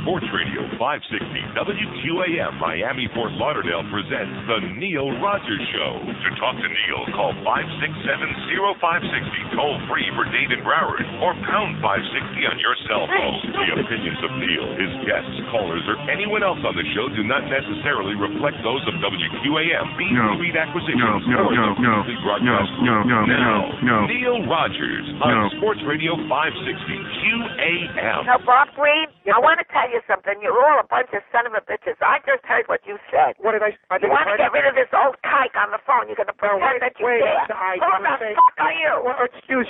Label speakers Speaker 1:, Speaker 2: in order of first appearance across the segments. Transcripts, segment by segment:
Speaker 1: Sports Radio 560 WQAM Miami Fort Lauderdale presents The Neil Rogers Show. To talk to Neil, call 567-0560, toll free for Dade and Broward, or pound 560 on your cell phone. The opinions of Neil, his guests, callers, or anyone else on the show do not necessarily reflect those of WQAM, Bean Street Acquisitions, or the Weekly Broadcast Group. Now, Neil Rogers on Sports Radio 560 QAM.
Speaker 2: Now, Bob Green, I want to tell you something. You're all a bunch of son of a bitches. I just heard what you said.
Speaker 3: What did I
Speaker 2: You want to get rid of this old kike on the phone. You're going to pretend that you care. Who the fuck are you?
Speaker 3: Well, excuse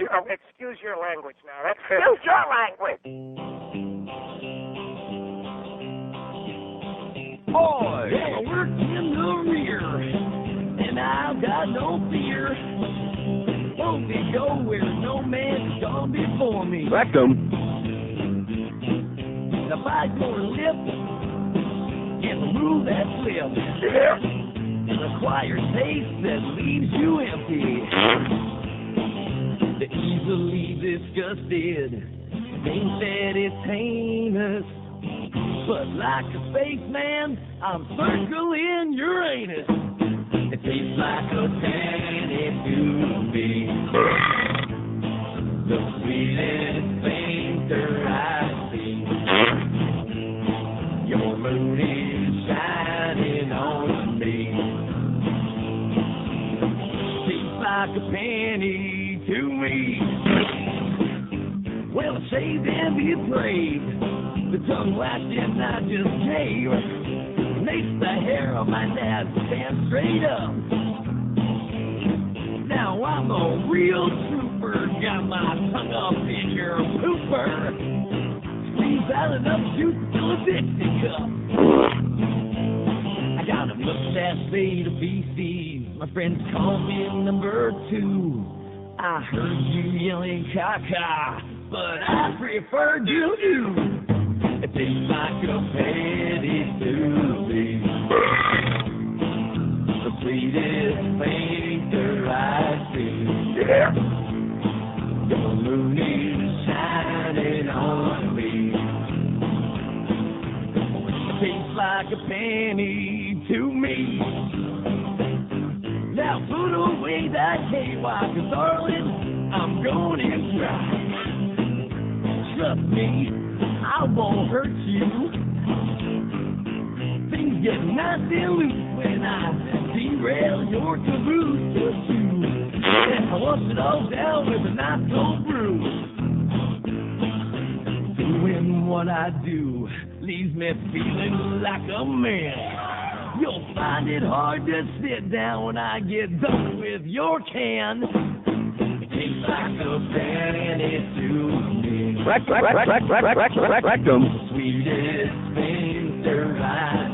Speaker 3: your language now. That's fair.
Speaker 2: Excuse your language.
Speaker 4: Boy, I work in the rear, and I've got no fear. Won't be go where no man's gone before me.
Speaker 5: Rectum.
Speaker 4: The fight for lips and remove that slip. And acquire taste that leaves you empty. The easily disgusted think that it's heinous. But like a spaceman, I'm circling Uranus. It tastes like a candy to me. The sweetest banter I see. Your moon is shining on me. Tastes like a penny to me. Well, saved and betrayed. The tongue lashed and I just cave. Makes the hair of my dad stand straight up. Now I'm a real trooper. Got my tongue up in your pooper. Squeeze out enough juice to fill a Dixie cup. I got a mustache made of feces. My friends call me number 2. I heard you yelling caca, but I prefer doo-doo. It tastes like a penny to me. The sweetest painter I see. The moon is shining on me. It tastes like a penny to me. Now put away that KY, 'cause darling, I'm gonna try. Trust me, I won't hurt you. Things get nice and loose when I derail your caboose. And I wash it all down with a nice cold brew. Doing what I do leaves me feeling like a man. You'll find it hard to sit down when I get done with your can. It tastes like a penny to me.
Speaker 5: Rectum.
Speaker 4: Sweetest winter I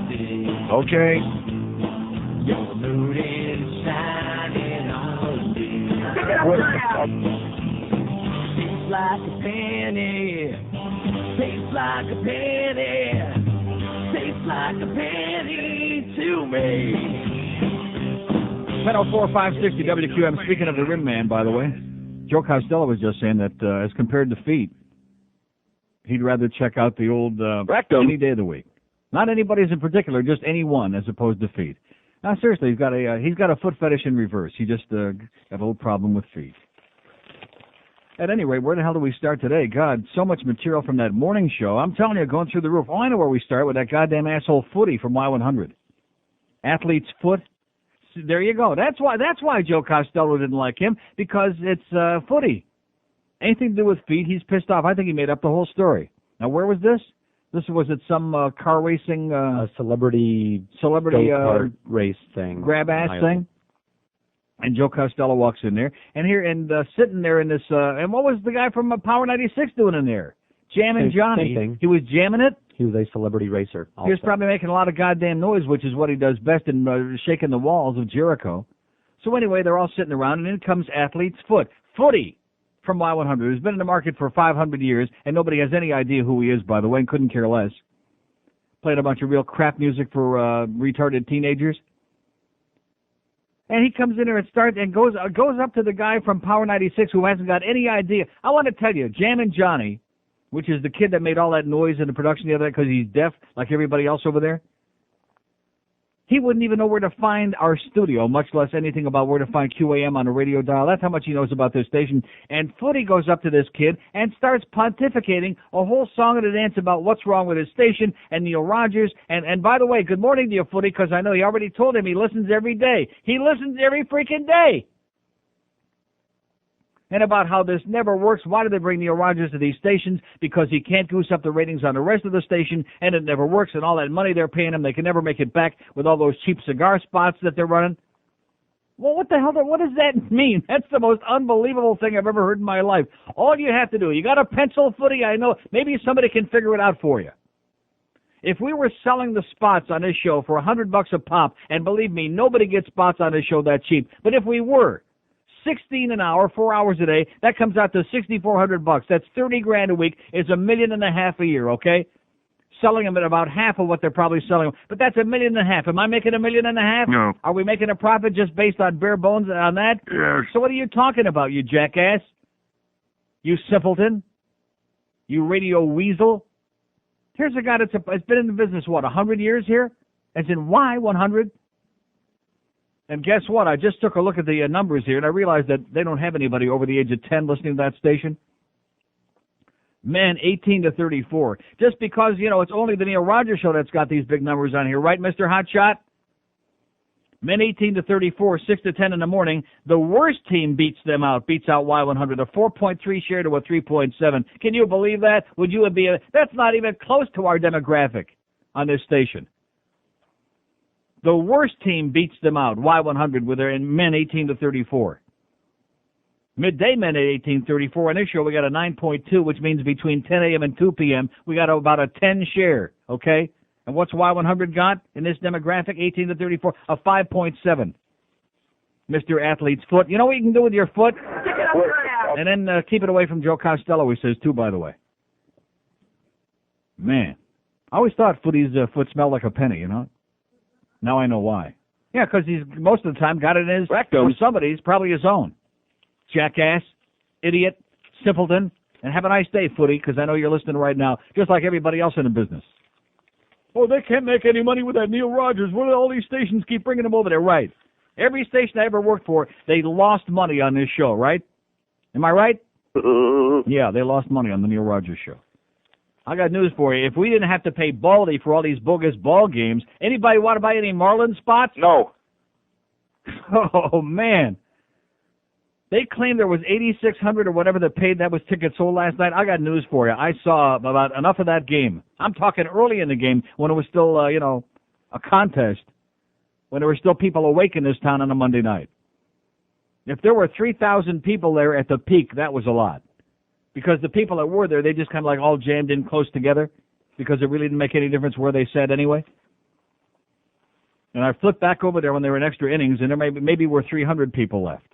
Speaker 4: see.
Speaker 5: Okay.
Speaker 4: Your moon is shining on me. Tastes like a penny. Tastes like a penny. Tastes like a penny to me.
Speaker 6: 10:04, 560 WQAM. Speaking of the Rim Man, by the way, Joe Castello was just saying that as compared to feet, he'd rather check out the old
Speaker 5: Rectum
Speaker 6: any day of the week. Not anybody's in particular, just any one as opposed to feet. Now, seriously, he's got a foot fetish in reverse. He just got a little problem with feet. At any rate, where the hell do we start today? God, so much material from that morning show. I'm telling you, going through the roof. Oh, I know where we start, with that goddamn asshole Footy from Y100. Athlete's foot. There you go. That's why Joe Castello didn't like him, because it's Footy. Anything to do with feet, he's pissed off. I think he made up the whole story. Now, where was this? This was at some car racing...
Speaker 7: celebrity go-kart race thing.
Speaker 6: Grab-ass thing. And Joe Castello walks in there. And here, sitting there in this... and what was the guy from Power 96 doing in there? Jamming Johnny.
Speaker 7: Same thing.
Speaker 6: He was jamming it?
Speaker 7: He was a celebrity racer also.
Speaker 6: He was probably making a lot of goddamn noise, which is what he does best in shaking the walls of Jericho. So anyway, they're all sitting around, and in comes Athlete's Foot. Footy from Y100, who's been in the market for 500 years, and nobody has any idea who he is, by the way, and couldn't care less. Played a bunch of real crap music for retarded teenagers. And he comes in there and starts and goes up to the guy from Power 96 who hasn't got any idea. I want to tell you, Jammin' Johnny which is the kid that made all that noise in the production the other day because he's deaf like everybody else over there. He wouldn't even know where to find our studio, much less anything about where to find QAM on a radio dial. That's how much he knows about this station. And Footy goes up to this kid and starts pontificating a whole song and a dance about what's wrong with his station and Neil Rogers. And by the way, good morning to you, Footy, because I know he already told him he listens every day. He listens every freaking day. And about how this never works. Why do they bring Neil Rogers to these stations? Because he can't goose up the ratings on the rest of the station, and it never works, and all that money they're paying him, they can never make it back with all those cheap cigar spots that they're running. Well, what the hell, what does that mean? That's the most unbelievable thing I've ever heard in my life. All you have to do, you got a pencil, Footy? I know, maybe somebody can figure it out for you. If we were selling the spots on this show for $100 a pop, and believe me, nobody gets spots on this show that cheap, but if we were, 16 an hour, 4 hours a day, that comes out to $6,400. That's $30,000 a week. It's $1.5 million a year, okay? Selling them at about half of what they're probably selling them. But that's $1.5 million. Am I making $1.5 million?
Speaker 1: No.
Speaker 6: Are we making a profit just based on bare bones on that?
Speaker 1: Yes.
Speaker 6: So what are you talking about, you jackass? You simpleton? You radio weasel? Here's a guy that's been in the business, 100 years here? As in, why 100? And guess what? I just took a look at the numbers here, and I realized that they don't have anybody over the age of 10 listening to that station. Men 18 to 34. Just because, it's only the Neil Rogers show that's got these big numbers on here, right, Mr. Hotshot? Men 18 to 34, 6 to 10 in the morning. The worst team beats out Y100, a 4.3 share to a 3.7. Can you believe that? Would you be that's not even close to our demographic on this station. The worst team beats them out, Y100, with their men 18 to 34. Midday men at 18:34. On this show, we got a 9.2, which means between 10 a.m. and 2 p.m., we got about a 10 share, okay? And what's Y100 got in this demographic, 18 to 34? A 5.7. Mr. Athlete's foot. You know what you can do with your foot? And then keep it away from Joe Castello, he says, too, by the way. Man, I always thought Footy's foot smelled like a penny, Now I know why. Yeah, because he's most of the time got it in his rectum. Or somebody's, probably his own. Jackass, idiot, simpleton, and have a nice day, Footy, because I know you're listening right now, just like everybody else in the business. Oh, they can't make any money with that Neil Rogers. What do all these stations keep bringing them over there? Right. Every station I ever worked for, they lost money on this show, right? Am I right? Yeah, they lost money on the Neil Rogers show. I got news for you. If we didn't have to pay Baldy for all these bogus ball games, anybody want to buy any Marlins spots?
Speaker 3: No.
Speaker 6: Oh, man. They claim there was 8,600 or whatever that paid. That was tickets sold last night. I got news for you. I saw about enough of that game. I'm talking early in the game when it was still, a contest, when there were still people awake in this town on a Monday night. If there were 3,000 people there at the peak, that was a lot. Because the people that were there, they just kind of like all jammed in close together because it really didn't make any difference where they sat anyway. And I flipped back over there when they were in extra innings, and there maybe were 300 people left.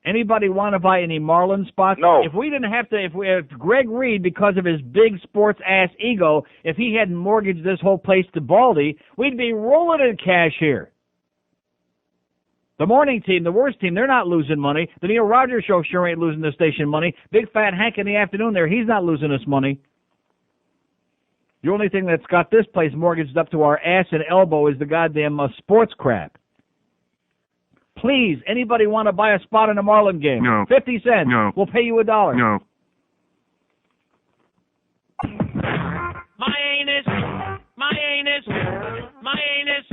Speaker 6: Anybody want to buy any Marlins spots?
Speaker 3: No.
Speaker 6: If we didn't have to, if Greg Reed, because of his big sports-ass ego, if he hadn't mortgaged this whole place to Baldy, we'd be rolling in cash here. The morning team, the worst team, they're not losing money. The Neil Rogers show sure ain't losing the station money. Big Fat Hank in the afternoon there, he's not losing us money. The only thing that's got this place mortgaged up to our ass and elbow is the goddamn sports crap. Please, anybody want to buy a spot in a Marlin game?
Speaker 1: No.
Speaker 6: 50 cents.
Speaker 1: No.
Speaker 6: We'll pay you $1.
Speaker 1: No.
Speaker 5: My anus, my anus, my anus,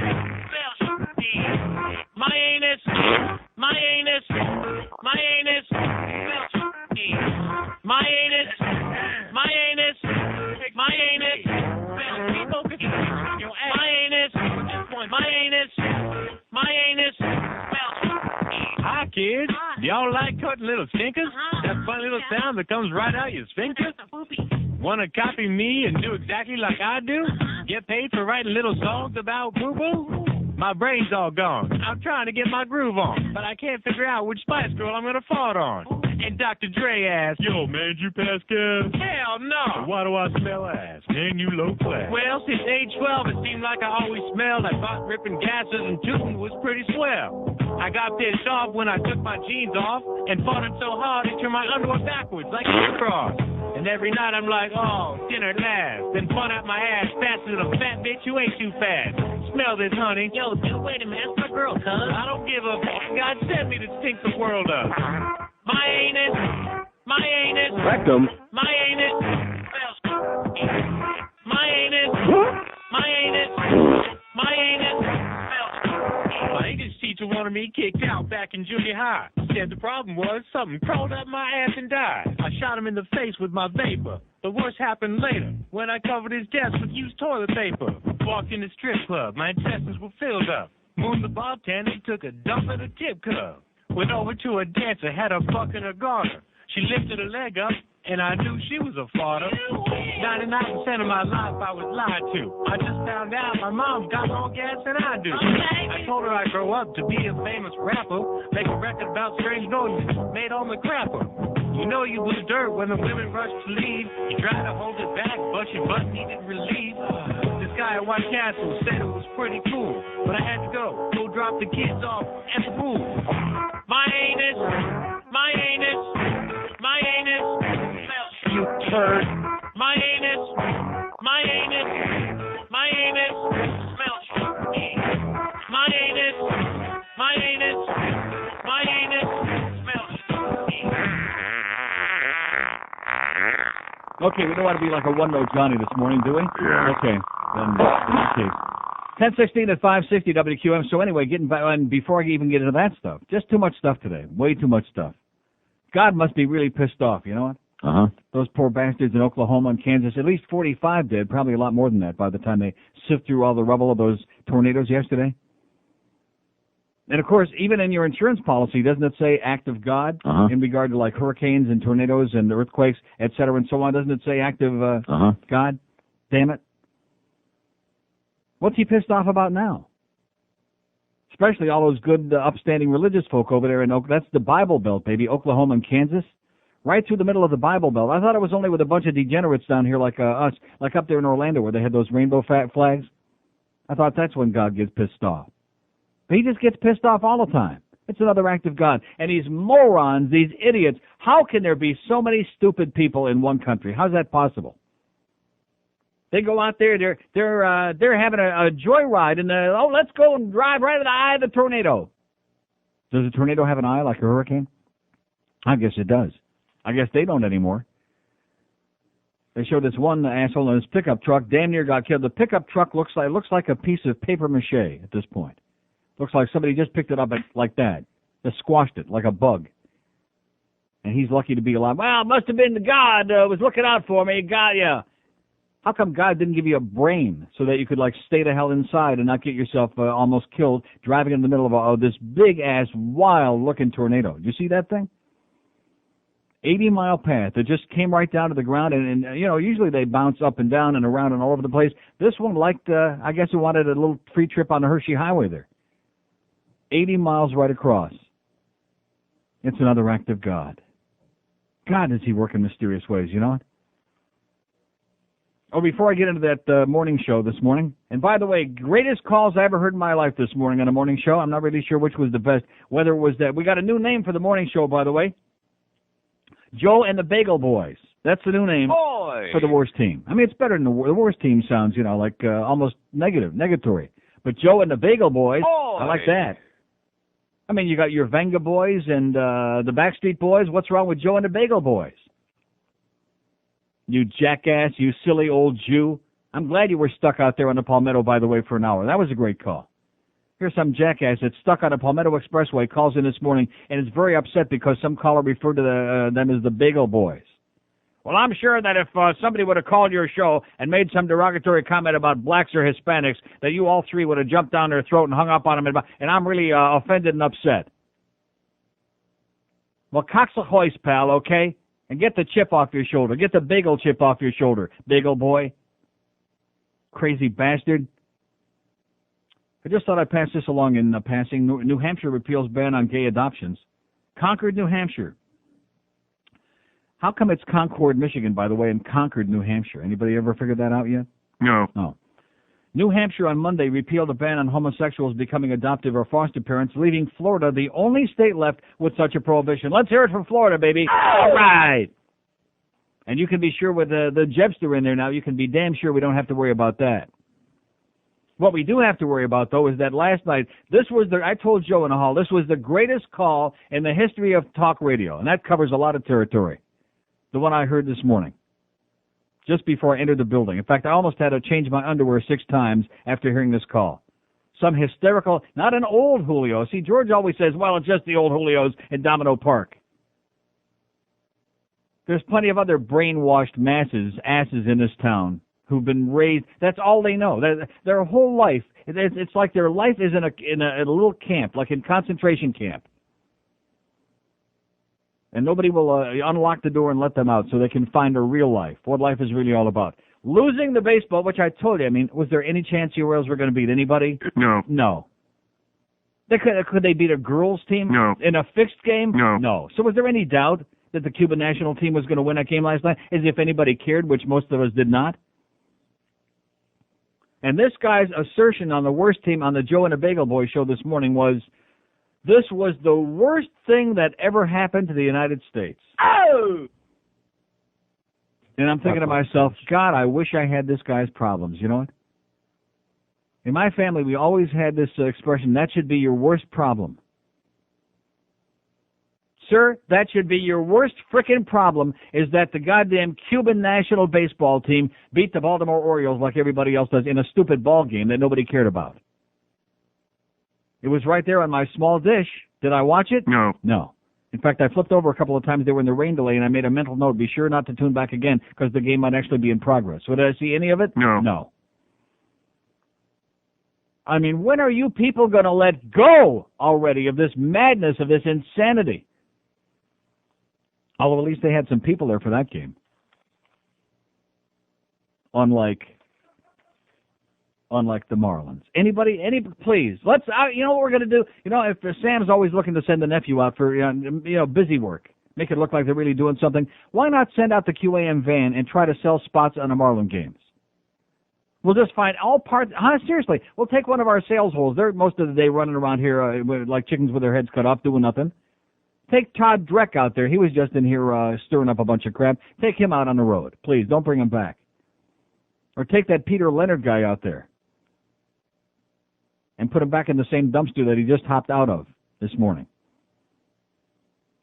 Speaker 5: my anus, my anus, my anus, my anus, my anus, my anus, my anus.
Speaker 8: Hi, kids. Do y'all like cutting little stinkers? That funny little sound that comes right out your sphincter? Want to copy me and do exactly like I do? Get paid for writing little songs about poo-poo? My brain's all gone. I'm trying to get my groove on, but I can't figure out which Spice Girl I'm going to fart on. And Dr. Dre asked,
Speaker 1: Yo, man, you pass gas?
Speaker 8: hell no.
Speaker 1: Why do I smell ass? Man, you low class.
Speaker 8: Well, since age 12, it seemed like I always smelled like butt-ripping gases and tooting was pretty swell. I got pissed off when I took my jeans off and farted so hard it turned my underwear backwards like a cross. And every night I'm like, oh, dinner at last. Then fun out my ass faster than a fat bitch who ate too fast. Smell this, honey.
Speaker 5: Yo, dude, wait a minute. That's my girl, cuz.
Speaker 8: I don't give a fuck. God sent me to stink the world up. My anus. My anus.
Speaker 6: Rectum.
Speaker 8: My anus. My anus. My anus. My anus. My English teacher wanted me kicked out back in junior high. Said the problem was something crawled up my ass and died. I shot him in the face with my vapor. The worst happened later when I covered his desk with used toilet paper. Walked in the strip club, my intestines were filled up. Mooned the bartender, took a dump at a tip cup. Went over to a dancer, had her fucking her garter. She lifted her leg up, and I knew she was a farter. 99% of my life I was lied to. I just found out my mom got more gas than I do. I told her I'd grow up to be a famous rapper, make a record about strange noises made on the crapper. You know you was dirt when the women rushed to leave. You tried to hold it back, but your butt needed relief. This guy at White Castle said it was pretty cool, but I had to go drop the kids off at the pool. My anus, my anus, my anus, you turd. My anus, my anus, my anus, smells. My anus, my anus, my anus, smells.
Speaker 6: Okay, we don't want to be like a one-note Johnny this morning, do we?
Speaker 1: Yeah.
Speaker 6: Okay, then okay. 10:16 at 560 WQAM. So anyway, getting back, and before I even get into that stuff, just too much stuff today. Way too much stuff. God must be really pissed off, you know what?
Speaker 7: Uh-huh.
Speaker 6: Those poor bastards in Oklahoma and Kansas, at least 45 dead, probably a lot more than that by the time they sift through all the rubble of those tornadoes yesterday. And, of course, even in your insurance policy, doesn't it say act of God in regard to, like, hurricanes and tornadoes and earthquakes, et cetera, and so on? Doesn't it say act of God? Damn it. What's he pissed off about now? Especially all those good, upstanding religious folk over there in that's the Bible Belt, baby, Oklahoma and Kansas. Right through the middle of the Bible Belt. I thought it was only with a bunch of degenerates down here like us, like up there in Orlando where they had those rainbow flags. I thought that's when God gets pissed off. But he just gets pissed off all the time. It's another act of God. And these morons, these idiots, how can there be so many stupid people in one country? How's that possible? They go out there, they're having a joyride, and let's go and drive right in the eye of the tornado. Does a tornado have an eye like a hurricane? I guess it does. I guess they don't anymore. They showed this one asshole in his pickup truck, damn near got killed. The pickup truck looks like a piece of paper mache at this point. Looks like somebody just picked it up like that. Just squashed it like a bug. And he's lucky to be alive. Well, it must have been God was looking out for me. God, yeah. How come God didn't give you a brain so that you could, like, stay the hell inside and not get yourself almost killed driving in the middle of this big-ass, wild-looking tornado? Did you see that thing? 80-mile path that just came right down to the ground, and you know, usually they bounce up and down and around and all over the place. This one liked, I guess it wanted a little free trip on the Hershey Highway there. 80 miles right across. It's another act of God. God, does he work in mysterious ways, you know what? Oh, before I get into that morning show this morning, and by the way, greatest calls I ever heard in my life this morning on a morning show. I'm not really sure which was the best, whether it was that. We got a new name for the morning show, by the way. Joe and the Bagel Boys. That's the new name for the worst team. I mean, it's better than the worst team sounds, you know, like almost negatory. But Joe and the Bagel Boys, I like that. I mean, you got your Venga Boys and the Backstreet Boys. What's wrong with Joe and the Bagel Boys? You jackass, you silly old Jew. I'm glad you were stuck out there on the Palmetto, by the way, for an hour. That was a great call. Here's some jackass that's stuck on the Palmetto Expressway, calls in this morning, and is very upset because some caller referred to them as the Bagel Boys. Well, I'm sure that if somebody would have called your show and made some derogatory comment about blacks or Hispanics, that you all three would have jumped down their throat and hung up on them, and I'm really offended and upset. Well, cocks a hoist, pal, okay? And get the chip off your shoulder. Get the bagel chip off your shoulder, bagel boy. Crazy bastard. I just thought I'd pass this along in passing. New Hampshire repeals ban on gay adoptions. Concord, New Hampshire. How come it's Concord, Michigan, by the way, and Concord, New Hampshire? Anybody ever figured that out yet?
Speaker 1: No.
Speaker 6: No. New Hampshire on Monday repealed a ban on homosexuals becoming adoptive or foster parents, leaving Florida the only state left with such a prohibition. Let's hear it from Florida, baby. All right. And you can be sure with the Jebster in there now, you can be damn sure we don't have to worry about that. What we do have to worry about, though, is that last night, I told Joe in the hall, this was the greatest call in the history of talk radio, and that covers a lot of territory. The one I heard this morning, just before I entered the building. In fact, I almost had to change my underwear 6 times after hearing this call. Some hysterical, not an old Julio. See, George always says, well, it's just the old Julios in Domino Park. There's plenty of other brainwashed asses in this town who've been raised. That's all they know. Their whole life, it's like their life is in a little camp, like in concentration camp. And nobody will unlock the door and let them out so they can find a real life, what life is really all about. Losing the baseball, which I told you, I mean, was there any chance the Orioles were going to beat anybody?
Speaker 1: No.
Speaker 6: No. Could they beat a girls' team?
Speaker 1: No.
Speaker 6: In a fixed game?
Speaker 1: No.
Speaker 6: No. So was there any doubt that the Cuban national team was going to win that game last night, as if anybody cared, which most of us did not? And this guy's assertion on the worst team on the Joe and the Bagel Boy show this morning was, this was the worst thing that ever happened to the United States.
Speaker 2: Oh!
Speaker 6: And I'm thinking to myself, God, I wish I had this guy's problems, you know what? In my family, we always had this expression, that should be your worst problem. Sir, that should be your worst frickin' problem, is that the goddamn Cuban national baseball team beat the Baltimore Orioles like everybody else does in a stupid ball game that nobody cared about. It was right there on my small dish. Did I watch it?
Speaker 1: No.
Speaker 6: No. In fact, I flipped over a couple of times. They were in the rain delay, and I made a mental note, be sure not to tune back again, because the game might actually be in progress. So did I see any of it?
Speaker 1: No.
Speaker 6: No. I mean, when are you people going to let go already of this madness, of this insanity? Although at least they had some people there for that game. Unlike the Marlins. Please, let's, you know what we're going to do? You know, if Sam's always looking to send the nephew out for, busy work, make it look like they're really doing something, why not send out the QAM van and try to sell spots on the Marlin games? We'll just find all parts. Seriously, we'll take one of our sales holes. They're most of the day running around here like chickens with their heads cut off, doing nothing. Take Todd Dreck out there. He was just in here stirring up a bunch of crap. Take him out on the road. Please, don't bring him back. Or take that Peter Leonard guy out there and put him back in the same dumpster that he just hopped out of this morning.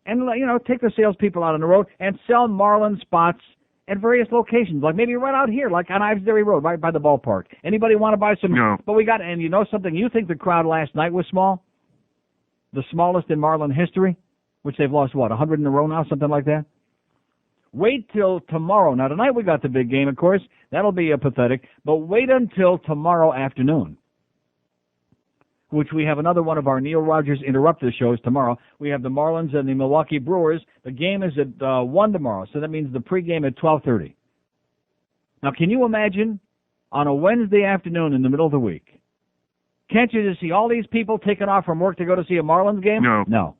Speaker 6: And, take the salespeople out on the road and sell Marlin spots at various locations, like maybe right out here, like on Ivesbury Road, right by the ballpark. Anybody want to buy some?
Speaker 1: No.
Speaker 6: But we got, and you know something? You think the crowd last night was small? The smallest in Marlin history? Which they've lost, 100 in a row now, something like that? Wait till tomorrow. Now, tonight we got the big game, of course. That'll be pathetic. But wait until tomorrow afternoon, which we have another one of our Neil Rogers Interrupter shows tomorrow. We have the Marlins and the Milwaukee Brewers. The game is at 1 tomorrow, so that means the pregame at 12:30. Now, can you imagine on a Wednesday afternoon in the middle of the week, can't you just see all these people taking off from work to go to see a Marlins game?
Speaker 1: No.
Speaker 6: No.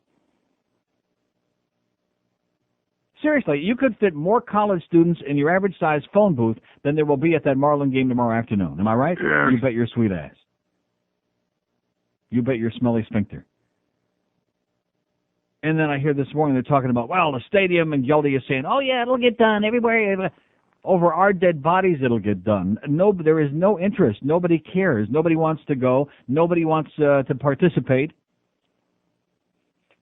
Speaker 6: Seriously, you could fit more college students in your average-size phone booth than there will be at that Marlin game tomorrow afternoon. Am I right?
Speaker 1: Yes.
Speaker 6: You bet your sweet ass. You bet your smelly sphincter. And then I hear this morning they're talking about, well, the stadium, and Geldy is saying, oh, yeah, it'll get done everywhere. Over our dead bodies, it'll get done. No, there is no interest. Nobody cares. Nobody wants to go. Nobody wants to participate.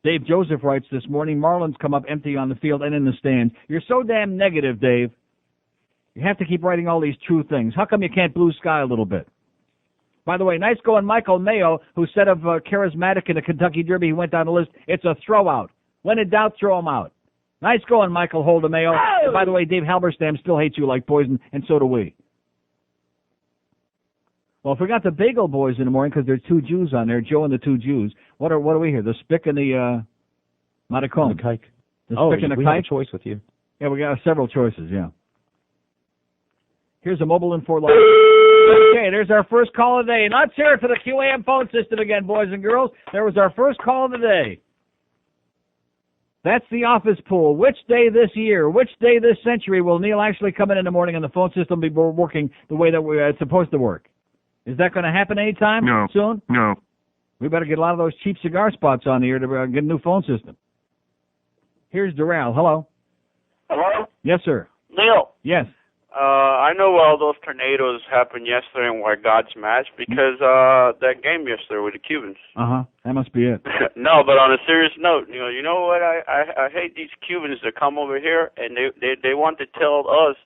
Speaker 6: Dave Joseph writes this morning, Marlins come up empty on the field and in the stands. You're so damn negative, Dave. You have to keep writing all these true things. How come you can't blue sky a little bit? By the way, nice going Michael Mayo, who said of Charismatic in the Kentucky Derby, he went down the list, it's a throw-out. When in doubt, throw him out. Nice going, Michael Holdemayo. Oh! And by the way, Dave Halberstam still hates you like poison, and so do we. Well, if we got the Bagel Boys in the morning, because there's 2 Jews on there, Joe and the 2 Jews, what are we here? The Spick and the Matacombe.
Speaker 7: The Kike.
Speaker 6: The Spick and the
Speaker 7: we
Speaker 6: Kike?
Speaker 7: have a choice with you.
Speaker 6: Yeah, we got several choices, yeah. Here's a mobile in Fort Lauderdale. Okay, there's our first call of the day. Let's hear it for the QAM phone system again, boys and girls. There was our first call of the day. That's the office pool. Which day this year, which day this century will Neil actually come in the morning and the phone system be working the way that it's supposed to work? Is that going to happen anytime soon?
Speaker 1: No.
Speaker 6: We better get a lot of those cheap cigar spots on here to get a new phone system. Here's Doral. Hello.
Speaker 2: Hello?
Speaker 6: Yes, sir.
Speaker 9: Neil.
Speaker 6: Yes.
Speaker 9: I know all those tornadoes happened yesterday and were God's match because that game yesterday with the Cubans.
Speaker 6: That must be it.
Speaker 9: No, but on a serious note, you know what? I hate these Cubans that come over here and they want to tell us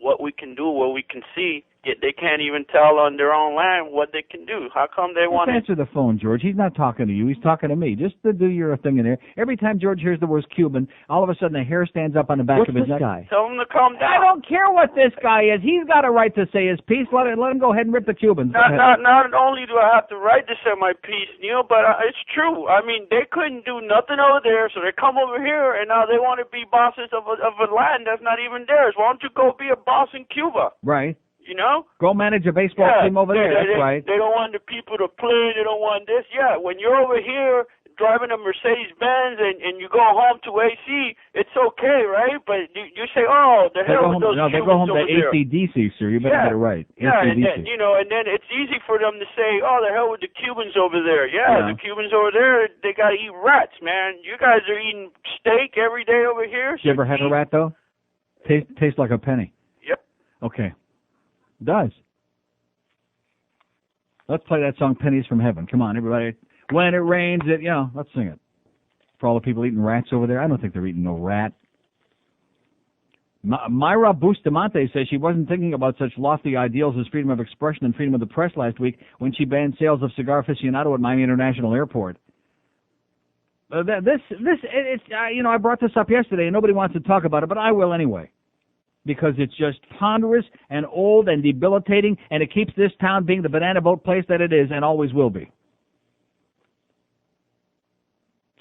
Speaker 9: what we can do, what we can see, yet they can't even tell on their own land what they can do. How come they want to
Speaker 6: answer the phone, George? He's not talking to you. He's talking to me. Just to do your thing in there. Every time George hears the word Cuban, all of a sudden a hair stands up on the back of his neck.
Speaker 7: Guy?
Speaker 9: Tell him to calm down.
Speaker 6: I don't care what this guy is. He's got a right to say his piece. Let him go ahead and rip the Cubans.
Speaker 9: Not only do I have the right to say my piece, Neil, but it's true. I mean, they couldn't do nothing over there, so they come over here, and now they want to be bosses of a land that's not even theirs. Why don't you go be a boss in Cuba?
Speaker 6: Right.
Speaker 9: You know?
Speaker 6: Go manage a baseball team over there. That's right.
Speaker 9: They don't want the people to play. They don't want this. Yeah, when you're over here driving a Mercedes-Benz and you go home to AC, it's okay, right? But you say, oh, the hell with those Cubans
Speaker 6: they go home to
Speaker 9: over there.
Speaker 6: AC/DC, sir. You better get it right.
Speaker 9: Yeah,
Speaker 6: AC/DC.
Speaker 9: and then it's easy for them to say, oh, the hell with the Cubans over there. Yeah, the Cubans over there, they got to eat rats, man. You guys are eating steak every day over here.
Speaker 6: You ever had a rat, though? Tastes like a penny.
Speaker 9: Yep.
Speaker 6: Okay. It does. Let's play that song, Pennies from Heaven. Come on, everybody. When it rains, let's sing it. For all the people eating rats over there, I don't think they're eating no rat. Myra Bustamante says she wasn't thinking about such lofty ideals as freedom of expression and freedom of the press last week when she banned sales of Cigar Aficionado at Miami International Airport. I brought this up yesterday and nobody wants to talk about it, but I will anyway. Because it's just ponderous and old and debilitating, and it keeps this town being the banana boat place that it is and always will be.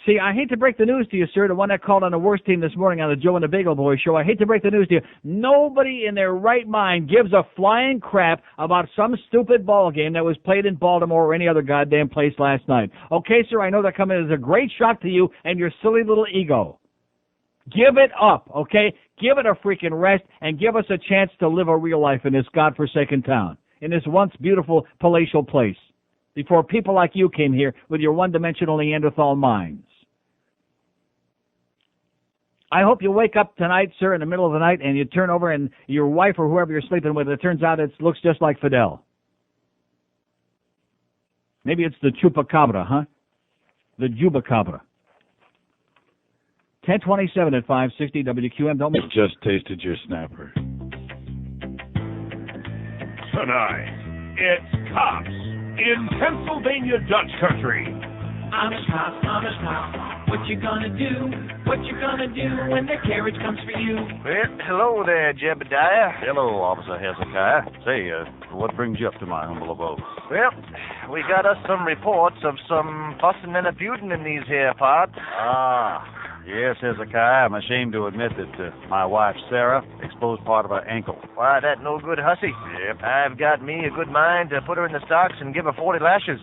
Speaker 6: See, I hate to break the news to you, sir, the one that called on the worst team this morning on the Joe and the Bagel Boy show. I hate to break the news to you. Nobody in their right mind gives a flying crap about some stupid ball game that was played in Baltimore or any other goddamn place last night. Okay, sir, I know that coming as a great shock to you and your silly little ego. Give it up, okay? Give it a freaking rest and give us a chance to live a real life in this godforsaken town, in this once beautiful palatial place, before people like you came here with your one-dimensional Neanderthal minds. I hope you wake up tonight, sir, in the middle of the night, and you turn over and your wife or whoever you're sleeping with, it turns out it looks just like Fidel. Maybe it's the Chupacabra, huh? The Jubacabra. 1027 at 560 WQAM. Don't miss.
Speaker 10: Just tasted your snapper.
Speaker 1: Tonight, it's Cops in Pennsylvania Dutch Country.
Speaker 4: Amish cops, what you gonna do? What you gonna do when the carriage comes for you?
Speaker 11: Well, hello there, Jebediah.
Speaker 12: Hello, Officer Hezekiah. Say, what brings you up to my humble abode?
Speaker 11: Well, we got us some reports of some fussing and a feuding in these here parts.
Speaker 12: Yes, Hezekiah, I'm ashamed to admit that my wife, Sarah, exposed part of her ankle.
Speaker 11: Why, that no good hussy.
Speaker 12: Yep.
Speaker 11: I've got me a good mind to put her in the stocks and give her 40 lashes.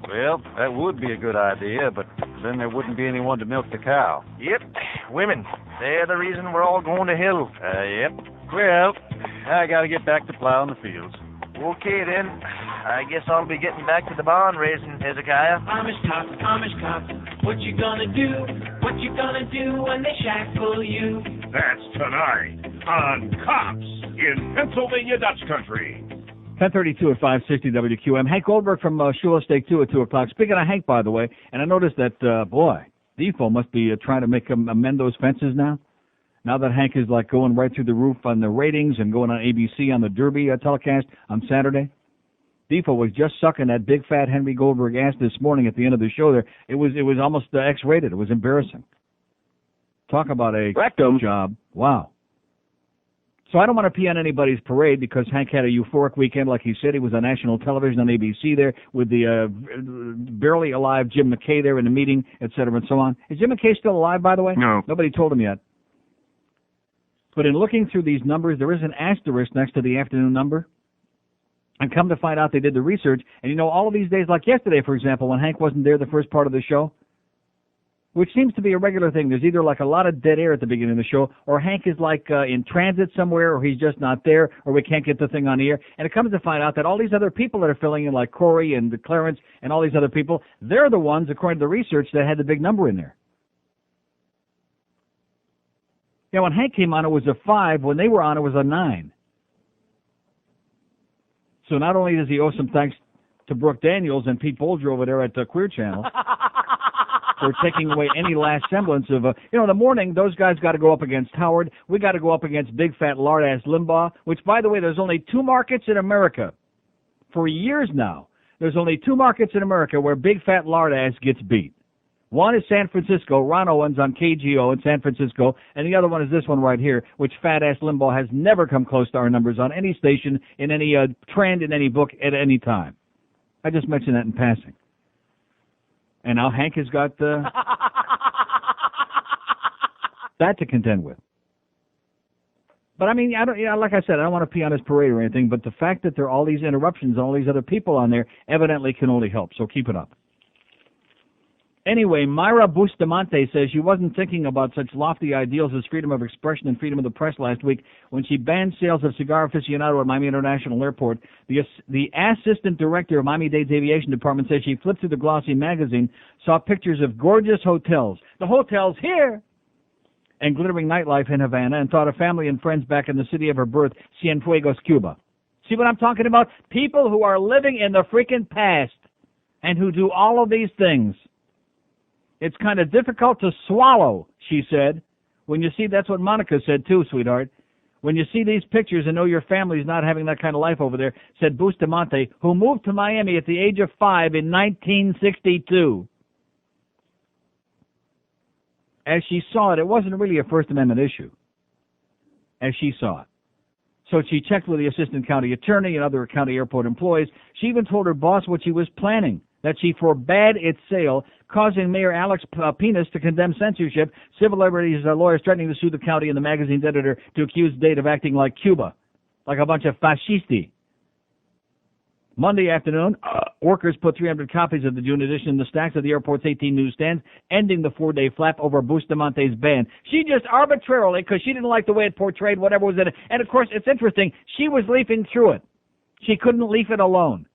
Speaker 12: Well, that would be a good idea, but then there wouldn't be anyone to milk the cow.
Speaker 11: Yep, women. They're the reason we're all going to hell.
Speaker 12: Yep. Well, I gotta get back to plowing the fields.
Speaker 11: Okay, then. I guess I'll be getting back to the barn raising, Hezekiah.
Speaker 4: Amish cops, what you gonna do? What you gonna do when they shackle you?
Speaker 1: That's tonight on Cops in Pennsylvania Dutch Country.
Speaker 6: 1032 at 560 WQAM. Hank Goldberg from Shula Steak 2 at 2 o'clock. Speaking of Hank, by the way, and I noticed that, Defoe must be trying to make him amend those fences now. Now that Hank is like going right through the roof on the ratings and going on ABC on the Derby telecast on Saturday. Defoe was just sucking that big fat Henry Goldberg ass this morning at the end of the show there. It was almost X-rated. It was embarrassing. Talk about a rectum job. Wow. So I don't want to pee on anybody's parade because Hank had a euphoric weekend, like he said. He was on national television on ABC there with the barely alive Jim McKay there in the meeting, et cetera, and so on. Is Jim McKay still alive, by the way?
Speaker 10: No.
Speaker 6: Nobody told him yet. But in looking through these numbers, there is an asterisk next to the afternoon number. And come to find out they did the research. And, all of these days, like yesterday, for example, when Hank wasn't there the first part of the show, which seems to be a regular thing. There's either like a lot of dead air at the beginning of the show, or Hank is like in transit somewhere, or he's just not there, or we can't get the thing on the air. And it comes to find out that all these other people that are filling in, like Corey and Clarence and all these other people, they're the ones, according to the research, that had the big number in there. Yeah, when Hank came on, it was a 5. When they were on, it was a 9. So not only does he owe some thanks to Brooke Daniels and Pete Bolger over there at the Queer Channel for taking away any last semblance of in the morning, those guys got to go up against Howard. We got to go up against big fat lard-ass Limbaugh, which, by the way, there's only 2 markets in America. For years now, there's only 2 markets in America where big fat lard-ass gets beat. One is San Francisco, Ron Owens on KGO in San Francisco, and the other one is this one right here, which fat-ass Limbaugh has never come close to our numbers on any station, in any trend, in any book, at any time. I just mentioned that in passing. And now Hank has got that to contend with. But I mean, like I said, I don't want to pee on his parade or anything, but the fact that there are all these interruptions and all these other people on there evidently can only help, so keep it up. Anyway, Myra Bustamante says she wasn't thinking about such lofty ideals as freedom of expression and freedom of the press last week when she banned sales of Cigar Aficionado at Miami International Airport. The assistant director of Miami-Dade's aviation department says she flipped through the glossy magazine, saw pictures of gorgeous hotels. The hotels here! And glittering nightlife in Havana, and thought of family and friends back in the city of her birth, Cienfuegos, Cuba. See what I'm talking about? People who are living in the freaking past and who do all of these things. It's kind of difficult to swallow, she said. When you see, that's what Monica said too, sweetheart. When you see these pictures and know your family's not having that kind of life over there, said Bustamante, who moved to Miami at the age of 5 in 1962. As she saw it, it wasn't really a First Amendment issue, as she saw it. So she checked with the assistant county attorney and other county airport employees. She even told her boss what she was planning, that she forbade its sale, causing Mayor Alex Pinas to condemn censorship, civil liberties lawyers threatening to sue the county and the magazine's editor to accuse Dade of acting like Cuba, like a bunch of fascisti. Monday afternoon, workers put 300 copies of the June edition in the stacks of the airport's 18 newsstands, ending the 4-day flap over Bustamante's ban. She just arbitrarily, because she didn't like the way it portrayed whatever was in it. And, of course, it's interesting, she was leafing through it. She couldn't leaf it alone.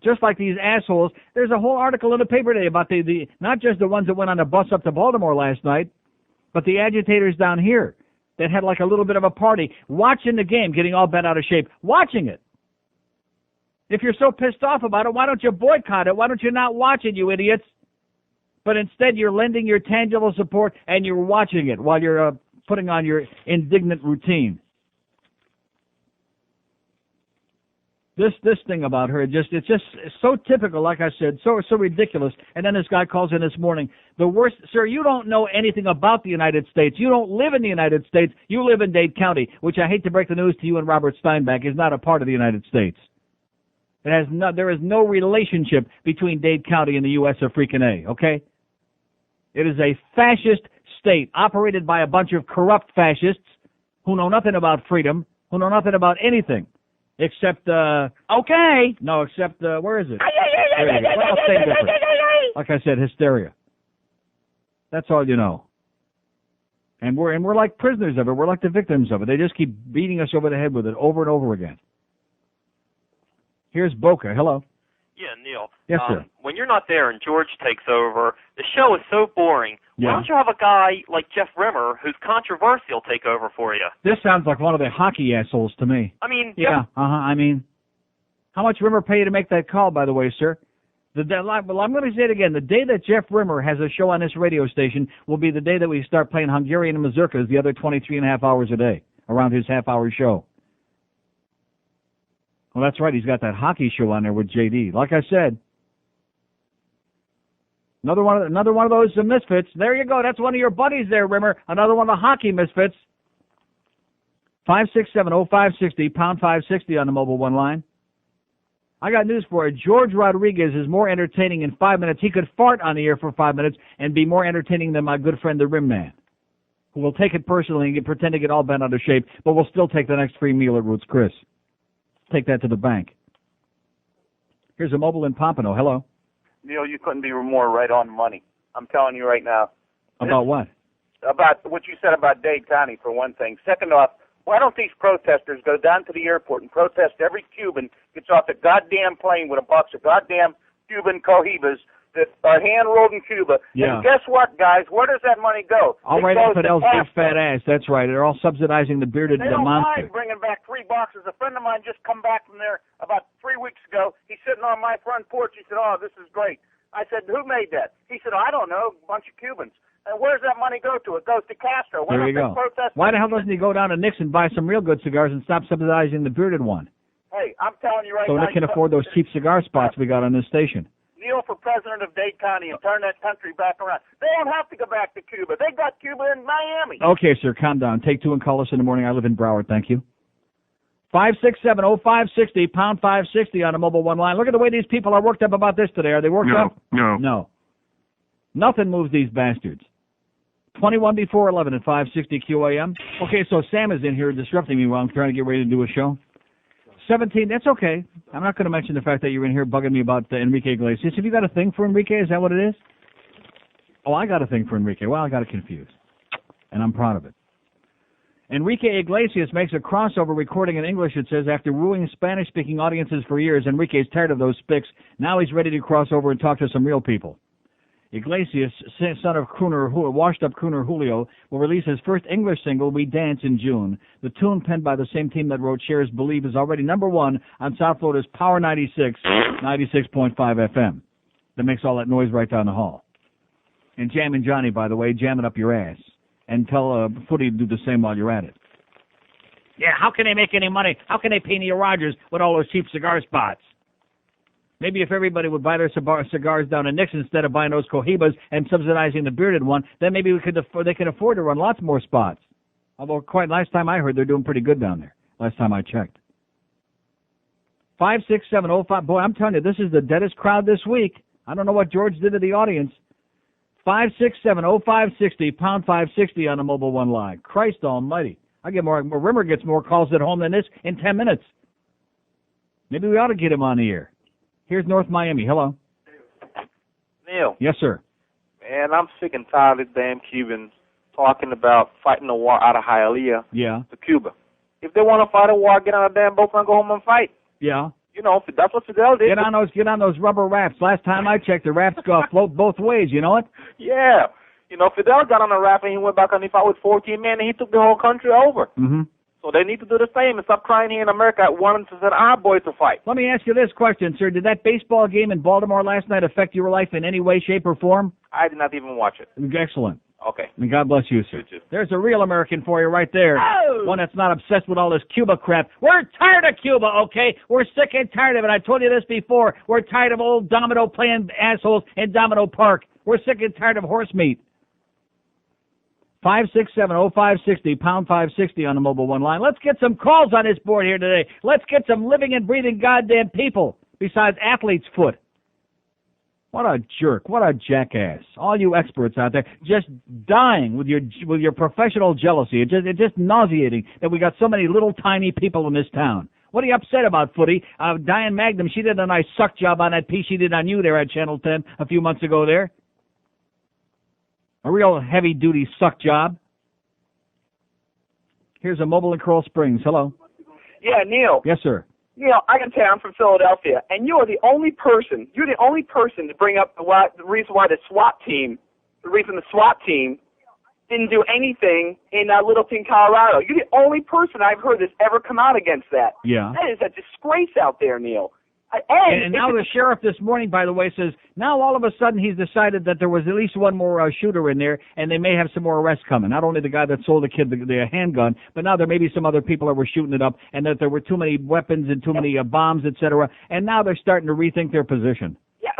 Speaker 6: Just like these assholes, there's a whole article in the paper today about the not just the ones that went on a bus up to Baltimore last night, but the agitators down here that had like a little bit of a party, watching the game, getting all bent out of shape, watching it. If you're so pissed off about it, why don't you boycott it? Why don't you not watch it, you idiots? But instead, you're lending your tangible support and you're watching it while you're putting on your indignant routine. This thing about her, it's just so typical, like I said, so ridiculous. And then this guy calls in this morning, the worst, sir, you don't know anything about the United States. You don't live in the United States. You live in Dade County, which I hate to break the news to you and Robert Steinbeck is not a part of the United States. There is no relationship between Dade County and the U.S. of freaking A, okay? It is a fascist state operated by a bunch of corrupt fascists who know nothing about freedom, who know nothing about anything. Except, where is it? Well, same difference. Like I said, hysteria. That's all you know. And we're like prisoners of it. We're like the victims of it. They just keep beating us over the head with it over and over again. Here's Boca. Hello.
Speaker 10: Yeah, Neil.
Speaker 6: Yes, sir.
Speaker 10: When you're not there and George takes over, the show is so boring.
Speaker 6: Yeah.
Speaker 10: Why don't you have a guy like Jeff Rimmer, who's controversial, take over for you?
Speaker 6: This sounds like one of the hockey assholes to me.
Speaker 10: I mean,
Speaker 6: yeah, I mean, how much Rimmer pay you to make that call, by the way, sir? Well, I'm going to say it again. The day that Jeff Rimmer has a show on this radio station will be the day that we start playing Hungarian mazurkas the other 23 and a half hours a day around his half-hour show. Well, that's right. He's got that hockey show on there with J.D. Like I said, another one of those misfits. There you go. That's one of your buddies there, Rimmer. Another one of the hockey misfits. 567-0560, pound 560 on the mobile one line. I got news for you. George Rodriguez is more entertaining in 5 minutes. He could fart on the air for 5 minutes and be more entertaining than my good friend the Rim Man, who will take it personally and pretend to get all bent out of shape, but will still take the next free meal at Roots Chris. Take that to the bank. Here's a mobile in Pompano. Hello.
Speaker 13: Neil, you couldn't be more right on money. I'm telling you right now.
Speaker 6: About what?
Speaker 13: About what you said about Dade County, for one thing. Second off, why don't these protesters go down to the airport and protest every Cuban gets off the goddamn plane with a box of goddamn Cuban cohibas that are hand-rolled in Cuba.
Speaker 6: Yeah.
Speaker 13: And guess what, guys? Where does that money go?
Speaker 6: All right, Fidel's big fat ass. That's right. They're all subsidizing the bearded
Speaker 13: They don't
Speaker 6: monster.
Speaker 13: mind bringing back 3 boxes. A friend of mine just come back from there about 3 weeks ago. He's sitting on my front porch. He said, "Oh, this is great." I said, "Who made that?" He said, "I don't know. A bunch of Cubans." And where's that money go to? It goes to Castro.
Speaker 6: There you go. Why the hell doesn't he go down to Nixon, buy some real good cigars, and stop subsidizing the bearded one?
Speaker 13: Hey, I'm telling you right
Speaker 6: So
Speaker 13: now.
Speaker 6: they can afford those cheap cigar spots we got on this station.
Speaker 13: Kneel for president of Dade County and turn that country back around. They don't have to go back to Cuba. They got Cuba in Miami.
Speaker 6: Okay, sir, calm down. Take 2 and call us in the morning. I live in Broward. Thank you. 567-0560, pound 560 on the mobile one line. Look at the way these people are worked up about this today. Are they worked up? No. Nothing moves these bastards. 21 before 11 at 560 QAM. Okay, so Sam is in here disrupting me while I'm trying to get ready to do a show. 17, that's okay. I'm not going to mention the fact that you're in here bugging me about Enrique Iglesias. Have you got a thing for Enrique? Is that what it is? Oh, I got a thing for Enrique. Well, I got it confused. And I'm proud of it. Enrique Iglesias makes a crossover recording in English, it says, after wooing Spanish-speaking audiences for years. Enrique's tired of those spics. Now he's ready to cross over and talk to some real people. Iglesias, son of washed-up crooner Julio, will release his first English single, We Dance, in June. The tune, penned by the same team that wrote Cher's Believe, is already #1 on South Florida's Power 96, 96.5 FM. That makes all that noise right down the hall. And Jammin' Johnny, by the way, jamming up your ass. And tell Footy to do the same while you're at it. Yeah, how can they make any money? How can they pay Neil Rogers with all those cheap cigar spots? Maybe if everybody would buy their cigars down in Nixon instead of buying those Cohibas and subsidizing the bearded one, then maybe they can afford to run lots more spots. Although, quite last time I heard, they're doing pretty good down there. Last time I checked. 56705. Boy, I'm telling you, this is the deadest crowd this week. I don't know what George did to the audience. 5670560, pound 560 on the mobile one line. Christ almighty. I get more. Rimmer gets more calls at home than this in 10 minutes. Maybe we ought to get him on the air. Here's North Miami. Hello.
Speaker 14: Neil.
Speaker 6: Yes, sir.
Speaker 14: Man, I'm sick and tired of these damn Cubans talking about fighting a war out of Hialeah to Cuba. If they want to fight a war, get on a damn boat and go home and fight.
Speaker 6: Yeah.
Speaker 14: You know, that's what Fidel did.
Speaker 6: Get on those rubber rafts. Last time I checked, the rafts float both ways. You know it?
Speaker 14: Yeah. You know, Fidel got on a raft and he went back and he fought with 14 men and he took the whole country over.
Speaker 6: Mm-hmm.
Speaker 14: So they need to do the same and stop crying here in America wanting to send our boys to fight.
Speaker 6: Let me ask you this question, sir. Did that baseball game in Baltimore last night affect your life in any way, shape, or form?
Speaker 14: I did not even watch it.
Speaker 6: Excellent.
Speaker 14: Okay.
Speaker 6: And God bless you, sir. There's a real American for you right there.
Speaker 2: Oh.
Speaker 6: One that's not obsessed with all this Cuba crap. We're tired of Cuba, okay? We're sick and tired of it. I told you this before. We're tired of old domino playing assholes in Domino Park. We're sick and tired of horse meat. 5670560, pound 560 on the mobile one line. Let's get some calls on this board here today. Let's get some living and breathing goddamn people besides athlete's foot. What a jerk. What a jackass. All you experts out there just dying with your professional jealousy. It's just nauseating that we got so many little tiny people in this town. What are you upset about, Footy? Diane Magnum, she did a nice suck job on that piece she did on you there at Channel 10 a few months ago there. A real heavy-duty suck job. Here's a mobile in Coral Springs. Hello.
Speaker 15: Yeah, Neil.
Speaker 6: Yes, sir.
Speaker 15: Neil, I can tell you I'm from Philadelphia, and you're the only person to bring up the reason why the SWAT team didn't do anything in Littleton, Colorado. You're the only person I've heard that's ever come out against that.
Speaker 6: Yeah.
Speaker 15: That is a disgrace out there, Neil.
Speaker 6: And now the sheriff this morning, by the way, says now all of a sudden he's decided that there was at least one more shooter in there, and they may have some more arrests coming. Not only the guy that sold the kid the handgun, but now there may be some other people that were shooting it up, and that there were too many weapons and too many bombs, etc. And now they're starting to rethink their position.
Speaker 15: Yeah,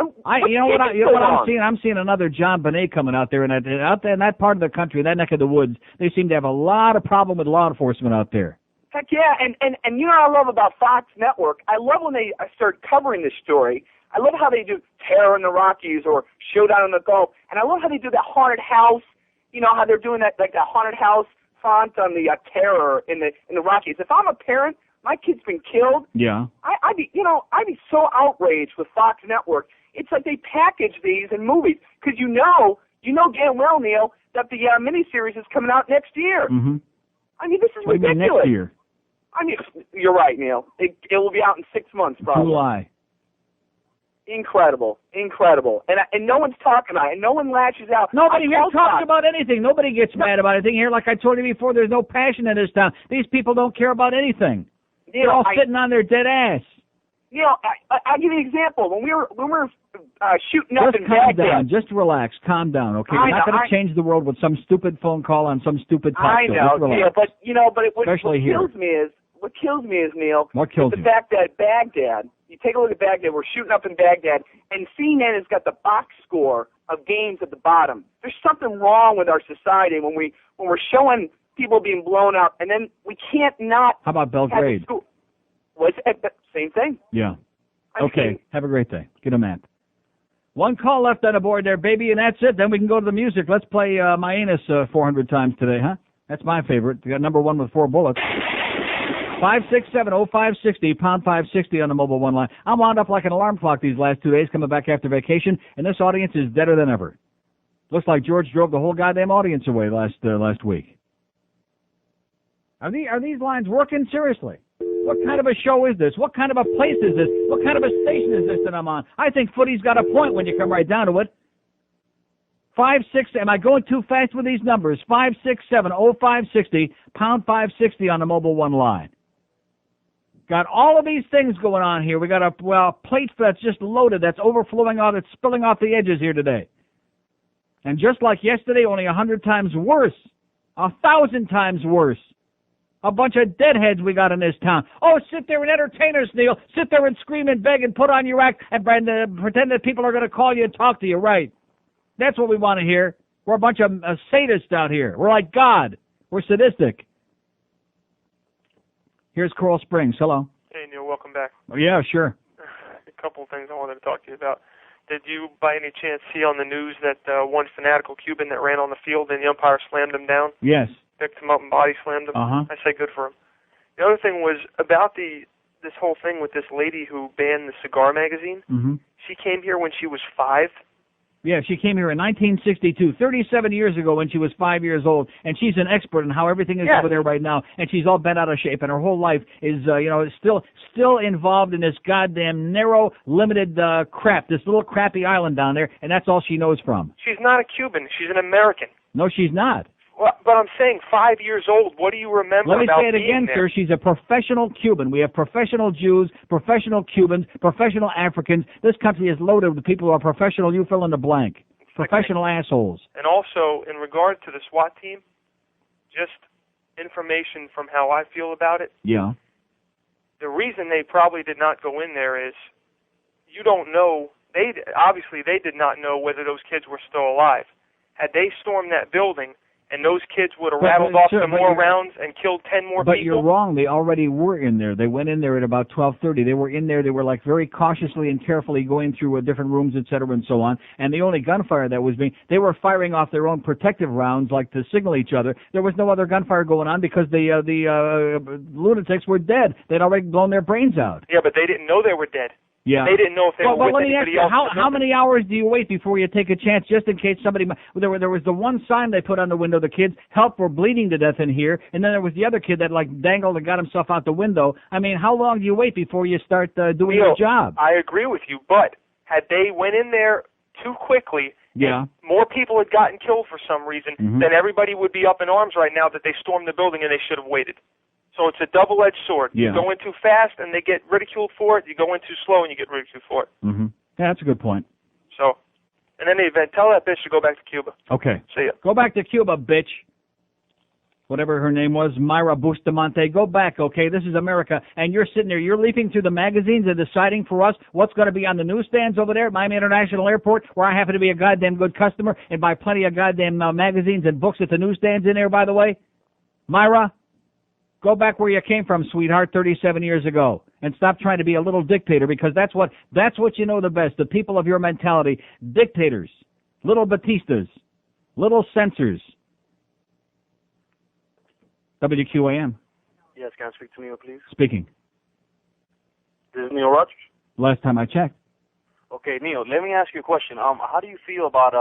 Speaker 6: you know what I'm seeing? I'm seeing another John Bonet coming out there, and out there in that part of the country, that neck of the woods, they seem to have a lot of problem with law enforcement out there.
Speaker 15: Heck yeah, and you know what I love about Fox Network? I love when they start covering this story. I love how they do Terror in the Rockies or Showdown in the Gulf, and I love how they do that haunted house. You know how they're doing that like that haunted house font on the Terror in the Rockies. If I'm a parent, my kid's been killed.
Speaker 6: Yeah.
Speaker 15: I'd be so outraged with Fox Network. It's like they package these in movies because you know damn well, Neil, that the miniseries is coming out next year.
Speaker 6: Mm-hmm.
Speaker 15: I mean, this is
Speaker 6: what
Speaker 15: ridiculous.
Speaker 6: Do you mean next year?
Speaker 15: I mean, you're right, Neil. It will be out in 6 months, probably.
Speaker 6: July.
Speaker 15: Incredible. And no one's talking about it. No one lashes out.
Speaker 6: Nobody here talks about anything. Nobody gets mad about anything here. Like I told you before, there's no passion in this town. These people don't care about anything. They're all sitting on their dead ass.
Speaker 15: I'll give you an example. When we were shooting up in Baghdad.
Speaker 6: Down. Just relax. Calm down, okay? We're not going to change the world with some stupid phone call on some stupid talk show.
Speaker 15: I know, yeah, but what kills me is, Neil,
Speaker 6: the
Speaker 15: fact that Baghdad, you take a look at Baghdad, we're shooting up in Baghdad, and CNN has got the box score of games at the bottom. There's something wrong with our society when we're showing people being blown up, and then we can't not.
Speaker 6: How about Belgrade?
Speaker 15: Same thing.
Speaker 6: Yeah. Okay. Have a great day. Get a man. One call left on the board there, baby, and that's it. Then we can go to the music. Let's play My Anus 400 times today, huh? That's my favorite. We got number one with 4 bullets. 567-0560, pound 560 on the mobile one line. I'm wound up like an alarm clock these last 2 days coming back after vacation, and this audience is deader than ever. Looks like George drove the whole goddamn audience away last week. Are these lines working? Seriously? What kind of a show is this? What kind of a place is this? What kind of a station is this that I'm on? I think Footy's got a point when you come right down to it. 5-6, am I going too fast with these numbers? 567-0560, pound 560 on the mobile one line. Got all of these things going on here. We got a plate that's just loaded, that's overflowing out, it's spilling off the edges here today. And just like yesterday, only 100 times worse. 1,000 times worse. A bunch of deadheads we got in this town. Oh, sit there and entertain us, Neil. Sit there and scream and beg and put on your act and pretend that people are going to call you and talk to you, right? That's what we want to hear. We're a bunch of sadists out here. We're like God. We're sadistic. Here's Coral Springs. Hello.
Speaker 16: Hey, Neil. Welcome back.
Speaker 6: Oh, yeah, sure.
Speaker 16: A couple of things I wanted to talk to you about. Did you, by any chance, see on the news that one fanatical Cuban that ran on the field and the umpire slammed him down?
Speaker 6: Yes.
Speaker 16: Picked him up and body slammed him. I say good for him. The other thing was about this whole thing with this lady who banned the Cigar magazine.
Speaker 6: Mm-hmm.
Speaker 16: She came here when she was 5.
Speaker 6: Yeah, she came here in 1962, 37 years ago when she was 5 years old, and she's an expert in how everything is over there right now, and she's all bent out of shape, and her whole life is, still involved in this goddamn narrow, limited crap, this little crappy island down there, and that's all she knows from.
Speaker 16: She's not a Cuban. She's an American.
Speaker 6: No, she's not.
Speaker 16: Well, but I'm saying 5 years old. What do you remember about being there?
Speaker 6: Let me say it again, sir. She's a professional Cuban. We have professional Jews, professional Cubans, professional Africans. This country is loaded with people who are professional. You fill in the blank. Professional assholes.
Speaker 16: And also, in regard to the SWAT team, just information from how I feel about it.
Speaker 6: Yeah.
Speaker 16: The reason they probably did not go in there is you don't know. Obviously, they did not know whether those kids were still alive. Had they stormed that building, and those kids would have rattled off some more rounds and killed 10 more people.
Speaker 6: But you're wrong. They already were in there. They went in there at about 12:30. They were in there. They were like very cautiously and carefully going through different rooms, et cetera, and so on. And the only gunfire that was they were firing off their own protective rounds, like to signal each other. There was no other gunfire going on because the lunatics were dead. They'd already blown their brains out.
Speaker 16: Yeah, but they didn't know they were dead.
Speaker 6: Yeah.
Speaker 16: They didn't know if they were with anybody else.
Speaker 6: How many hours do you wait before you take a chance just in case somebody... There was the one sign they put on the window, the kids, help, we're bleeding to death in here. And then there was the other kid that dangled and got himself out the window. I mean, how long do you wait before you start doing your job?
Speaker 16: I agree with you, but had they went in there too quickly, more people had gotten killed for some reason, then everybody would be up in arms right now that they stormed the building and they should have waited. So it's a double-edged sword.
Speaker 6: Yeah.
Speaker 16: You go in too fast and they get ridiculed for it. You go in too slow and you get ridiculed for it.
Speaker 6: Mm-hmm. Yeah, that's a good point.
Speaker 16: So, in any event, tell that bitch to go back to Cuba.
Speaker 6: Okay.
Speaker 16: See ya.
Speaker 6: Go back to Cuba, bitch. Whatever her name was, Myra Bustamante. Go back, okay? This is America. And you're sitting there. You're leafing through the magazines and deciding for us what's going to be on the newsstands over there at Miami International Airport, where I happen to be a goddamn good customer and buy plenty of goddamn magazines and books at the newsstands in there, by the way. Myra, go back where you came from, sweetheart, 37 years ago, and stop trying to be a little dictator, because that's what you know the best, the people of your mentality, dictators, little Batistas, little censors. WQAM.
Speaker 17: Yes, can I speak to Neil, please?
Speaker 6: Speaking.
Speaker 17: This is Neil Rogers?
Speaker 6: Last time I checked.
Speaker 17: Okay, Neil, let me ask you a question. How do you feel about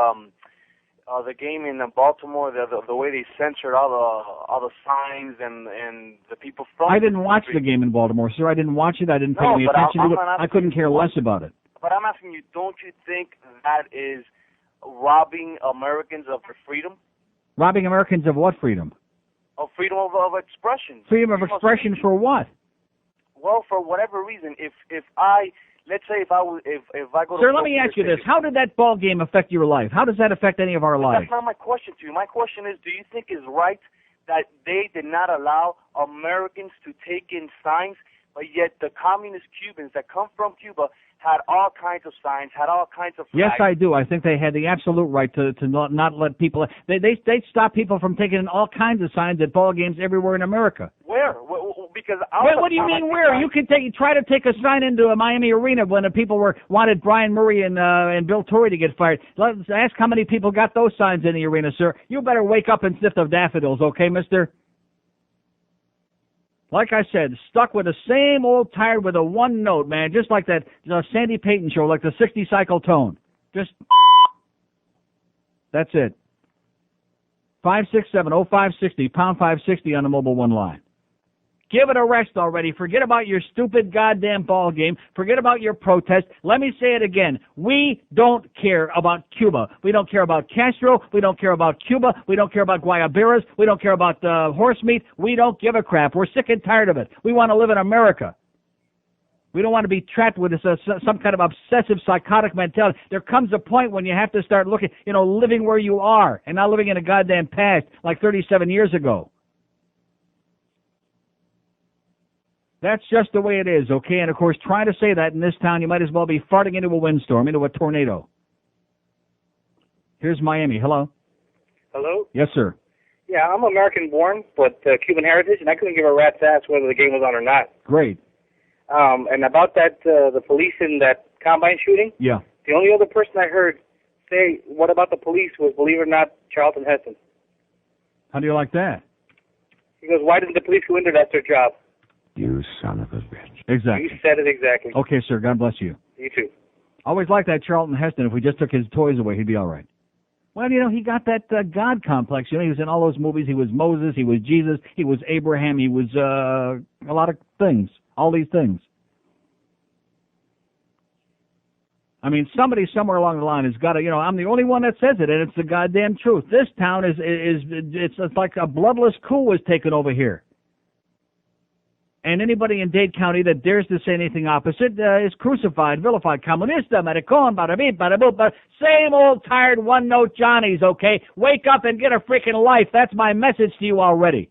Speaker 17: the game in Baltimore, the way they censored all the signs and the people from...
Speaker 6: I didn't watch the game in Baltimore, sir. I didn't watch it. I didn't pay any attention to it. I couldn't care less about it.
Speaker 17: But I'm asking you, don't you think that is robbing Americans of their freedom?
Speaker 6: Robbing Americans of what freedom?
Speaker 17: Of freedom of expression.
Speaker 6: Freedom of expression for what?
Speaker 17: Well, for whatever reason, if I go to
Speaker 6: Sir, let me ask you this. How did that ball game affect your life? How does that affect any of our lives?
Speaker 17: That's not my question to you. My question is, do you think it's right that they did not allow Americans to take in signs, but yet the communist Cubans that come from Cuba had all kinds of signs, had all kinds of flags?
Speaker 6: Yes, I do. I think they had the absolute right to not let people. They stop people from taking in all kinds of signs at ball games everywhere in America.
Speaker 17: Where? Because
Speaker 6: what do you mean where? You can try to take a sign into a Miami arena when the people wanted Brian Murray and Bill Torrey to get fired. Let's ask how many people got those signs in the arena, sir. You better wake up and sniff the daffodils, okay, mister? Like I said, stuck with the same old tired with a one note, man, just like that Sandy Payton show, like the 60 cycle tone. Just that's it. 567-0560, pound 560 on the mobile one line. Give it a rest already. Forget about your stupid goddamn ball game. Forget about your protest. Let me say it again. We don't care about Cuba. We don't care about Castro. We don't care about Cuba. We don't care about guayaberas. We don't care about horse meat. We don't give a crap. We're sick and tired of it. We want to live in America. We don't want to be trapped with this, some kind of obsessive, psychotic mentality. There comes a point when you have to start looking, living where you are and not living in a goddamn past like 37 years ago. That's just the way it is, okay? And, of course, trying to say that in this town, you might as well be farting into a windstorm, into a tornado. Here's Miami. Hello?
Speaker 18: Hello?
Speaker 6: Yes, sir.
Speaker 18: Yeah, I'm American-born, but Cuban heritage, and I couldn't give a rat's ass whether the game was on or not.
Speaker 6: Great.
Speaker 18: And about that, the police in that Columbine shooting,
Speaker 6: yeah.
Speaker 18: The only other person I heard say, what about the police, was, believe it or not, Charlton Heston.
Speaker 6: How do you like that?
Speaker 18: He goes, why didn't the police go in there? That's their job.
Speaker 6: You son of a bitch. Exactly.
Speaker 18: You said it exactly.
Speaker 6: Okay, sir. God bless you.
Speaker 18: You too.
Speaker 6: Always like that Charlton Heston. If we just took his toys away, he'd be all right. Well, he got that God complex. He was in all those movies. He was Moses. He was Jesus. He was Abraham. He was a lot of things. All these things. I mean, somebody somewhere along the line has got to, I'm the only one that says it, and it's the goddamn truth. This town it's like a bloodless coup was taken over here. And anybody in Dade County that dares to say anything opposite is crucified, vilified, comunista, maricon, bada beep, bada boop, but same old tired one-note Johnnies, okay? Wake up and get a freaking life. That's my message to you already.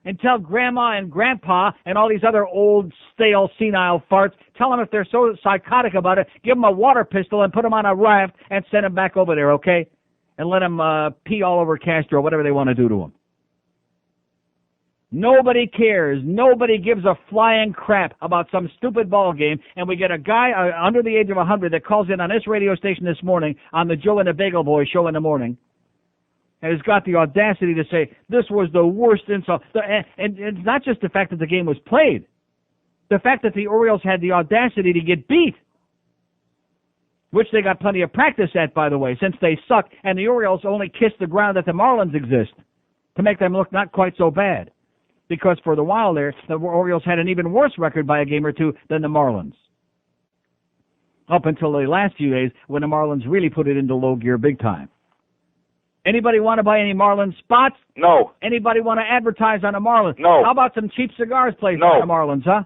Speaker 6: And tell Grandma and Grandpa and all these other old, stale, senile farts, tell them if they're so psychotic about it, give them a water pistol and put them on a raft and send them back over there, okay? And let them pee all over Castro, whatever they want to do to them. Nobody cares. Nobody gives a flying crap about some stupid ball game, and we get a guy under the age of 100 that calls in on this radio station this morning on the Joe and the Bagel Boy show in the morning, and has got the audacity to say this was the worst insult. And it's not just the fact that the game was played. The fact that the Orioles had the audacity to get beat, which they got plenty of practice at, by the way, since they suck, and the Orioles only kiss the ground that the Marlins exist to make them look not quite so bad. Because for the while there, the Orioles had an even worse record by a game or two than the Marlins. Up until the last few days when the Marlins really put it into low gear big time. Anybody want to buy any Marlins spots?
Speaker 17: No.
Speaker 6: Anybody want to advertise on the Marlins?
Speaker 17: No.
Speaker 6: How about some cheap cigars placed
Speaker 17: No.
Speaker 6: on the Marlins, huh?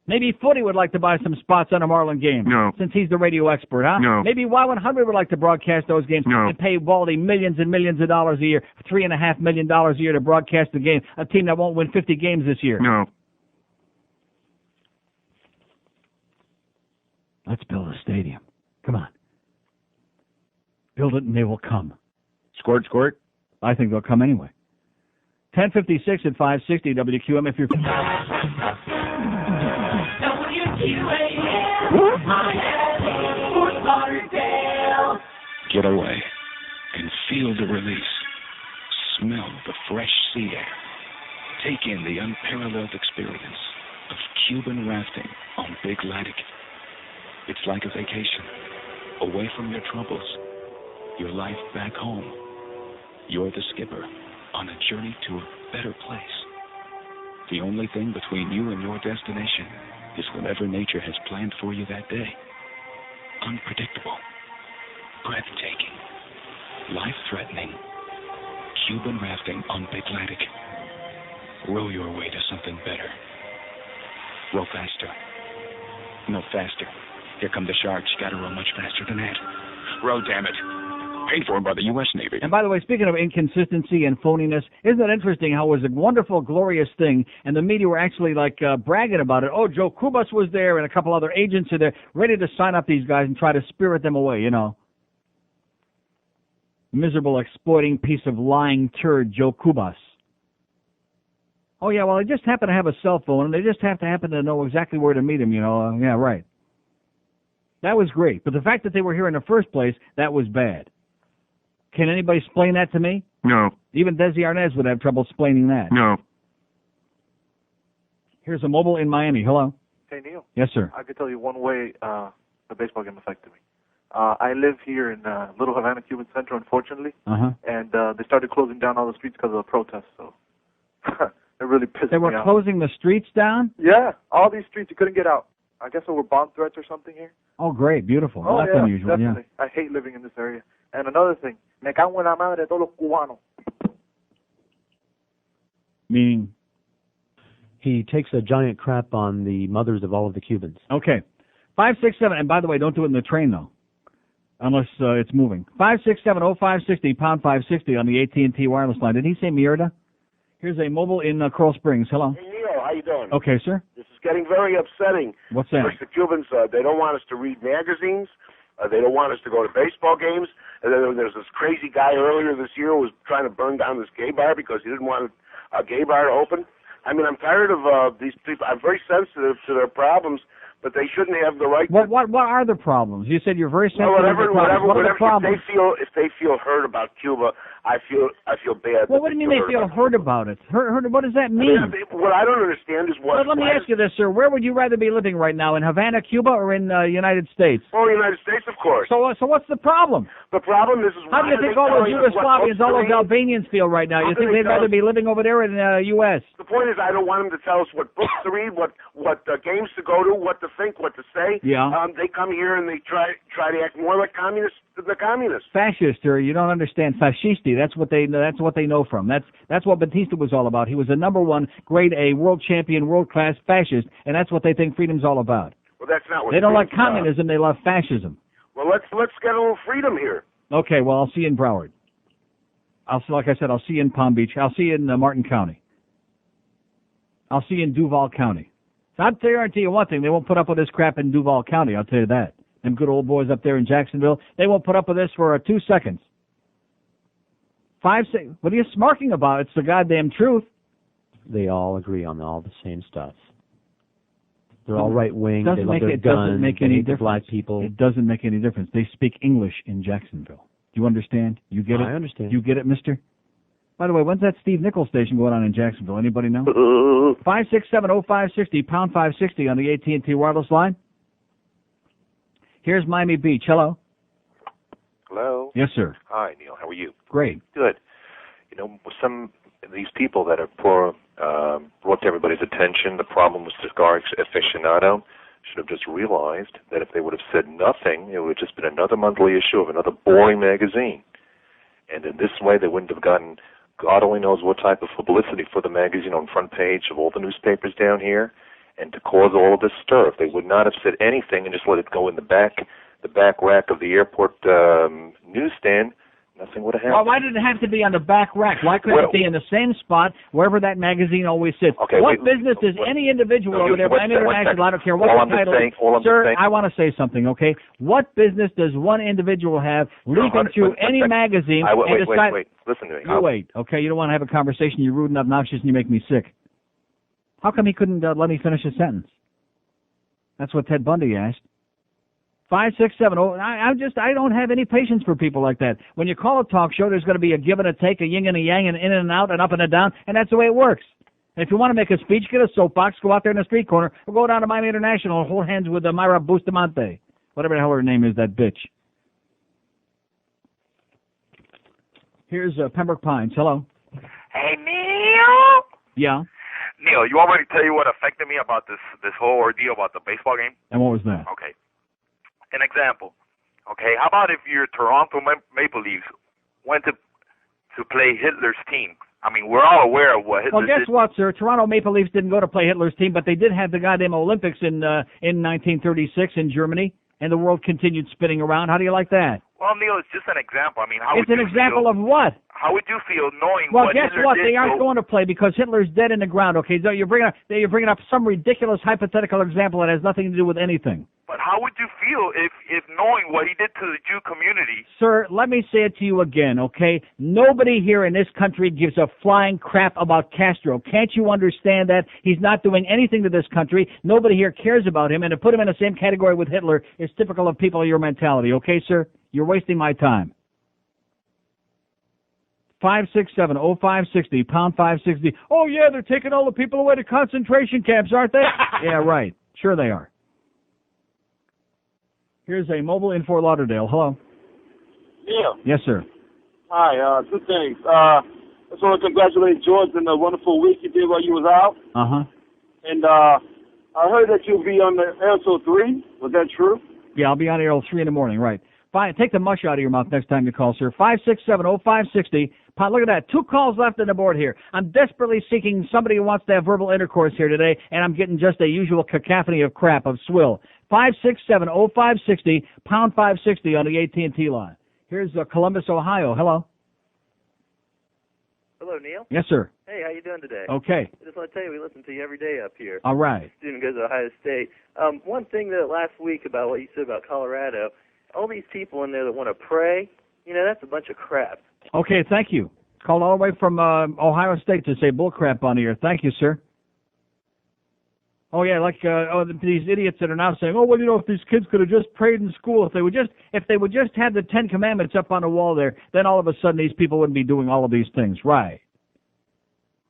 Speaker 6: Maybe Footy would like to buy some spots on a Marlin game.
Speaker 1: No.
Speaker 6: Since he's the radio expert, huh?
Speaker 1: No.
Speaker 6: Maybe Y100 would like to broadcast those games and pay Baldy millions and millions of dollars a year, $3.5 million a year to broadcast the game, a team that won't win 50 games this year.
Speaker 1: No.
Speaker 6: Let's build a stadium. Come on. Build it and they will come. Squirt, squirt. I think they'll come anyway. 10:56 at 560 WQAM if you're...
Speaker 19: Get away and feel the release. Smell the fresh sea air. Take in the unparalleled experience of Cuban rafting on Big Latitude. It's like a vacation. Away from your troubles. Your life back home. You're the skipper on a journey to a better place. The only thing between you and your destination is whatever nature has planned for you that day. Unpredictable, breathtaking, life-threatening. Cuban rafting on Big Atlantic. Row your way to something better. Row faster. No, faster. Here come the sharks. You gotta row much faster than that. Row, damn it. Paid for by the U.S. Navy.
Speaker 6: And by the way, speaking of inconsistency and phoniness, isn't it interesting how it was a wonderful, glorious thing, and the media were actually bragging about it. Oh, Joe Cubas was there, and a couple other agents are there, ready to sign up these guys and try to spirit them away, you know. Miserable, exploiting piece of lying turd, Joe Cubas. Oh, yeah, well, they just happen to have a cell phone, and they just happen to know exactly where to meet him, you know. Yeah, right. That was great. But the fact that they were here in the first place, that was bad. Can anybody explain that to me?
Speaker 20: No.
Speaker 6: Even Desi Arnaz would have trouble explaining that.
Speaker 20: No.
Speaker 6: Here's a mobile in Miami. Hello.
Speaker 21: Hey, Neil.
Speaker 6: Yes, sir.
Speaker 21: I could tell you one way the baseball game affected me. I live here in Little Havana, Cuban Center, unfortunately, and they started closing down all the streets because of the protests, so it really pissed me off.
Speaker 6: They were closing the streets down?
Speaker 21: Yeah, all these streets, you couldn't get out. I guess there were bomb threats or something here.
Speaker 6: Oh, great, beautiful.
Speaker 21: Oh,
Speaker 6: That's
Speaker 21: yeah,
Speaker 6: unusual,
Speaker 21: definitely.
Speaker 6: yeah.
Speaker 21: I hate living in this area. And another thing, me cago en la madre de todos los cubanos.
Speaker 6: Meaning?
Speaker 7: He takes a giant crap on the mothers of all of the Cubans.
Speaker 6: Okay. 567, and by the way, don't do it in the train, though, unless it's moving. 567-0560, pound 560 on the AT&T wireless line. Did he say Mierda? Here's a mobile in Coral Springs. Hello.
Speaker 22: Hey, Neil, how you doing?
Speaker 6: Okay, sir.
Speaker 22: This is getting very upsetting.
Speaker 6: What's that?
Speaker 22: First, the Cubans, they don't want us to read magazines. They don't want us to go to baseball games. And then there's this crazy guy earlier this year who was trying to burn down this gay bar because he didn't want a gay bar to open. I mean, I'm tired of these people. I'm very sensitive to their problems, but they shouldn't have the right.
Speaker 6: What are the problems? You said you're very sensitive
Speaker 22: whatever,
Speaker 6: to problems. What are the problems?
Speaker 22: If they feel hurt about Cuba, I feel bad.
Speaker 6: Well, what do you mean they feel hurt about it? Hurt? What does that mean?
Speaker 22: What I don't understand is what.
Speaker 6: Well, let me ask you this, sir. Where would you rather be living right now, in Havana, Cuba, or in United States?
Speaker 22: Oh, United States, of course.
Speaker 6: So what's the problem?
Speaker 22: The problem is
Speaker 6: how do you think all those Yugoslavians, all those Albanians feel right now? You think they'd rather be living over there in the U.S.?
Speaker 22: The point is, I don't want them to tell us what books to read, what games to go to, what to think, what to say.
Speaker 6: Yeah.
Speaker 22: They come here and they try to act more like communists than the communists.
Speaker 6: Fascist, sir. You don't understand. Fascisti. That's what they know from. That's what Batista was all about. He was a #1 grade A world champion, world class fascist, and that's what they think freedom's all about.
Speaker 22: Well, that's not what
Speaker 6: they don't like communism. They love fascism.
Speaker 22: Well, let's get a little freedom here.
Speaker 6: Okay. Well, I'll see you in Broward. Like I said, I'll see you in Palm Beach. I'll see you in Martin County. I'll see you in Duval County. So I'll guarantee you one thing: they won't put up with this crap in Duval County. I'll tell you that. Them good old boys up there in Jacksonville, they won't put up with this for 2 seconds. 5 6. What are you smirking about? It's the goddamn truth.
Speaker 7: They all agree on all the same stuff. They're all right wing. They love their
Speaker 6: it
Speaker 7: guns.
Speaker 6: Doesn't make
Speaker 7: they
Speaker 6: any
Speaker 7: hate the
Speaker 6: difference.
Speaker 7: black people.
Speaker 6: It doesn't make any difference. They speak English in Jacksonville. Do you understand? You get it?
Speaker 7: I understand.
Speaker 6: You get it, mister? By the way, when's that Steve Nichols station going on in Jacksonville? Anybody know? 567-0560, pound 560 on the AT&T wireless line. Here's Miami Beach. Hello.
Speaker 23: Hello.
Speaker 6: Yes, sir.
Speaker 23: Hi, Neil. How are you?
Speaker 6: Great.
Speaker 23: Good. You know, some of these people that are brought to everybody's attention, the problem with Cigar Aficionado, should have just realized that if they would have said nothing, it would have just been another monthly issue of another boring magazine. And in this way, they wouldn't have gotten God only knows what type of publicity for the magazine on front page of all the newspapers down here, and to cause all of this stir. If they would not have said anything and just let it go in the back rack of the airport newsstand, nothing would have happened.
Speaker 6: Well, why did it have to be on the back rack? Why couldn't it be in the same spot wherever that magazine always sits?
Speaker 23: Okay,
Speaker 6: what business does any individual over there, I'm international, I don't care what the title is. Sir, I want to say something, okay? What business does one individual have leaping through any magazine and decide...
Speaker 23: Wait, listen to me.
Speaker 6: You wait, okay? You don't want to have a conversation, you're rude and obnoxious and you make me sick. How come he couldn't let me finish a sentence? That's what Ted Bundy asked. 567. I don't have any patience for people like that. When you call a talk show, there's going to be a give and a take, a yin and a yang, and in and out, and up and a down, and that's the way it works. And if you want to make a speech, get a soapbox, go out there in the street corner, or go down to Miami International and hold hands with Myra Bustamante, whatever the hell her name is, that bitch. Here's Pembroke Pines. Hello.
Speaker 2: Hey, Neil.
Speaker 6: Yeah.
Speaker 3: Neil, you want me to tell you what affected me about this whole ordeal about the baseball game?
Speaker 6: And what was that?
Speaker 3: Okay. An example. Okay, how about if your Toronto Maple Leafs went to play Hitler's team? I mean, we're all aware of what Hitler did.
Speaker 6: Well, guess what, sir? Toronto Maple Leafs didn't go to play Hitler's team, but they did have the goddamn Olympics in 1936 in Germany, and the world continued spinning around. How do you like that?
Speaker 3: Well, Neil, it's just an example. I mean, how
Speaker 6: It's
Speaker 3: would
Speaker 6: an
Speaker 3: you
Speaker 6: example
Speaker 3: feel,
Speaker 6: of what?
Speaker 3: How would you feel knowing
Speaker 6: Well,
Speaker 3: what
Speaker 6: guess
Speaker 3: Hitler
Speaker 6: what?
Speaker 3: did?
Speaker 6: They aren't going to play because Hitler's dead in the ground. Okay, so you're bringing up some ridiculous hypothetical example that has nothing to do with anything.
Speaker 3: But how would you feel if knowing what he did to the Jew community?
Speaker 6: Sir, let me say it to you again, okay? Nobody here in this country gives a flying crap about Castro. Can't you understand that? He's not doing anything to this country. Nobody here cares about him, and to put him in the same category with Hitler is typical of people of your mentality, okay, sir? You're wasting my time. 567-0560, pound 560. Oh, yeah, they're taking all the people away to concentration camps, aren't they? Yeah, right. Sure they are. Here's a mobile in Fort Lauderdale. Hello.
Speaker 5: Yeah.
Speaker 6: Yes, sir.
Speaker 5: Hi, two things. I just want to congratulate George on the wonderful week you did while you was out.
Speaker 6: Uh-huh.
Speaker 5: And I heard that you'll be on the air till 3. Was that true?
Speaker 6: Yeah, I'll be on air till 3 in the morning, right. Fine. Take the mush out of your mouth next time you call, sir. 567-0560. Look at that. 2 calls left on the board here. I'm desperately seeking somebody who wants to have verbal intercourse here today, and I'm getting just a usual cacophony of crap, of swill. 567-0560, pound 560 on the AT&T line. Here's Columbus, Ohio. Hello.
Speaker 20: Hello, Neil.
Speaker 6: Yes, sir.
Speaker 20: Hey, how you doing today?
Speaker 6: Okay.
Speaker 20: I just want to tell you, we listen to you every day up here.
Speaker 6: All right.
Speaker 20: Student goes to Ohio State. One thing that last week about what you said about Colorado, all these people in there that want to pray, that's a bunch of crap.
Speaker 6: Okay, thank you. Called all the way from Ohio State to say bull crap on here. Thank you, sir. Oh yeah, like these idiots that are now saying, oh well, if these kids could have just prayed in school, if they would just have the 10 Commandments up on the wall there, then all of a sudden these people wouldn't be doing all of these things, right?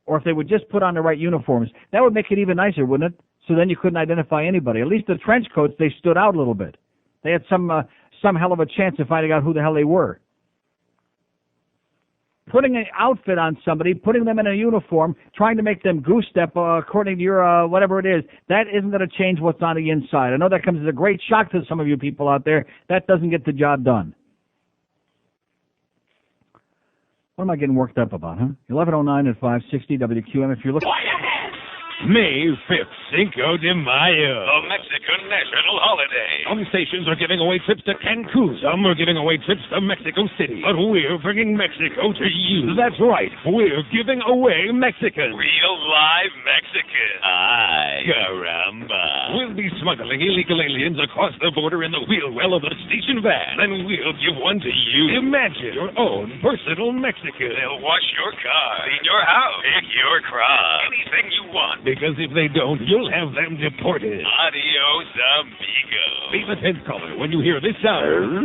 Speaker 6: Or if they would just put on the right uniforms, that would make it even nicer, wouldn't it? So then you couldn't identify anybody. At least the trench coats, they stood out a little bit. They had some hell of a chance of finding out who the hell they were. Putting an outfit on somebody, putting them in a uniform, trying to make them goose step according to your whatever it is, that isn't going to change what's on the inside. I know that comes as a great shock to some of you people out there. That doesn't get the job done. What am I getting worked up about, huh? 11:09 at 560 WQAM. If you're looking...
Speaker 1: May 5th, Cinco de Mayo. The Mexican national holiday. Some stations are giving away trips to Cancun. Some are giving away trips to Mexico City. But we're bringing Mexico to you. That's right. We're giving away Mexican. Real live Mexican. Ay, caramba. We'll be smuggling illegal aliens across the border in the wheel well of a station van. Then we'll give one to you. Imagine your own personal Mexican. They'll wash your car, clean your house, pick your crop. Anything you want. Because if they don't, you'll have them deported. Adios, amigo. Be the 10th caller when you hear this sound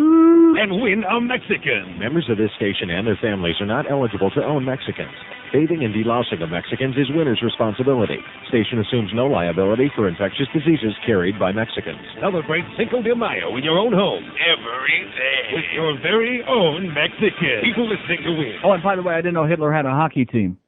Speaker 1: and win a Mexican.
Speaker 24: Members of this station and their families are not eligible to own Mexicans. Bathing and delousing of Mexicans is winner's responsibility. Station assumes no liability for infectious diseases carried by Mexicans.
Speaker 1: Celebrate Cinco de Mayo in your own home every day with your very own Mexican. People listening to win.
Speaker 6: Oh, and by the way, I didn't know Hitler had a hockey team.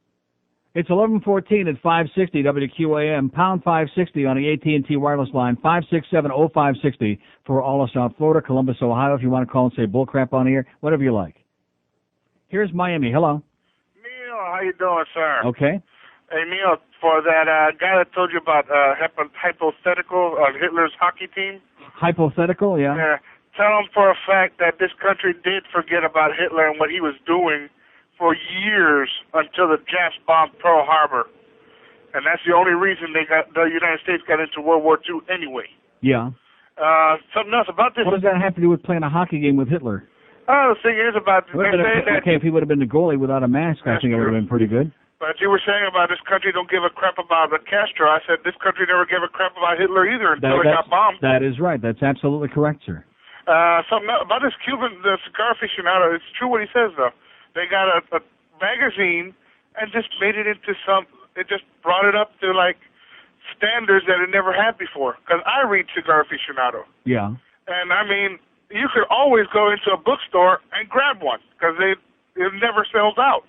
Speaker 6: It's 11:14 at 560 WQAM, pound 560 on the AT&T wireless line, 567-0560 for all of South Florida, Columbus, Ohio. If you want to call and say bullcrap on here, whatever you like. Here's Miami. Hello.
Speaker 25: Neil, how you doing, sir?
Speaker 6: Okay.
Speaker 25: Hey, Neil, for that guy that told you about hypothetical of Hitler's hockey team.
Speaker 6: Hypothetical, yeah.
Speaker 25: Yeah. Tell him for a fact that this country did forget about Hitler and what he was doing for years until the Japs bombed Pearl Harbor. And that's the only reason the United States got into World War II anyway.
Speaker 6: Yeah.
Speaker 25: Something else about this.
Speaker 6: What does that have to do with playing a hockey game with Hitler?
Speaker 25: The thing is about...
Speaker 6: Okay, if he would have been the goalie without a mask, I think it would have been pretty good.
Speaker 25: But you were saying about this country don't give a crap about the Castro. I said this country never gave a crap about Hitler either until it got bombed.
Speaker 6: That is right. That's absolutely correct, sir.
Speaker 25: Something else about this Cuban, the cigar aficionado, it's true what he says, though. They got a magazine and just made it into it just brought it up to, like, standards that it never had before. Because I read Cigar Aficionado.
Speaker 6: Yeah.
Speaker 25: And, I mean, you could always go into a bookstore and grab one because it never sells out.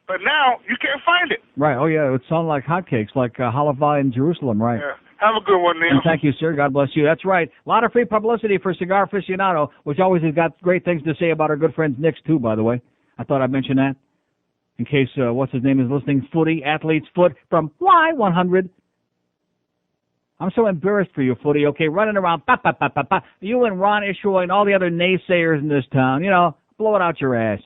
Speaker 25: But now you can't find it.
Speaker 6: Right. Oh, yeah. It would sound like hotcakes, like halava in Jerusalem, right?
Speaker 25: Yeah. Have a good one, Neil.
Speaker 6: And thank you, sir. God bless you. That's right. A lot of free publicity for Cigar Aficionado, which always has got great things to say about our good friends Nick's, too, by the way. I thought I'd mention that in case, what's his name is listening, Footy, Athlete's Foot from Y100. I'm so embarrassed for you, Footy, okay, running around, you and Ron Ishoy and all the other naysayers in this town, blow it out your ass.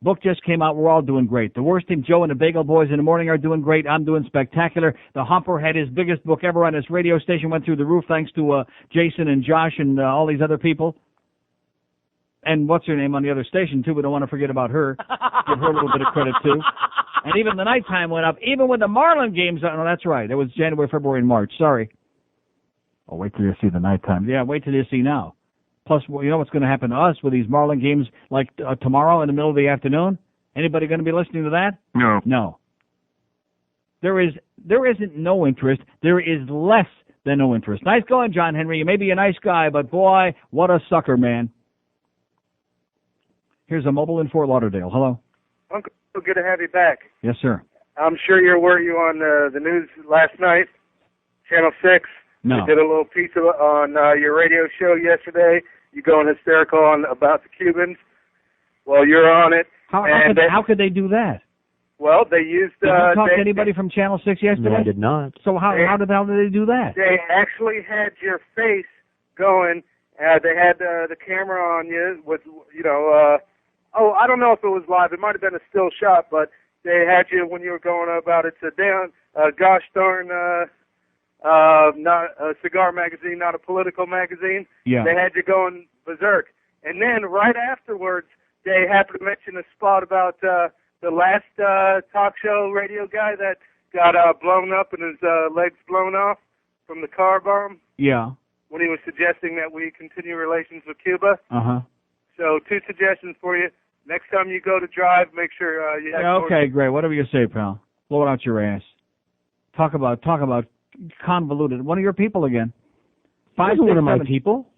Speaker 6: Book just came out. We're all doing great. The Worst Team, Joe and the Bagel Boys in the morning are doing great. I'm doing spectacular. The Humper had his biggest book ever on his radio station, went through the roof thanks to Jason and Josh and all these other people. And what's her name on the other station, too? We don't want to forget about her. Give her a little bit of credit, too. And even the nighttime went up. Even with the Marlins games. No, that's right. It was January, February, and March. Sorry. Oh, wait till you see the nighttime. Yeah, wait till you see now. Plus, you know what's going to happen to us with these Marlin games like tomorrow in the middle of the afternoon? Anybody going to be listening to that?
Speaker 25: No.
Speaker 6: No. There isn't no interest. There is less than no interest. Nice going, John Henry. You may be a nice guy, but boy, what a sucker, man. Here's a mobile in Fort Lauderdale. Hello.
Speaker 4: Uncle, good to have you back.
Speaker 6: Yes, sir.
Speaker 4: I'm sure were you on the news last night, Channel 6?
Speaker 6: No.
Speaker 4: You did a little piece on your radio show yesterday. You going hysterical about the Cubans. Well, you're on it.
Speaker 6: How could they do that?
Speaker 4: Well, they used...
Speaker 6: Did you talk to anybody from Channel 6 yesterday?
Speaker 7: No, I did not.
Speaker 6: So how did they do that?
Speaker 4: They actually had your face going. They had the camera on you with, I don't know if it was live. It might have been a still shot, but they had you when you were going about it. Gosh darn... not a cigar magazine, not a political magazine.
Speaker 6: Yeah.
Speaker 4: They had you going berserk. And then right afterwards, they happened to mention a spot about the last talk show radio guy that got blown up and his legs blown off from the car bomb.
Speaker 6: Yeah.
Speaker 4: When he was suggesting that we continue relations with Cuba.
Speaker 6: Uh-huh.
Speaker 4: So 2 suggestions for you. Next time you go to drive, make sure you have...
Speaker 6: Yeah, okay, great. Whatever you say, pal. Blow it out your ass. Talk about convoluted. One of your people again.
Speaker 7: He wasn't one of my people.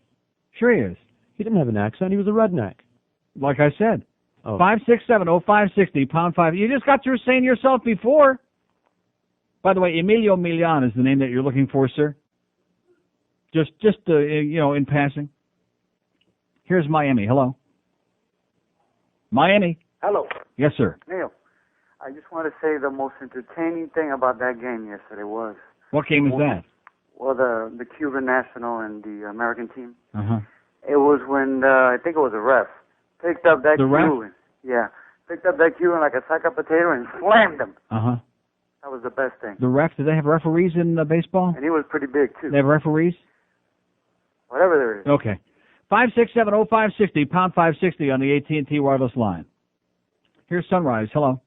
Speaker 6: Sure he is.
Speaker 7: He didn't have an accent. He was a redneck.
Speaker 6: Like I said.
Speaker 7: Oh.
Speaker 6: 567-0560, pound 5. You just got through saying yourself before. By the way, Emilio Milian is the name that you're looking for, sir. Just in passing. Here's Miami. Hello. Miami.
Speaker 8: Hello.
Speaker 6: Yes, sir.
Speaker 8: Neil, I just want to say the most entertaining thing about that game yesterday was...
Speaker 6: What game is that?
Speaker 8: Well, the Cuban national and the American team.
Speaker 6: Uh-huh.
Speaker 8: It was when, I think it was a ref, picked up that Cuban. Yeah. Picked up that Cuban like a sack of potato and slammed him.
Speaker 6: Uh-huh.
Speaker 8: That was the best thing.
Speaker 6: The ref, do they have referees in baseball?
Speaker 8: And he was pretty big, too.
Speaker 6: They have referees?
Speaker 8: Whatever there is.
Speaker 6: Okay. 567-0560, pound 560 on the AT&T wireless line. Here's Sunrise. Hello.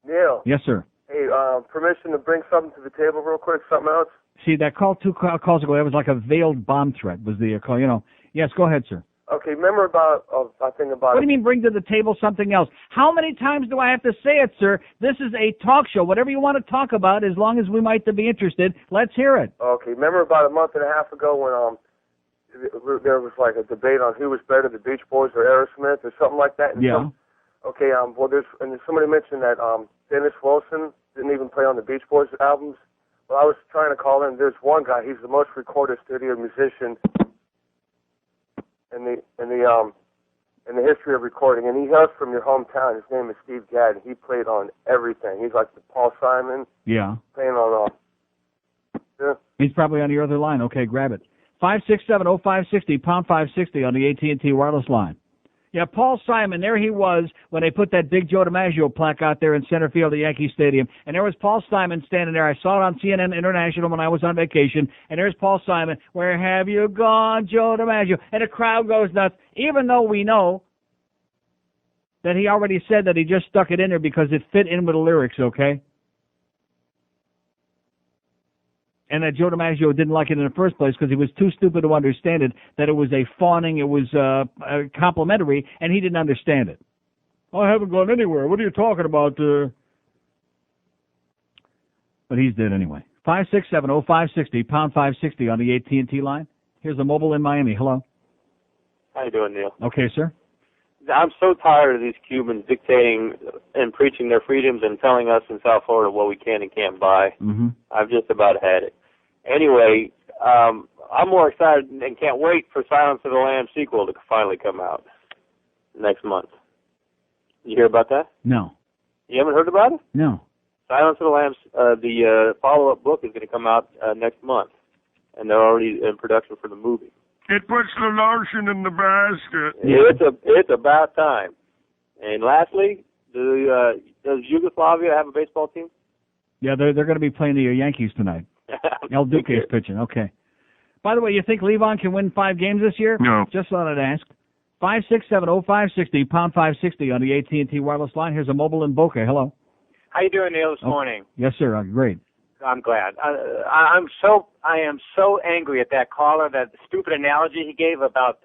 Speaker 9: Neil.
Speaker 6: Yes, sir.
Speaker 9: Hey, permission to bring something to the table real quick, something else?
Speaker 6: See, that call 2 calls ago, that was like a veiled bomb threat, was the call, Yes, go ahead, sir.
Speaker 9: Okay, remember about...
Speaker 6: What do you mean bring to the table something else? How many times do I have to say it, sir? This is a talk show. Whatever you want to talk about, as long as we might be interested, let's hear it.
Speaker 9: Okay, remember about a month and a half ago when there was like a debate on who was better, the Beach Boys or Aerosmith or something like that? And
Speaker 6: yeah.
Speaker 9: Somebody mentioned that Dennis Wilson didn't even play on the Beach Boys albums. Well, I was trying to call in. There's one guy. He's the most recorded studio musician in the history of recording, and he hails from your hometown. His name is Steve Gadd, and he played on everything. He's like the Paul Simon.
Speaker 6: Yeah.
Speaker 9: Playing on
Speaker 6: Yeah. He's probably on your other line. Okay, grab it. 567-0560, pound 560 on the AT&T wireless line. Yeah, Paul Simon, there he was when they put that big Joe DiMaggio plaque out there in center field at Yankee Stadium. And there was Paul Simon standing there. I saw it on CNN International when I was on vacation. And there's Paul Simon. Where have you gone, Joe DiMaggio? And the crowd goes nuts, even though we know that he already said that he just stuck it in there because it fit in with the lyrics, okay? And that Joe DiMaggio didn't like it in the first place because he was too stupid to understand it, that it was a fawning, it was complimentary, and he didn't understand it. I haven't gone anywhere. What are you talking about? But he's dead anyway. 567-0560, pound 560 on the AT&T line. Here's a mobile in Miami. Hello.
Speaker 11: How you doing, Neil?
Speaker 6: Okay, sir.
Speaker 10: I'm so tired of these Cubans dictating and preaching their freedoms and telling us in South Florida what we can and can't buy.
Speaker 6: Mm-hmm.
Speaker 10: I've just about had it. Anyway, I'm more excited and can't wait for Silence of the Lambs sequel to finally come out next month. You hear about that?
Speaker 6: No.
Speaker 10: You haven't heard about it?
Speaker 6: No.
Speaker 10: Silence of the Lambs, the follow-up book is going to come out next month, and they're already in production for the movie.
Speaker 25: It puts the lotion in the basket.
Speaker 10: It's about time. And lastly, does Yugoslavia have a baseball team?
Speaker 6: Yeah, they're going to be playing the Yankees tonight. El Duque is pitching. Okay. By the way, you think Levon can win 5 games this year?
Speaker 25: No.
Speaker 6: Just thought I'd ask. 567-0560, pound 560 on the AT&T wireless line. Here's a mobile in Boca. Hello.
Speaker 11: How you doing, Neil, this morning?
Speaker 6: Yes, sir. Great.
Speaker 11: I'm glad. I am so angry at that caller, that stupid analogy he gave about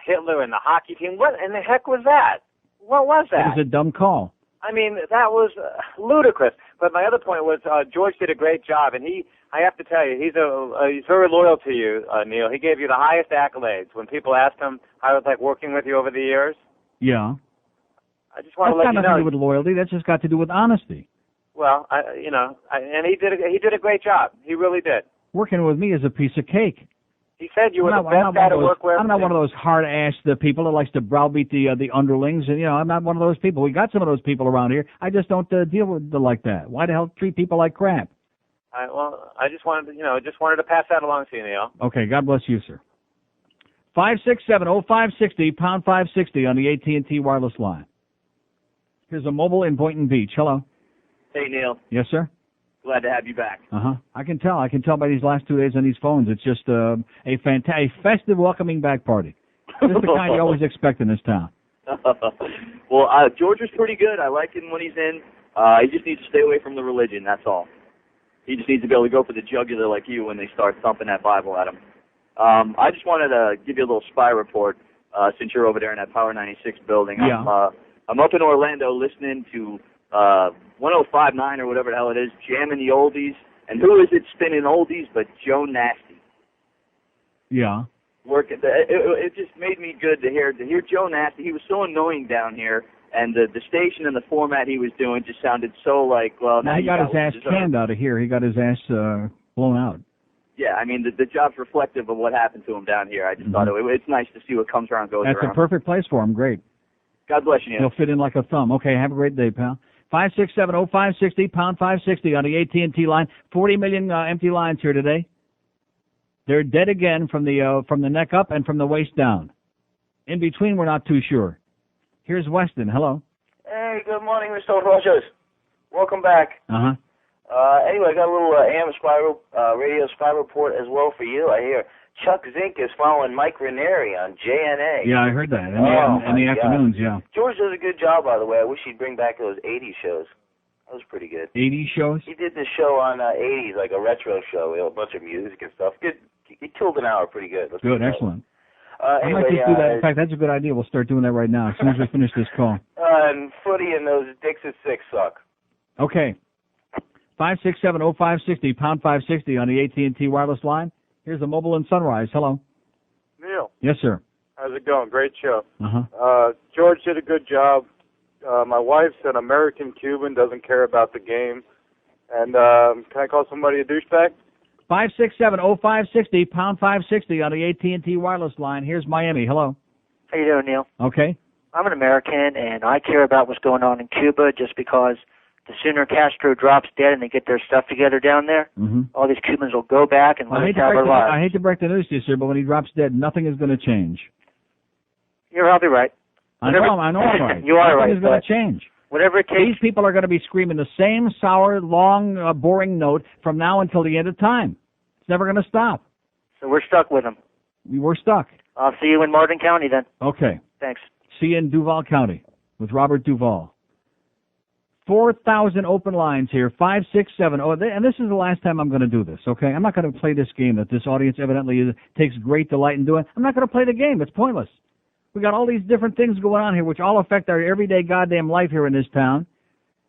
Speaker 11: Hitler and the hockey team. What in the heck was that? What was that?
Speaker 6: It was a dumb call.
Speaker 11: I mean, that was ludicrous. But my other point was George did a great job, and I have to tell you, he's very loyal to you, Neil. He gave you the highest accolades when people asked him how it was like working with you over the years.
Speaker 6: Yeah.
Speaker 11: I just want to let you know.
Speaker 6: That's got nothing to do with loyalty. That's just got to do with honesty.
Speaker 11: Well, and he did a great job. He really did.
Speaker 6: Working with me is a piece of cake.
Speaker 11: He said you were the best guy to work with.
Speaker 6: I'm not one of those hard-ass people that likes to browbeat the underlings, and I'm not one of those people. We got some of those people around here. I just don't deal with them like that. Why the hell treat people like crap?
Speaker 11: I just wanted to pass that along to you, Neil.
Speaker 6: Okay, God bless you, sir. 567-0560, pound 560 on the AT&T wireless line. Here's a mobile in Boynton Beach. Hello.
Speaker 12: Hey, Neil.
Speaker 6: Yes, sir.
Speaker 12: Glad to have you back.
Speaker 6: I can tell. I can tell by these last 2 days on these phones. It's just a festive welcoming back party. Just the kind you always expect in this town.
Speaker 12: Well, George is pretty good. I like him when he's in. He just needs to stay away from the religion. That's all. He just needs to be able to go for the jugular like you when they start thumping that Bible at him. I just wanted to give you a little spy report since you're over there in that Power 96 building.
Speaker 6: Yeah.
Speaker 12: I'm up in Orlando listening to 105.9 or whatever the hell it is, jamming the oldies. And who is it spinning oldies but Joe Nasty?
Speaker 6: Yeah.
Speaker 12: It just made me good to hear Joe Nasty. He was so annoying down here, and the station and the format he was doing just sounded so like, well, now
Speaker 6: he got his ass canned out of here. He got his ass blown out.
Speaker 12: Yeah, I mean, the job's reflective of what happened to him down here. I just thought it's nice to see what comes around goes around.
Speaker 6: That's a perfect place for him. Great.
Speaker 12: God bless you, Neil.
Speaker 6: He'll fit in like a thumb. Okay, have a great day, pal. 567-0560, pound 560 on the AT&T line. 40 million empty lines here today. They're dead again from the neck up and from the waist down. In between, we're not too sure. Here's Weston. Hello.
Speaker 13: Hey, good morning, Mr. Rogers. Welcome back. Anyway, I got a little radio spy report as well for you. I hear Chuck Zink is following Mike Ranieri on JNA.
Speaker 6: Yeah, I heard that. In the afternoons, yeah.
Speaker 13: George does a good job, by the way. I wish he'd bring back those 80s shows. That was pretty good.
Speaker 6: 80s shows?
Speaker 13: He did this show on 80s, like a retro show, a bunch of music and stuff. Good. He killed an hour pretty good.
Speaker 6: Good, excellent. I
Speaker 13: Anyway,
Speaker 6: might just do that. In fact, that's a good idea. We'll start doing that right now as soon as we finish this call.
Speaker 13: And Footy and those Dicks at 6 suck.
Speaker 6: Okay. 567-0560, pound 560 on the AT&T wireless line. Here's a mobile in Sunrise. Hello.
Speaker 14: Neil.
Speaker 6: Yes, sir.
Speaker 14: How's it going? Great show.
Speaker 6: Uh-huh.
Speaker 14: George did a good job. My wife's an American Cuban, doesn't care about the game. And can I call somebody a douchebag?
Speaker 6: 567-0560, pound 560 on the AT&T wireless line. Here's Miami. Hello.
Speaker 26: How you doing, Neil?
Speaker 6: Okay.
Speaker 26: I'm an American, and I care about what's going on in Cuba just because the sooner Castro drops dead and they get their stuff together down there, all these Cubans will go back and let us have our lives.
Speaker 6: I hate to break the news to you, sir, but when he drops dead, nothing is going to change.
Speaker 26: You're probably right.
Speaker 6: I know I'm right.
Speaker 26: You are right.
Speaker 6: Nothing is going to change.
Speaker 26: Whatever it takes.
Speaker 6: These people are going to be screaming the same sour, long, boring note from now until the end of time. It's never going to stop.
Speaker 26: So we're stuck with them.
Speaker 6: We're stuck.
Speaker 26: I'll see you in Martin County then.
Speaker 6: Okay.
Speaker 26: Thanks.
Speaker 6: See you in Duval County with Robert Duval. 4,000 open lines here, 567. And this is the last time I'm going to do this, okay? I'm not going to play this game that this audience evidently takes great delight in doing. I'm not going to play the game. It's pointless. We got all these different things going on here which all affect our everyday goddamn life here in this town.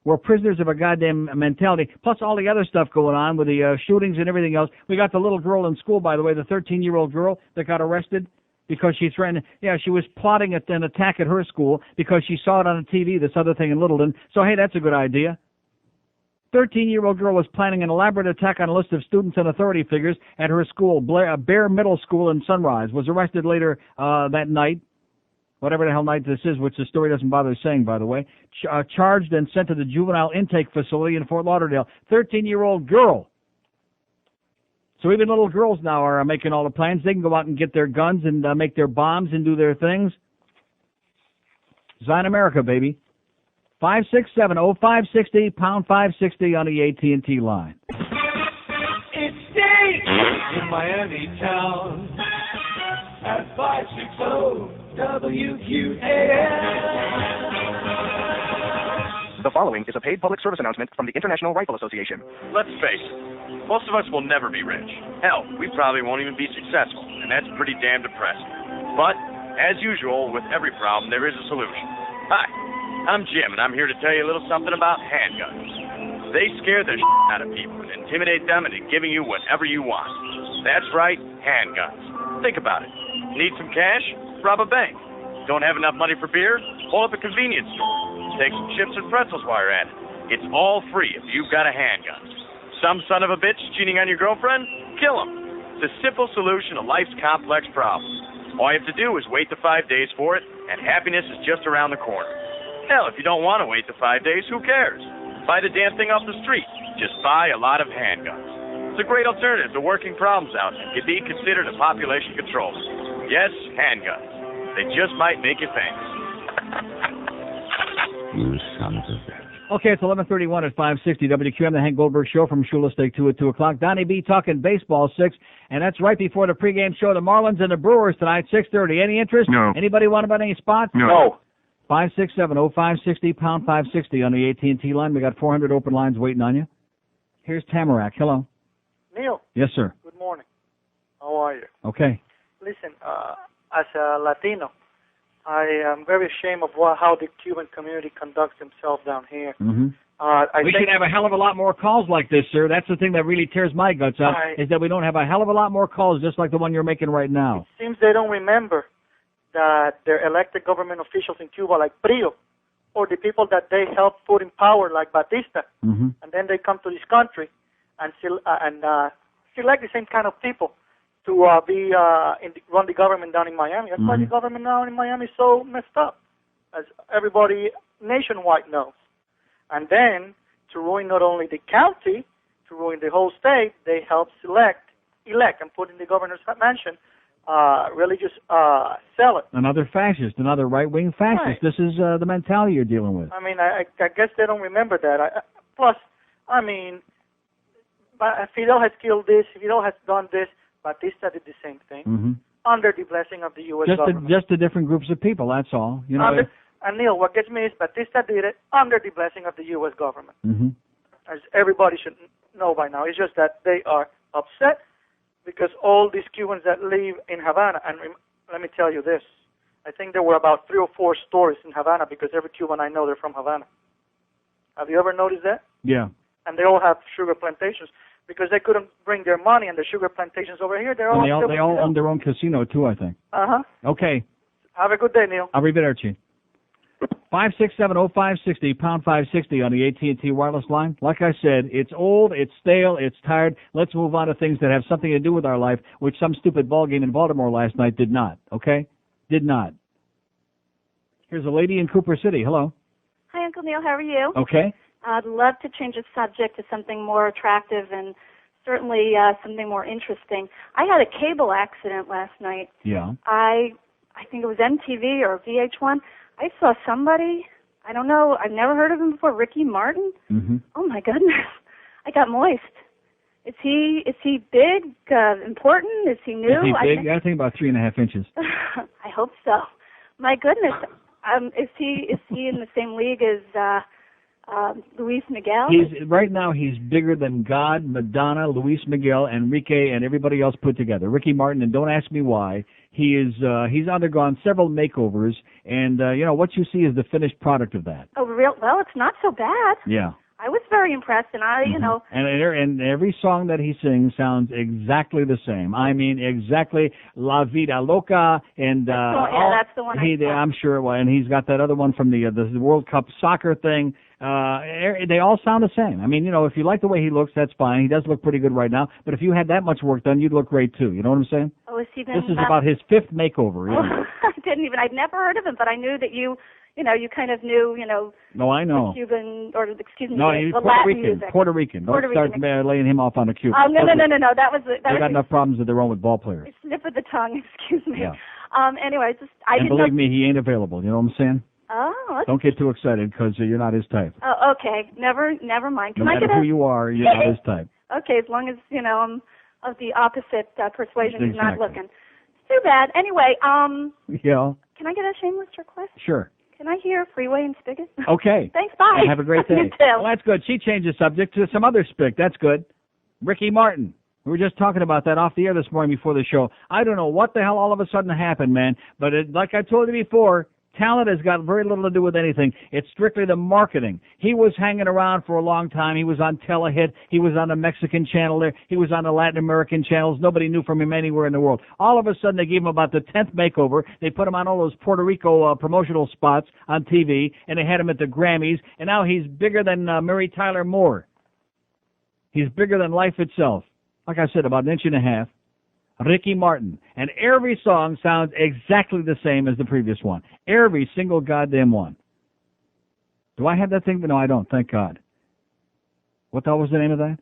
Speaker 6: We're prisoners of a goddamn mentality, plus all the other stuff going on with the shootings and everything else. We got the little girl in school, by the way, the 13-year-old girl that got arrested because she threatened. Yeah, she was plotting an attack at her school because she saw it on the TV, this other thing in Littleton. So, hey, that's a good idea. 13-year-old girl was planning an elaborate attack on a list of students and authority figures at her school, Bear Middle School in Sunrise. Was arrested later that night, whatever the hell night this is, which the story doesn't bother saying, by the way. Charged and sent to the juvenile intake facility in Fort Lauderdale. 13-year-old girl. So even little girls now are making all the plans. They can go out and get their guns and make their bombs and do their things. Zion America, baby. 567-0560, pound 560 on the AT&T line.
Speaker 15: It's Dave in Miami town at 560 WQAM.
Speaker 16: The following is a paid public service announcement from the International Rifle Association.
Speaker 17: Let's face it, most of us will never be rich. Hell, we probably won't even be successful, and that's pretty damn depressing. But, as usual, with every problem, there is a solution. Hi, I'm Jim, and I'm here to tell you a little something about handguns. They scare the shit out of people and intimidate them into giving you whatever you want. That's right, handguns. Think about it. Need some cash? Rob a bank. Don't have enough money for beer? Pull up a convenience store. Take some chips and pretzels while you're at it. It's all free if you've got a handgun. Some son of a bitch cheating on your girlfriend? Kill him. It's a simple solution to life's complex problems. All you have to do is wait the 5 days for it, and happiness is just around the corner. Hell, if you don't want to wait the 5 days, who cares? Buy the damn thing off the street. Just buy a lot of handguns. It's a great alternative to working problems out and can be considered a population control. Yes, handguns. They just might make you famous.
Speaker 18: You son of a bitch.
Speaker 6: Okay, it's 11:31 at 560 WQAM, the Hank Goldberg Show from Shula Steak 2 at 2 o'clock. Donnie B talking baseball 6, and that's right before the pregame show. The Marlins and the Brewers tonight, 6:30. Any interest?
Speaker 18: No.
Speaker 6: Anybody want about any spots?
Speaker 18: No.
Speaker 6: 567-0560, pound 560 on the AT&T line. We got 400 open lines waiting on you. Here's Tamarack. Hello.
Speaker 19: Neil.
Speaker 6: Yes, sir.
Speaker 19: Good morning. How are you?
Speaker 6: Okay.
Speaker 19: Listen, as a Latino, I am very ashamed of how the Cuban community conducts themselves down here.
Speaker 6: Mm-hmm. We should have a hell of a lot more calls like this, sir. That's the thing that really tears my guts out, is that we don't have a hell of a lot more calls just like the one you're making right now.
Speaker 19: It seems they don't remember that their elected government officials in Cuba, like Brio, or the people that they helped put in power, like Batista,
Speaker 6: mm-hmm.
Speaker 19: and then they come to this country and select the same kind of people to run the government down in Miami. That's why the government down in Miami is so messed up, as everybody nationwide knows. And then, to ruin not only the county, to ruin the whole state, they help elect, and put in the governor's mansion religious zealot.
Speaker 6: Another fascist, another right-wing fascist.
Speaker 19: Right.
Speaker 6: This is the mentality you're dealing with.
Speaker 19: I mean, I guess they don't remember that. Plus, I mean, Fidel has killed this, Fidel has done this, Batista did the same thing, under the blessing of the U.S. government.
Speaker 6: Just the different groups of people, that's all. You know.
Speaker 19: And Neil, what gets me is Batista did it under the blessing of the U.S. government.
Speaker 6: Mm-hmm.
Speaker 19: As everybody should know by now. It's just that they are upset because all these Cubans that live in Havana, and let me tell you this, I think there were about 3 or 4 stories in Havana because every Cuban I know, they're from Havana. Have you ever noticed that?
Speaker 6: Yeah.
Speaker 19: And they all have sugar plantations because they couldn't bring their money and the sugar plantations over here. They all
Speaker 6: own their own casino, too, I think.
Speaker 19: Uh-huh.
Speaker 6: Okay.
Speaker 19: Have a good day, Neil.
Speaker 6: Arrivederci. 567-0560, pound 560 on the AT&T wireless line. Like I said, it's old, it's stale, it's tired. Let's move on to things that have something to do with our life, which some stupid ball game in Baltimore last night did not, okay? Did not. Here's a lady in Cooper City. Hello.
Speaker 21: Hi, Uncle Neil. How are you?
Speaker 6: Okay.
Speaker 21: I'd love to change the subject to something more attractive and certainly something more interesting. I had a cable accident last night.
Speaker 6: Yeah.
Speaker 21: I think it was MTV or VH1. I saw somebody, I don't know, I've never heard of him before, Ricky Martin.
Speaker 6: Mm-hmm.
Speaker 21: Oh, my goodness. I got moist. Is he big, important? Is he new?
Speaker 6: Is he big? I think about 3.5 inches.
Speaker 21: I hope so. My goodness. Is he in the same league as Luis Miguel?
Speaker 6: Right now he's bigger than God, Madonna, Luis Miguel, Enrique, and everybody else put together. Ricky Martin, and don't ask me why. He's undergone several makeovers, and what you see is the finished product of that.
Speaker 21: Oh, real? Well, it's not so bad.
Speaker 6: Yeah.
Speaker 21: I was very impressed, and
Speaker 6: And every song that he sings sounds exactly the same. I mean, exactly La Vida Loca, and
Speaker 21: that's the one.
Speaker 6: I'm sure. Well, and he's got that other one from the World Cup soccer thing. They all sound the same. I mean, if you like the way he looks, that's fine. He does look pretty good right now. But if you had that much work done, you'd look great too. You know what I'm saying?
Speaker 21: Oh, is he then?
Speaker 6: This is about his 5th makeover.
Speaker 21: Oh, I'd never heard of him, but I knew that you kind of knew,
Speaker 6: No, I know.
Speaker 21: The Cuban, or excuse me,
Speaker 6: no,
Speaker 21: the
Speaker 6: he's
Speaker 21: Latin music.
Speaker 6: Puerto Rican. Don't start laying him off on a Cuban.
Speaker 21: Oh, no. That was
Speaker 6: they got enough problems of their own with ball players.
Speaker 21: Slip of the tongue, excuse me.
Speaker 6: Yeah.
Speaker 21: Anyway, I
Speaker 6: and
Speaker 21: didn't
Speaker 6: believe
Speaker 21: know.
Speaker 6: me, he ain't available. You know what I'm saying?
Speaker 21: Oh.
Speaker 6: Don't get too excited because you're not his type.
Speaker 21: Oh, okay. Never mind.
Speaker 6: No matter who you are, you're not his type.
Speaker 21: Okay, as long as I'm of the opposite persuasion, he's not
Speaker 6: Exactly.
Speaker 21: looking. Too bad. Anyway,
Speaker 6: Yeah.
Speaker 21: Can I get a shameless request?
Speaker 6: Sure.
Speaker 21: Can I hear Freeway and Spigot?
Speaker 6: Okay.
Speaker 21: Thanks, bye.
Speaker 6: Have a great day.
Speaker 21: You too.
Speaker 6: Well, that's good. She changed the subject to some other spick. That's good. Ricky Martin. We were just talking about that off the air this morning before the show. I don't know what the hell all of a sudden happened, man. But like I told you before, talent has got very little to do with anything. It's strictly the marketing. He was hanging around for a long time. He was on Telehit. He was on the Mexican channel there. He was on the Latin American channels. Nobody knew from him anywhere in the world. All of a sudden, they gave him about the 10th makeover. They put him on all those Puerto Rico promotional spots on TV, and they had him at the Grammys, and now he's bigger than Mary Tyler Moore. He's bigger than life itself. Like I said, about an inch and a half. Ricky Martin. And every song sounds exactly the same as the previous one. Every single goddamn one. Do I have that thing? No, I don't. Thank God. What the hell was the name of that?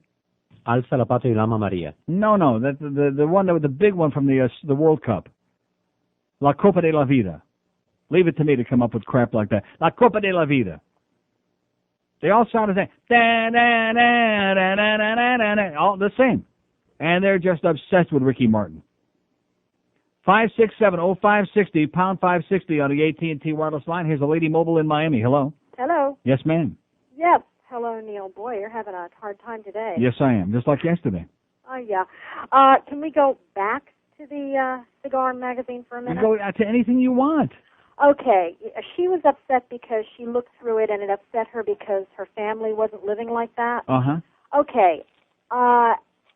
Speaker 7: Alza la patria y llama María.
Speaker 6: No. That the one that was the big one from the World Cup. La Copa de la Vida. Leave it to me to come up with crap like that. La Copa de la Vida. They all sound the same. All the same. And they're just obsessed with Ricky Martin. 567-0560, pound 560 on the AT&T wireless line. Here's a lady mobile in Miami. Hello.
Speaker 2: Hello.
Speaker 6: Yes, ma'am.
Speaker 2: Yes. Hello, Neil. Boy, you're having a hard time today.
Speaker 6: Yes, I am. Just like yesterday.
Speaker 2: Oh, yeah. Can we go back to the Cigar magazine for a minute?
Speaker 6: You go to anything you want.
Speaker 2: Okay. She was upset because she looked through it and it upset her because her family wasn't living like that.
Speaker 6: Uh-huh.
Speaker 2: Okay.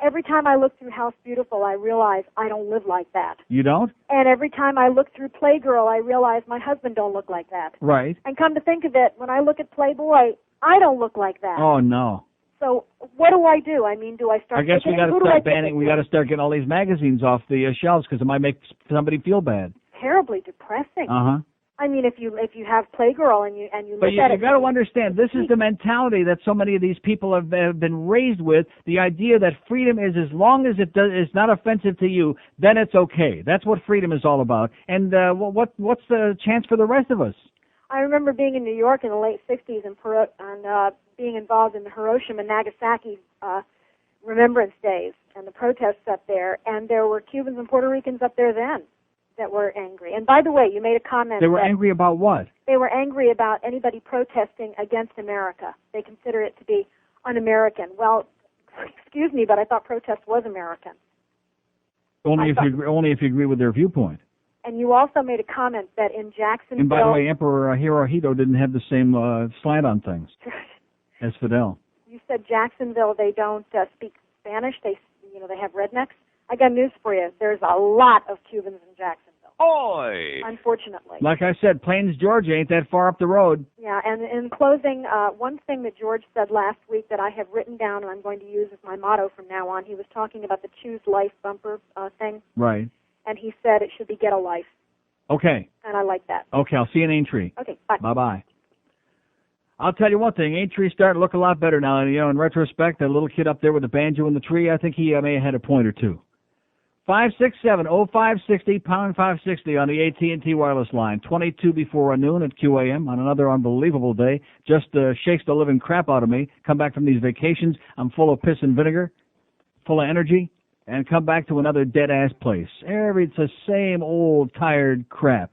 Speaker 2: Every time I look through House Beautiful, I realize I don't live like that.
Speaker 6: You don't?
Speaker 2: And every time I look through Playgirl, I realize my husband don't look like that.
Speaker 6: Right.
Speaker 2: And come to think of it, when I look at Playboy, I don't look like that.
Speaker 6: Oh, no.
Speaker 2: So what do I do? I mean, do I start?
Speaker 6: I guess we got to
Speaker 2: who do
Speaker 6: start
Speaker 2: I pick
Speaker 6: banning. We got to start getting all these magazines off the shelves because it might make somebody feel bad.
Speaker 2: Terribly depressing.
Speaker 6: Uh-huh.
Speaker 2: I mean, if you have Playgirl and you
Speaker 6: But
Speaker 2: look at it,
Speaker 6: you got to understand, this is the mentality that so many of these people have been raised with. The idea that freedom is as long as it's not offensive to you, then it's okay. That's what freedom is all about. And what's the chance for the rest of us?
Speaker 2: I remember being in New York in the late '60s and being involved in the Hiroshima and Nagasaki Remembrance Days and the protests up there, and there were Cubans and Puerto Ricans up there then that were angry. And by the way, you made a comment.
Speaker 6: They were angry about what?
Speaker 2: They were angry about anybody protesting against America. They consider it to be un-American. Well, excuse me, but I thought protest was American.
Speaker 6: Only if you agree with their viewpoint.
Speaker 2: And you also made a comment that in Jacksonville...
Speaker 6: And by the way, Emperor Hirohito didn't have the same slant on things as Fidel.
Speaker 2: You said Jacksonville, they don't speak Spanish. They have rednecks. I got news for you. There's a lot of Cubans in Jacksonville.
Speaker 6: Oy!
Speaker 2: Unfortunately.
Speaker 6: Like I said, Plains, Georgia ain't that far up the road.
Speaker 2: Yeah, and in closing, one thing that George said last week that I have written down and I'm going to use as my motto from now on, he was talking about the Choose Life bumper thing.
Speaker 6: Right.
Speaker 2: And he said it should be Get a Life.
Speaker 6: Okay.
Speaker 2: And I like that.
Speaker 6: Okay, I'll see you in Aintree.
Speaker 2: Okay, bye.
Speaker 6: Bye-bye. I'll tell you one thing, Aintree's starting to look a lot better now. And, in retrospect, that little kid up there with the banjo in the tree, I think he may have had a point or two. 567-0560, pound 560 on the AT&T wireless line. 22 before noon at QAM on another unbelievable day. Just shakes the living crap out of me. Come back from these vacations. I'm full of piss and vinegar, full of energy, and come back to another dead-ass place. It's the same old, tired crap.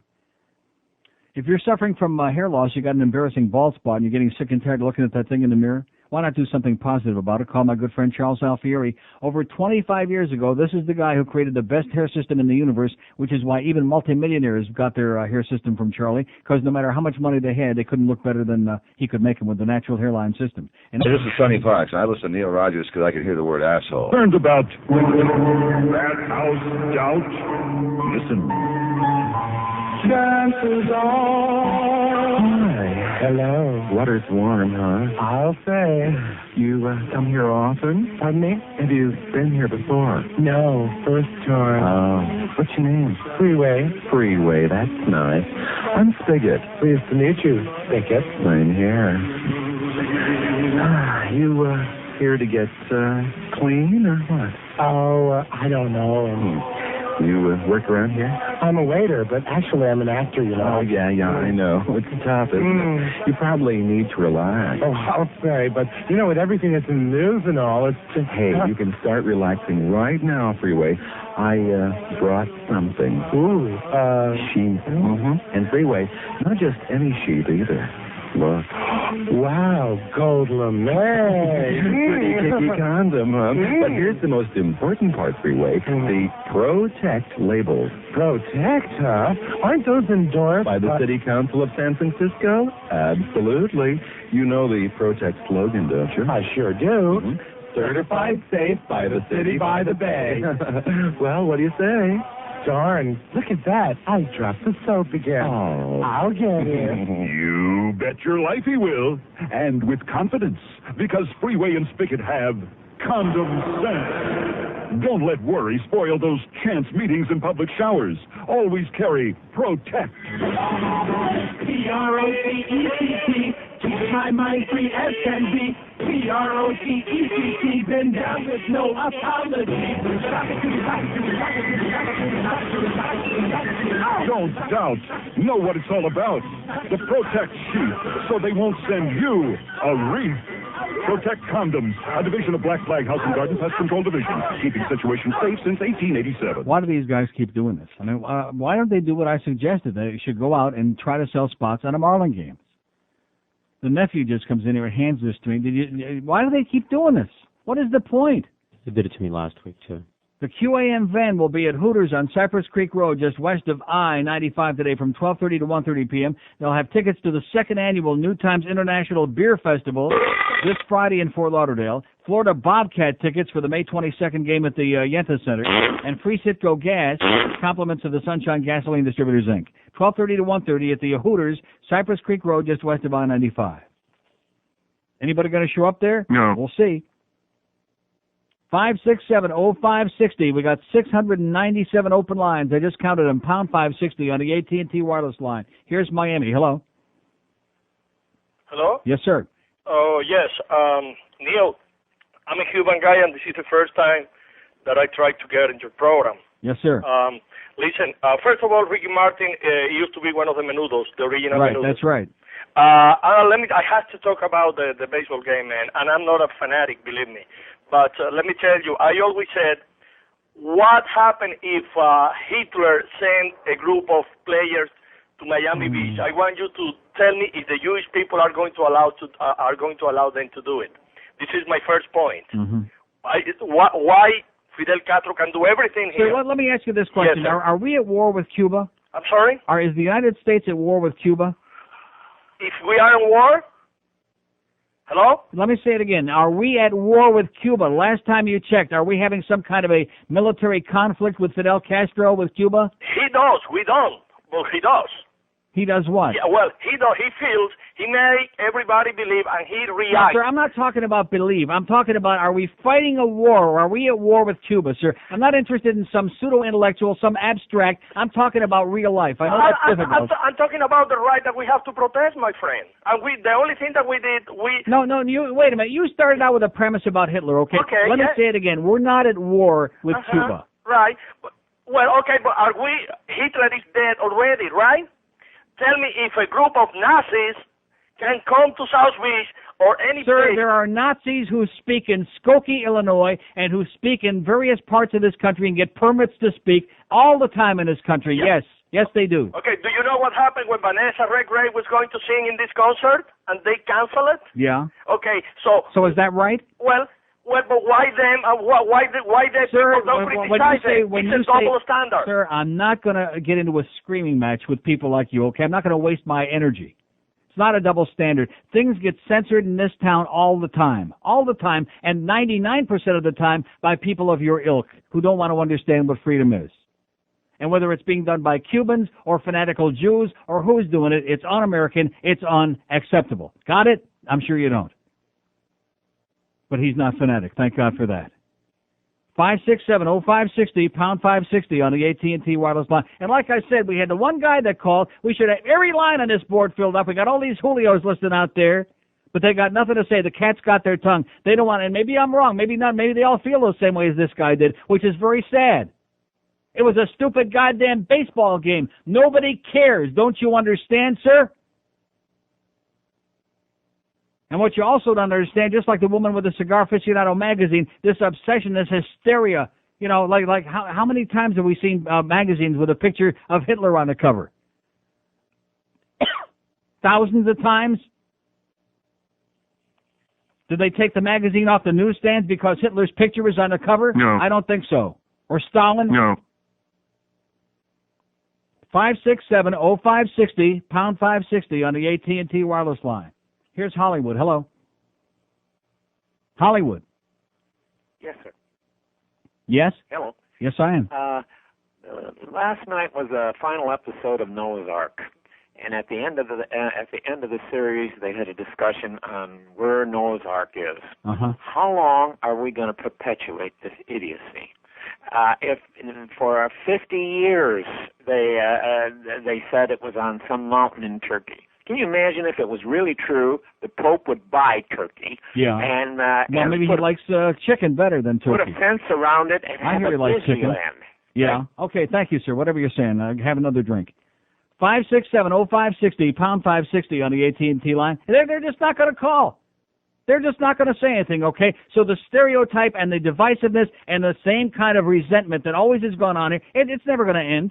Speaker 6: If you're suffering from hair loss, you got an embarrassing bald spot, and you're getting sick and tired of looking at that thing in the mirror, Why not do something positive about it? Call my good friend Charles Alfieri. Over 25 years ago, this is the guy who created the best hair system in the universe, which is why even multimillionaires got their hair system from Charlie, because no matter how much money they had, they couldn't look better than he could make them with the natural hairline system. And
Speaker 3: hey, this is Sonny Fox. I listen to Neil Rogers because I could hear the word asshole.
Speaker 5: Learned about that house doubt. Listen. Chances are.
Speaker 18: Hi. Hello. Water's warm, huh? I'll say. You come here often? Pardon me? Have you been here before? No, first time. Oh. What's your name? Freeway. Freeway, that's nice. I'm Spigot. Pleased to meet you, Spigot. Same here. You here to get clean or what? Oh, I don't know. You work around here? I'm a waiter, but actually I'm an actor, you know. Oh, yeah, I know. It's tough, isn't it? You probably need to relax. Oh, I'll say, but, you know, with everything that's in the news and all, it's just... Hey, you can start relaxing right now, Freeway. I brought something. Ooh, sheep. And Freeway, not just any sheep either. Look. Wow, gold lame. Pretty kicky condom, huh? But here's the most important part, Freeway. The Protect labels. Protect, huh? Aren't those endorsed by the City Council of San Francisco? Absolutely. You know the Protect slogan, don't you? I sure do. Certified safe by the city by the bay. Well, what do you say? Darn, look at that. I dropped the soap again. Oh. I'll get it.
Speaker 5: You bet your life he will. And with confidence, because Freeway and Spigot have condom sense. Don't let worry spoil those chance meetings and public showers. Always carry Protect. Protect. Keep my mind free as can be. Protect. Been down with no apology. Don't doubt. Know what it's all about. The Protect sheath, so they won't send you a wreath. Protect Condoms, a division of Black Flag House and Garden Pest Control Division, keeping situations safe since 1887.
Speaker 6: Why do these guys keep doing this? I mean, why don't they do what I suggested? They should go out and try to sell spots at a Marlin game. The nephew just comes in here and hands this to me. Why do they keep doing this? What is the point?
Speaker 7: They did it to me last week, too.
Speaker 6: The QAM van will be at Hooters on Cypress Creek Road, just west of I-95 today from 12:30 to 1:30 p.m. They'll have tickets to the second annual New Times International Beer Festival this Friday in Fort Lauderdale, Florida Bobcat tickets for the May 22nd game at the Yenta Center, and free Citgo gas, compliments of the Sunshine Gasoline Distributors, Inc. 12:30 to 1:30 at the Hooters, Cypress Creek Road, just west of I-95. Anybody going to show up there?
Speaker 5: No.
Speaker 6: We'll see. 567-0560. We got 697 open lines. I just counted them. Pound 560 on the AT&T wireless line. Here's Miami. Hello.
Speaker 20: Hello?
Speaker 6: Yes, sir.
Speaker 20: Oh, yes. Neil, I'm a Cuban guy, and this is the first time that I tried to get in your program.
Speaker 6: Yes, sir.
Speaker 20: Listen, first of all, Ricky Martin used to be one of the Menudos, the original
Speaker 6: Right,
Speaker 20: Menudos.
Speaker 6: that's right.
Speaker 20: I have to talk about the baseball game, man, and I'm not a fanatic, believe me. But let me tell you, I always said, what happened if Hitler sent a group of players to Miami Beach? I want you to tell me if the Jewish people are going to allow them to do it. This is my first point. Why Fidel Castro can do everything here?
Speaker 6: So let me ask you this question:
Speaker 20: Yes,
Speaker 6: Are we at war with Cuba?
Speaker 20: I'm sorry?
Speaker 6: Is the United States at war with Cuba?
Speaker 20: If we are in war? Hello?
Speaker 6: Let me say it again. Are we at war with Cuba? Last time you checked, are we having some kind of a military conflict with Fidel Castro with Cuba?
Speaker 20: He does. We don't. But he does.
Speaker 6: He does what?
Speaker 20: Yeah, well, he feels, he make everybody believe, and he reacts.
Speaker 6: Sir, I'm not talking about believe. I'm talking about, are we fighting a war, or are we at war with Cuba, sir? I'm not interested in some pseudo-intellectual, some abstract. I'm talking about real life. I know that's difficult.
Speaker 20: I'm talking about the right that we have to protest, my friend. And the only thing that we did,
Speaker 6: No, wait a minute. You started out with a premise about Hitler, okay?
Speaker 20: Okay,
Speaker 6: Let me say it again. We're not at war with Cuba.
Speaker 20: Right. Well, okay, but Hitler is dead already, right? Tell me if a group of Nazis can come to South Beach or any
Speaker 6: Sir,
Speaker 20: place.
Speaker 6: there are Nazis who speak in Skokie, Illinois, and who speak in various parts of this country and get permits to speak all the time in this country.
Speaker 20: Yeah.
Speaker 6: Yes, they do.
Speaker 20: Okay, do you know what happened when Vanessa Redgrave was going to sing in this concert and they canceled it?
Speaker 6: Yeah.
Speaker 20: Okay, so
Speaker 6: is that right?
Speaker 20: Well, but why them? Why they
Speaker 6: Sir,
Speaker 20: people don't
Speaker 6: when
Speaker 20: criticize
Speaker 6: you say,
Speaker 20: it?
Speaker 6: when
Speaker 20: It's
Speaker 6: you
Speaker 20: a double
Speaker 6: say,
Speaker 20: standard.
Speaker 6: Sir, I'm not going to get into a screaming match with people like you, okay? I'm not going to waste my energy. It's not a double standard. Things get censored in this town all the time, and 99% of the time by people of your ilk who don't want to understand what freedom is. And whether it's being done by Cubans or fanatical Jews or who's doing it, it's un-American, it's unacceptable. Got it? I'm sure you don't. But he's not fanatic. Thank God for that. 567-0560, pound 560 on the AT&T wireless line. And like I said, we had the one guy that called. We should have every line on this board filled up. We got all these Julios listed out there, but they got nothing to say. The cat's got their tongue. They don't want, and maybe I'm wrong, maybe not, maybe they all feel the same way as this guy did, which is very sad. It was a stupid goddamn baseball game. Nobody cares. Don't you understand, sir? And what you also don't understand, just like the woman with the Cigar Aficionado magazine, this obsession, this hysteria, you know, like how many times have we seen magazines with a picture of Hitler on the cover? Thousands of times. Did they take the magazine off the newsstands because Hitler's picture was on the cover?
Speaker 18: No.
Speaker 6: I don't think so. Or Stalin?
Speaker 18: No.
Speaker 6: 567-0560, pound 560 on the AT&T wireless line. Here's Hollywood. Hello. Hollywood.
Speaker 1: Yes, sir.
Speaker 6: Yes?
Speaker 1: Hello.
Speaker 6: Yes, I am.
Speaker 1: Last night was a final episode of Noah's Ark, and at the end of the series, they had a discussion on where Noah's Ark is.
Speaker 6: Uh-huh.
Speaker 1: How long are we going to perpetuate this idiocy? If for 50 years they said it was on some mountain in Turkey. Can you imagine if it was really true, the Pope would buy Turkey?
Speaker 6: Yeah.
Speaker 1: And
Speaker 6: well, maybe he likes chicken better than turkey.
Speaker 1: Put a fence around it and
Speaker 6: I
Speaker 1: have
Speaker 6: hear
Speaker 1: a
Speaker 6: he likes chicken.
Speaker 1: Disneyland.
Speaker 6: Yeah. Okay, thank you, sir. Whatever you're saying. Have another drink. 567-0560, pound 560 on the AT&T line. They're just not going to call. They're just not going to say anything, okay? So the stereotype and the divisiveness and the same kind of resentment that always has gone on here, it's never going to end.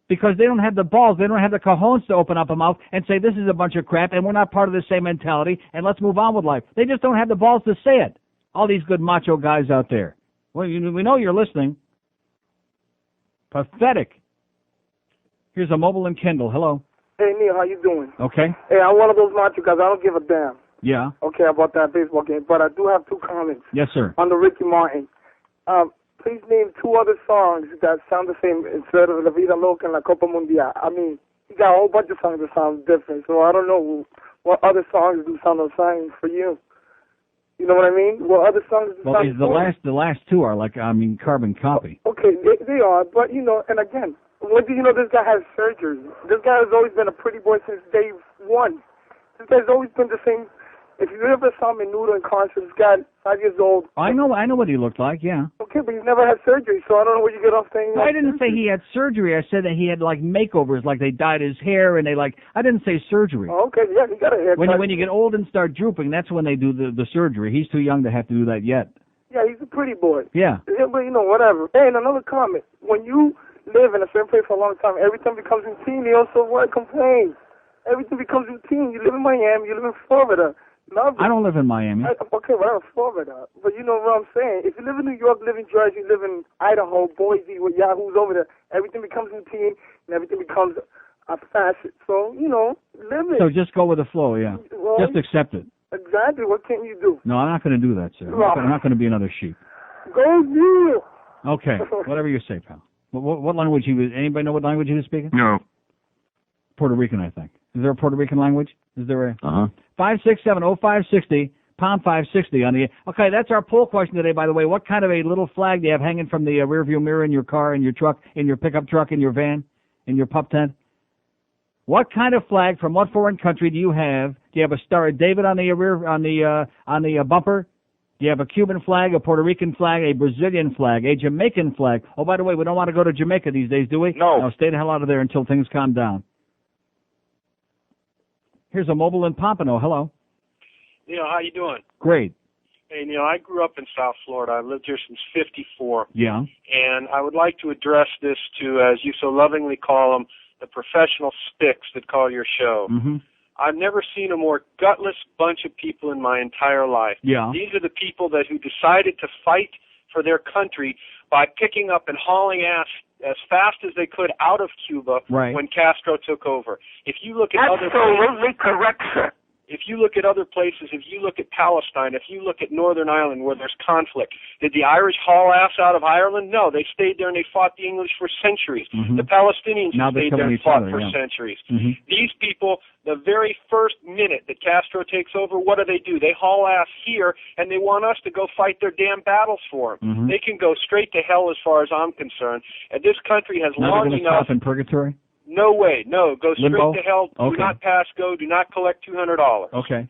Speaker 6: Because they don't have the balls, they don't have the cojones to open up a mouth and say this is a bunch of crap and we're not part of the same mentality and let's move on with life. They just don't have the balls to say it. All these good macho guys out there. Well, we know you're listening. Pathetic. Here's a mobile and Kendall. Hello.
Speaker 4: Hey, Neil, how you doing?
Speaker 6: Okay.
Speaker 4: Hey, I'm one of those macho guys. I don't give a damn.
Speaker 6: Yeah.
Speaker 4: Okay, about that baseball game, but I do have two comments.
Speaker 6: Yes, sir.
Speaker 4: On the Ricky Martin. Please name two other songs that sound the same instead of La Vida Loca and La Copa Mundial. I mean, he got a whole bunch of songs that sound different, so I don't know what other songs do sound the same for you. You know what I mean? What other songs do sound
Speaker 6: the last two are like, carbon copy.
Speaker 4: Okay, they are, but, you know, and again, what do you know, this guy has surgery. This guy has always been a pretty boy since day one. This guy's always been the same. If you ever saw Menudo in concert, this guy, 5 years old.
Speaker 6: I know what he looked like, yeah.
Speaker 4: Okay, but he's never had surgery, so I don't know where you get off saying that.
Speaker 6: I didn't say he had surgery. I said that he had, like, makeovers, like they dyed his hair and I didn't say surgery.
Speaker 4: Oh, okay, yeah, he got a haircut.
Speaker 6: When you get old and start drooping, that's when they do the surgery. He's too young to have to do that yet.
Speaker 4: Yeah, he's a pretty boy.
Speaker 6: Yeah.
Speaker 4: Yeah, but, you know, whatever. Hey, and another comment. When you live in a certain place for a long time, everything becomes routine. You also complain. Everything becomes routine. You live in Miami, you live in Florida.
Speaker 6: I don't live in Miami.
Speaker 4: Okay, well, Florida. But you know what I'm saying. If you live in New York, live in Jersey, live in Idaho, Boise, with Yahoo's over there, everything becomes routine and everything becomes a facet. So, you know, live it.
Speaker 6: So just go with the flow, yeah.
Speaker 4: Well,
Speaker 6: just accept it.
Speaker 4: Exactly. What can you do?
Speaker 6: No, I'm not going to do that, sir. I'm not going to be another sheep.
Speaker 4: Go you.
Speaker 6: Okay, whatever you say, pal. What language anybody know what language he was speaking?
Speaker 18: No.
Speaker 6: Puerto Rican, I think. Is there a Puerto Rican language? Is there a... 567-0560, pound 560 on the... Okay, that's our poll question today, by the way. What kind of a little flag do you have hanging from the rearview mirror in your car, in your truck, in your pickup truck, in your van, in your pup tent? What kind of flag from what foreign country do you have? Do you have a Star of David on the bumper? Do you have a Cuban flag, a Puerto Rican flag, a Brazilian flag, a Jamaican flag? Oh, by the way, we don't want to go to Jamaica these days, do we? No, stay the hell out of there until things calm down. Here's a mobile in Pompano. Hello.
Speaker 8: Neil, how you doing?
Speaker 6: Great.
Speaker 8: Hey, Neil, I grew up in South Florida. I've lived here since '54.
Speaker 6: Yeah.
Speaker 8: And I would like to address this to, as you so lovingly call them, the professional sticks that call your show.
Speaker 6: Mm-hmm.
Speaker 8: I've never seen a more gutless bunch of people in my entire life.
Speaker 6: Yeah.
Speaker 8: These are the people who decided to fight for their country by picking up and hauling ass as fast as they could out of Cuba when Castro took over. If you look at
Speaker 1: Absolutely correct, sir.
Speaker 8: If you look at other places, if you look at Palestine, if you look at Northern Ireland where there's conflict, did the Irish haul ass out of Ireland? No, they stayed there and they fought the English for centuries.
Speaker 6: Mm-hmm.
Speaker 8: The Palestinians stayed there and fought for centuries.
Speaker 6: Mm-hmm.
Speaker 8: These people, the very first minute that Castro takes over, what do? They haul ass here and they want us to go fight their damn battles for them.
Speaker 6: Mm-hmm.
Speaker 8: They can go straight to hell as far as I'm concerned. And this country has
Speaker 6: now
Speaker 8: long
Speaker 6: they're
Speaker 8: enough.
Speaker 6: Stop in purgatory?
Speaker 8: No way. No. Go straight
Speaker 6: Limbo?
Speaker 8: to hell. Do
Speaker 6: Okay.
Speaker 8: not pass go. Do not collect $200.
Speaker 6: Okay.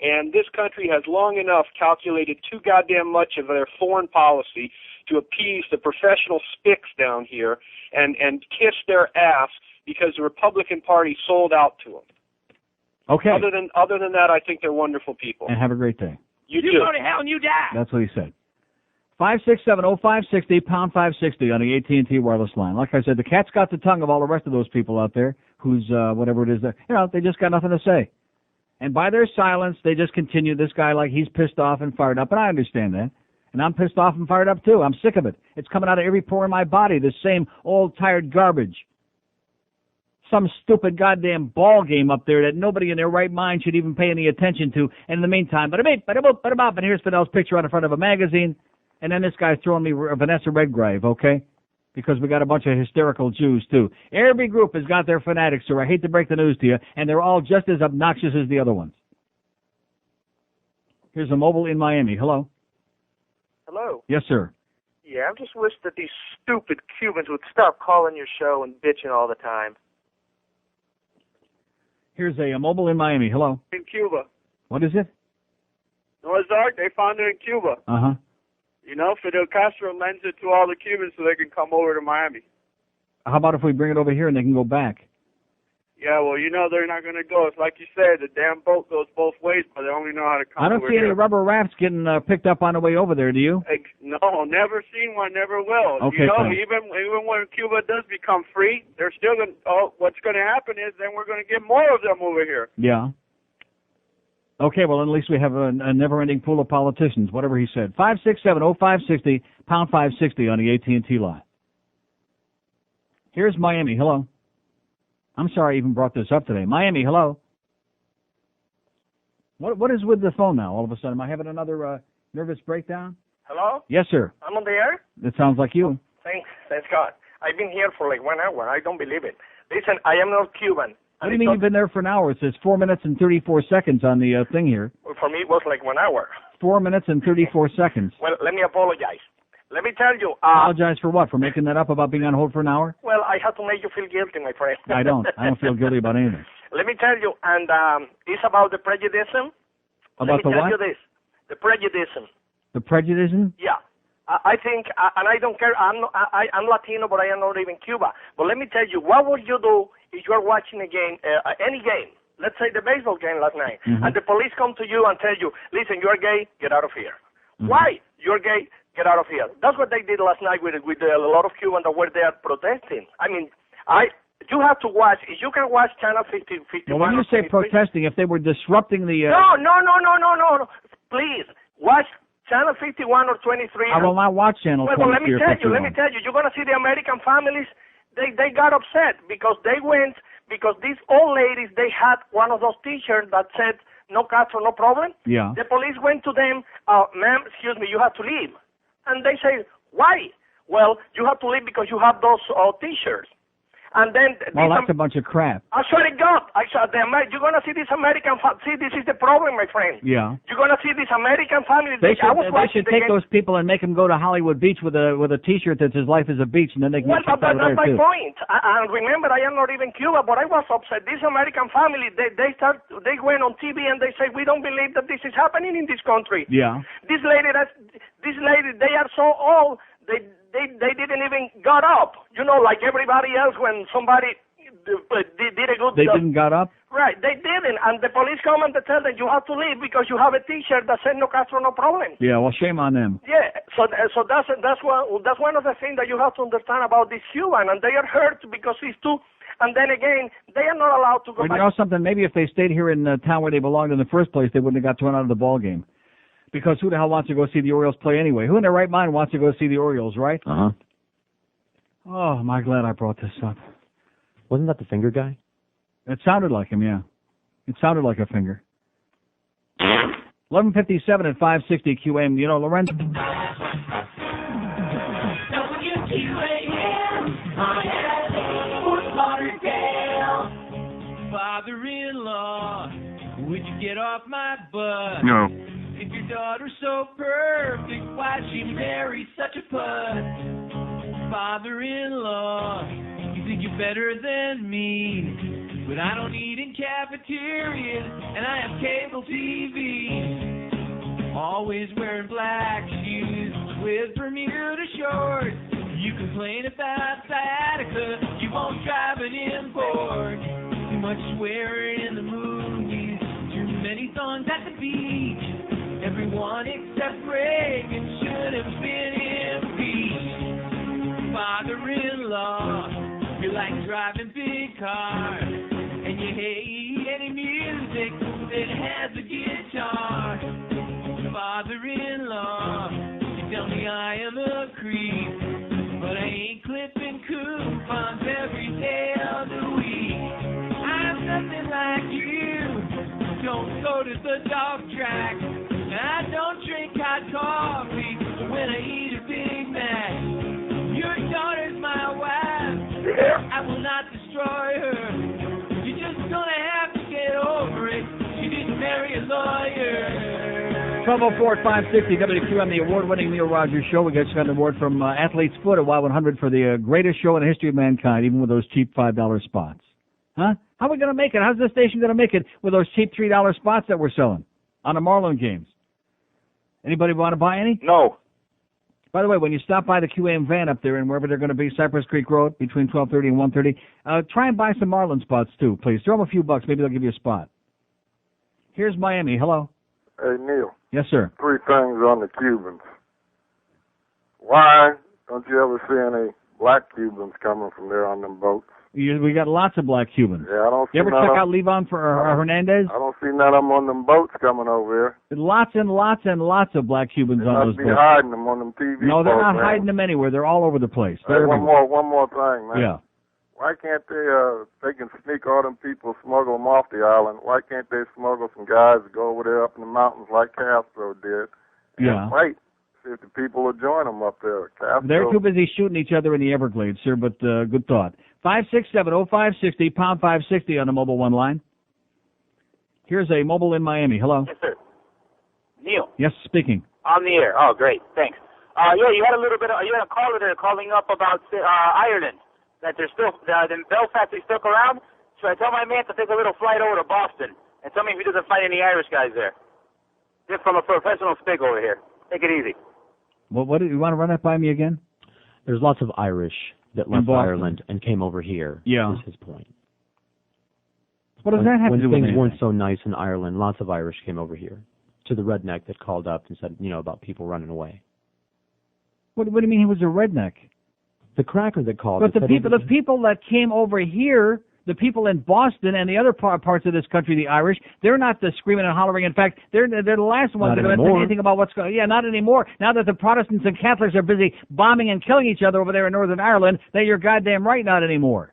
Speaker 8: And this country has long enough calculated too goddamn much of their foreign policy to appease the professional spicks down here and kiss their ass because the Republican Party sold out to them.
Speaker 6: Okay.
Speaker 8: Other than that, I think they're wonderful people.
Speaker 6: And have a great day.
Speaker 8: You
Speaker 1: go to hell and you die.
Speaker 6: That's what he said. 567-0560, pound 560 on the AT&T wireless line. Like I said, the cat's got the tongue of all the rest of those people out there who's, whatever it is, they just got nothing to say. And by their silence, they just continue this guy like he's pissed off and fired up. And I understand that. And I'm pissed off and fired up, too. I'm sick of it. It's coming out of every pore in my body, this same old, tired garbage. Some stupid goddamn ball game up there that nobody in their right mind should even pay any attention to. And in the meantime, bada-beep, bada-boop, bada-bop, and here's Fidel's picture on the front of a magazine. And then this guy's throwing me Vanessa Redgrave, okay? Because we got a bunch of hysterical Jews, too. Every group has got their fanatics, sir. I hate to break the news to you, and they're all just as obnoxious as the other ones. Here's a mobile in Miami. Hello?
Speaker 9: Hello.
Speaker 6: Yes, sir.
Speaker 9: Yeah, I just wish that these stupid Cubans would stop calling your show and bitching all the time.
Speaker 6: Here's a mobile in Miami. Hello?
Speaker 9: In Cuba.
Speaker 6: What is it?
Speaker 9: Noah's Ark, they found it in Cuba.
Speaker 6: Uh-huh.
Speaker 9: You know, Fidel Castro lends it to all the Cubans so they can come over to Miami.
Speaker 6: How about if we bring it over here and they can go back?
Speaker 9: Yeah, well, you know they're not going to go. It's like you said, the damn boat goes both ways, but they only know how to come
Speaker 6: I don't
Speaker 9: over
Speaker 6: see
Speaker 9: here.
Speaker 6: any rubber rafts getting picked up on the way over there, do you?
Speaker 9: No, never seen one, never will.
Speaker 6: Okay,
Speaker 9: you know,
Speaker 6: fine.
Speaker 9: even when Cuba does become free, they're still going to, what's going to happen is then we're going to get more of them over here.
Speaker 6: Yeah. Okay, well, at least we have a never-ending pool of politicians, whatever he said. 567-0560, pound 560 on the AT&T line. Here's Miami. Hello. I'm sorry I even brought this up today. Miami, hello. What is with the phone now all of a sudden? Am I having another nervous breakdown?
Speaker 20: Hello?
Speaker 6: Yes, sir.
Speaker 20: I'm on the air?
Speaker 6: It sounds like you.
Speaker 20: Thanks God. I've been here for like 1 hour. I don't believe it. Listen, I am not Cuban.
Speaker 6: What do you mean you've been there for an hour? It says 4 minutes and 34 seconds on the thing here.
Speaker 20: For me, it was like 1 hour.
Speaker 6: 4 minutes and 34 seconds.
Speaker 20: Well, let me apologize. Let me tell you.
Speaker 6: Apologize for what? For making that up about being on hold for an hour?
Speaker 20: Well, I have to make you feel guilty, my friend.
Speaker 6: I don't feel guilty about anything.
Speaker 20: Let me tell you, and it's about the prejudice.
Speaker 6: About the
Speaker 20: Let me tell
Speaker 6: what?
Speaker 20: you this. The prejudice.
Speaker 6: The prejudice?
Speaker 20: Yeah. I think, and I don't care, I'm Latino, but I am not even Cuba. But let me tell you, what would you do if you are watching a game, any game, let's say the baseball game last night, and the police come to you and tell you, listen, you're gay, get out of here. Why? You're gay, get out of here. That's what they did last night with a lot of Cubans that were there protesting. I mean, you have to watch, if you can watch Channel 51.
Speaker 6: Well, when you say protesting, if they were disrupting the...
Speaker 20: No. Please, watch Channel 51 or 23.
Speaker 6: I will not watch Channel 23
Speaker 20: Well, let me
Speaker 6: or
Speaker 20: tell
Speaker 6: 51.
Speaker 20: you, you're going to see the American families, they got upset because these old ladies, they had one of those T-shirts that said, no Castro, no problem.
Speaker 6: Yeah.
Speaker 20: The police went to them, ma'am, excuse me, you have to leave. And they say, why? Well, you have to leave because you have those T-shirts. And then...
Speaker 6: Well, that's a bunch of crap.
Speaker 20: I swear to God, you're going to see this American... See, this is the problem, my friend.
Speaker 6: Yeah.
Speaker 20: You're going to see this American family...
Speaker 6: They should take those people and make them go to Hollywood Beach with a T-shirt that says life is a beach, and then they can get kicked out of there,
Speaker 20: that's my
Speaker 6: too.
Speaker 20: point. And remember, I am not even Cuba, but I was upset. This American family, they went on TV and they say, we don't believe that this is happening in this country.
Speaker 6: Yeah.
Speaker 20: This lady, they are so old, they didn't even got up. You know, like everybody else when somebody did a good
Speaker 6: They
Speaker 20: job.
Speaker 6: didn't got up?
Speaker 20: Right, they didn't, and the police come and they tell them you have to leave because you have a T-shirt that said "No Castro, no problem."
Speaker 6: Yeah, well, shame on them.
Speaker 20: Yeah, so that's one of the things that you have to understand about this Cuban, and they are hurt because he's too. And then again, they are not allowed to go
Speaker 6: Well,
Speaker 20: back.
Speaker 6: you know something? Maybe if they stayed here in the town where they belonged in the first place, they wouldn't have got thrown out of the ball game. Because who the hell wants to go see the Orioles play anyway? Who in their right mind wants to go see the Orioles, right?
Speaker 7: Uh-huh.
Speaker 6: Oh, am I glad I brought this up.
Speaker 7: Wasn't that the finger guy?
Speaker 6: It sounded like him, yeah. It sounded like a finger. 11:57 at 560 QAM. You know, Lorenzo.
Speaker 15: Father-in-law, would you get off my butt?
Speaker 5: No.
Speaker 15: If your daughter's so perfect, why'd she marry such a pud? Father-in-law, you think you're better than me, but I don't eat in cafeterias, and I have cable TV. Always wearing black shoes with Bermuda shorts. You complain about sciatica, you won't drive an import. Too much swearing in the movies, too many songs at the beach. Everyone except Reagan should have been impeached. Father-in-law, you like driving big cars, and you hate any music that has a guitar. Father-in-law, you tell me I am a creep, but I ain't clipping coupons every day of the week. I'm nothing like you. Don't go to the dog track. I don't drink hot coffee when I eat a Big Mac. Your daughter's my wife. I will not destroy her. You're just gonna have to get over it. She didn't marry a lawyer.
Speaker 6: 1204-560 WQAM, the award-winning Neil Rogers Show. We got an award from Athlete's Foot at Y100 for the greatest show in the history of mankind, even with those cheap $5 spots. Huh? How are we going to make it? How's this station going to make it with those cheap $3 spots that we're selling on the Marlin games? Anybody want to buy any?
Speaker 20: No.
Speaker 6: By the way, when you stop by the QAM van up there and wherever they're going to be, Cypress Creek Road, between 12:30 and 1:30, try and buy some Marlin spots too, please. Throw them a few bucks. Maybe they'll give you a spot. Here's Miami. Hello.
Speaker 10: Hey, Neil.
Speaker 6: Yes, sir.
Speaker 10: 3 things on the Cubans. Why don't you ever see any black Cubans coming from there on them boats?
Speaker 6: We got lots of black Cubans.
Speaker 10: Yeah, I don't see
Speaker 6: You ever
Speaker 10: none
Speaker 6: check
Speaker 10: of-
Speaker 6: out Levon for Hernandez?
Speaker 10: I don't see none of them on them boats coming over
Speaker 6: Lots and lots and lots of black Cubans
Speaker 10: here. They
Speaker 6: on those
Speaker 10: must be
Speaker 6: boats.
Speaker 10: hiding them on them TV
Speaker 6: No, they're
Speaker 10: boats,
Speaker 6: not
Speaker 10: man.
Speaker 6: hiding them anywhere. They're all over the place.
Speaker 10: Hey,
Speaker 6: They're
Speaker 10: one more thing, man.
Speaker 6: Yeah.
Speaker 10: Why can't they can sneak all them people, smuggle them off the island? Why can't they smuggle some guys to go over there up in the mountains like Castro did? And
Speaker 6: Yeah.
Speaker 10: fight, see if the people will join them up there. Castro.
Speaker 6: They're too busy shooting each other in the Everglades, sir, but good thought. 567-0560, pound 560 on the mobile one line. Here's a mobile in Miami. Hello.
Speaker 11: Yes, sir. Neil,
Speaker 6: Yes, speaking.
Speaker 11: on the air. Oh, great. Thanks. Yeah, you had a little bit of, you had a caller there calling up about Ireland, that they're still, the Belfast is stuck around. So I tell my man to take a little flight over to Boston and tell me if he doesn't find any Irish guys there. Just from a professional spig over here. Take it easy.
Speaker 6: Well, what do you want to run that by me again?
Speaker 7: There's lots of Irish that left
Speaker 6: Boston.
Speaker 7: Ireland and came over here.
Speaker 6: Yeah.
Speaker 7: Is his point.
Speaker 6: What does that have to do with
Speaker 7: When things
Speaker 6: anything?
Speaker 7: weren't so nice in Ireland, lots of Irish came over here to the redneck that called up and said, about people running away.
Speaker 6: What do you mean he was a redneck?
Speaker 7: The cracker that called.
Speaker 6: But
Speaker 7: that said
Speaker 6: the people that came over here, the people in Boston and the other parts of this country, the Irish, they're not the screaming and hollering. In fact, they're the last ones that are going to say anything about what's going on. Yeah, not anymore. Now that the Protestants and Catholics are busy bombing and killing each other over there in Northern Ireland, then you're goddamn right not anymore.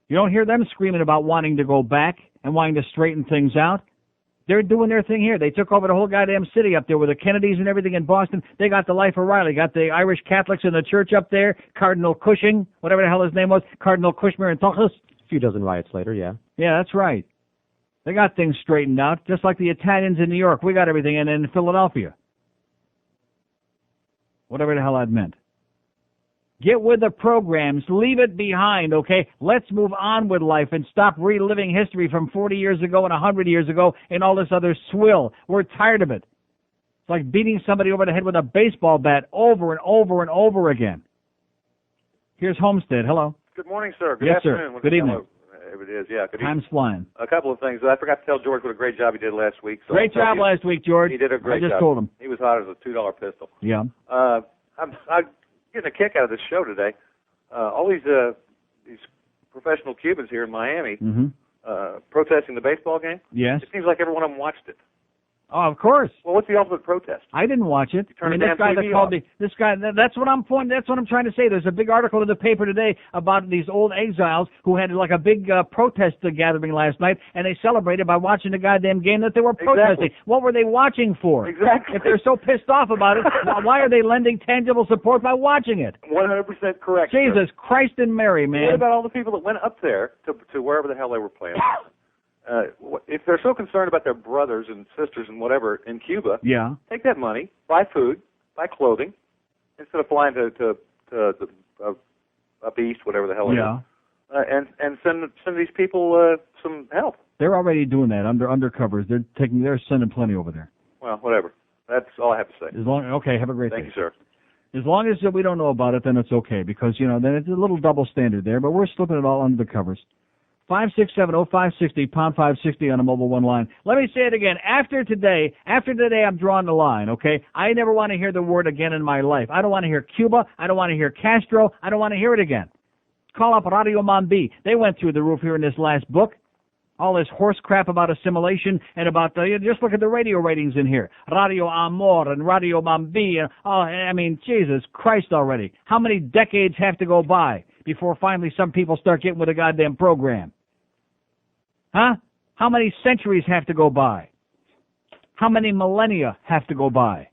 Speaker 6: You don't hear them screaming about wanting to go back and wanting to straighten things out. They're doing their thing here. They took over the whole goddamn city up there with the Kennedys and everything in Boston. They got the Life of Riley, got the Irish Catholics in the church up there, Cardinal Cushing, whatever the hell his name was, Cardinal Cushmer and Tuchus.
Speaker 7: A few dozen riots later, yeah.
Speaker 6: Yeah, that's right. They got things straightened out, just like the Italians in New York. We got everything in Philadelphia. Whatever the hell that meant. Get with the programs. Leave it behind, okay? Let's move on with life and stop reliving history from 40 years ago and 100 years ago and all this other swill. We're tired of it. It's like beating somebody over the head with a baseball bat over and over and over again. Here's Homestead. Hello.
Speaker 12: Good morning, sir. Good
Speaker 6: Yes,
Speaker 12: afternoon.
Speaker 6: sir. Good evening.
Speaker 12: It is, yeah. Good
Speaker 6: Time's
Speaker 12: evening.
Speaker 6: flying.
Speaker 12: A couple of things. I forgot to tell George what a great job he did last week. So
Speaker 6: Great job last week, George.
Speaker 12: He did a great job.
Speaker 6: I just told him.
Speaker 12: He was hot as a $2 pistol.
Speaker 6: Yeah.
Speaker 12: I'm getting a kick out of this show today. All these professional Cubans here in Miami protesting the baseball game.
Speaker 6: Yes.
Speaker 12: It seems like every one of them watched it.
Speaker 6: Oh, of course.
Speaker 12: Well, what's the ultimate protest?
Speaker 6: I didn't watch it.
Speaker 12: Turn
Speaker 6: I mean,
Speaker 12: the
Speaker 6: this
Speaker 12: damn
Speaker 6: guy that
Speaker 12: TV
Speaker 6: called
Speaker 12: off.
Speaker 6: me, this guy, that's what I'm pointing, that's what I'm trying to say. There's a big article in the paper today about these old exiles who had like a big protest gathering last night, and they celebrated by watching the goddamn game that they were protesting.
Speaker 12: Exactly.
Speaker 6: What were they watching for?
Speaker 12: Exactly.
Speaker 6: If they're so pissed off about it, why are they lending tangible support by watching it?
Speaker 12: 100% correct.
Speaker 6: Jesus Christ and Mary, man.
Speaker 12: What about all the people that went up there to wherever the hell they were playing? If they're so concerned about their brothers and sisters and whatever in Cuba,
Speaker 6: Yeah.
Speaker 12: take that money, buy food, buy clothing, instead of flying to up east, whatever the hell it
Speaker 6: Yeah.
Speaker 12: is, and send these people some help.
Speaker 6: They're already doing that undercovers. They're sending plenty over there.
Speaker 12: Well, whatever. That's all I have to say.
Speaker 6: Okay, have a great day.
Speaker 12: Thank you, sir.
Speaker 6: As long as we don't know about it, then it's okay, because, then it's a little double standard there, but we're slipping it all under the covers. 567-0560, pound 560 on a mobile one line. Let me say it again. After today, I'm drawing the line, okay? I never want to hear the word again in my life. I don't want to hear Cuba. I don't want to hear Castro. I don't want to hear it again. Call up Radio Mambi. They went through the roof here in this last book. All this horse crap about assimilation and about just look at the radio ratings in here. Radio Amor and Radio Mambi. Jesus Christ already. How many decades have to go by before finally some people start getting with a goddamn program? Huh? How many centuries have to go by? How many millennia have to go by?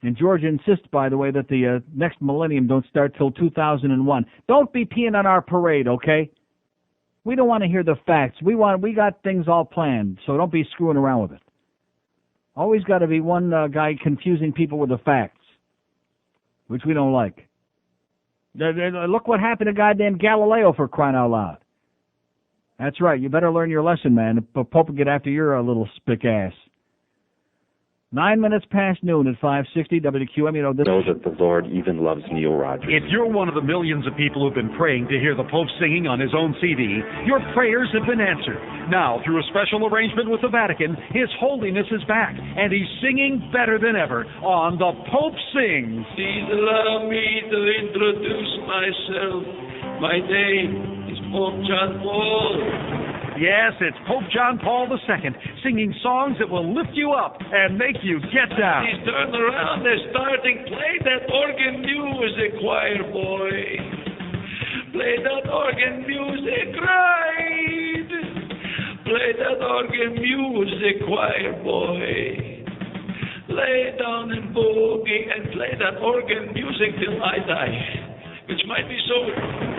Speaker 6: And George insists, by the way, that the next millennium don't start till 2001. Don't be peeing on our parade, okay? We don't want to hear the facts. We got things all planned, so don't be screwing around with it. Always got to be one guy confusing people with the facts, which we don't like. Look what happened to goddamn Galileo, for crying out loud. That's right. You better learn your lesson, man. The Pope will get after your little spick ass. 9 minutes past noon at 560 WQAM.
Speaker 13: Know that the Lord even loves Neil Rogers.
Speaker 22: If you're one of the millions of people who've been praying to hear the Pope singing on his own CD, your prayers have been answered. Now, through a special arrangement with the Vatican, His Holiness is back, and he's singing better than ever on The Pope Sings.
Speaker 15: Please allow me to introduce myself. My name is Pope John Paul.
Speaker 22: Yes, it's Pope John Paul II, singing songs that will lift you up and make you get down.
Speaker 15: Please turn around, they're starting. Play that organ music, choir boy. Play that organ music right. Play that organ music, choir boy. Lay down and boogie and play that organ music till I die. Which might be so.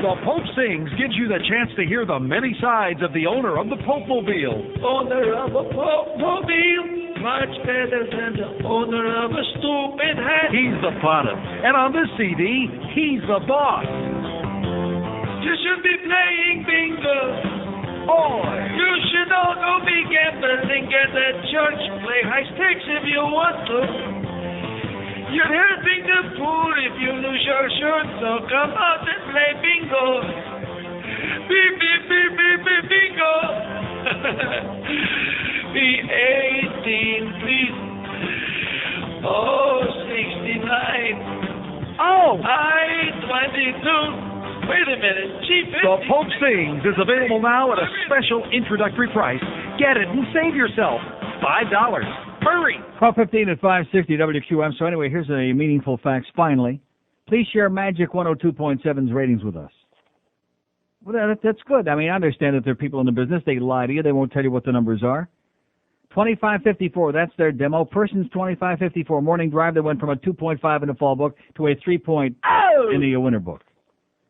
Speaker 22: The Pope Sings gives you the chance to hear the many sides of the owner of the Pope-mobile.
Speaker 15: Owner of a Pope-mobile, much better than the owner of a stupid hat.
Speaker 22: He's the bottom, and on this CD, he's the boss.
Speaker 15: You should be playing bingo.
Speaker 22: Boy.
Speaker 15: You should all go be gambling at the church. Play high stakes if you want to. You're helping the poor if you lose your shirt, so come out and play bingo. Beep, beep, beep, beep, beep, bingo. Be 18, please. Oh, 69.
Speaker 22: Oh!
Speaker 15: I, 22. Wait a minute, Chief.
Speaker 22: The Pope Sings is available now at a special introductory price. Get it and save yourself $5. Hurry!
Speaker 6: 12:15 at 560 WQAM. So anyway, here's a meaningful facts. Finally, please share Magic 102.7's ratings with us. Well, that's good. I mean, I understand that there are people in the business. They lie to you. They won't tell you what the numbers are. 2554, that's their demo. Persons 2554. Morning drive, they went from a 2.5 in the fall book to a 3 in the winter book.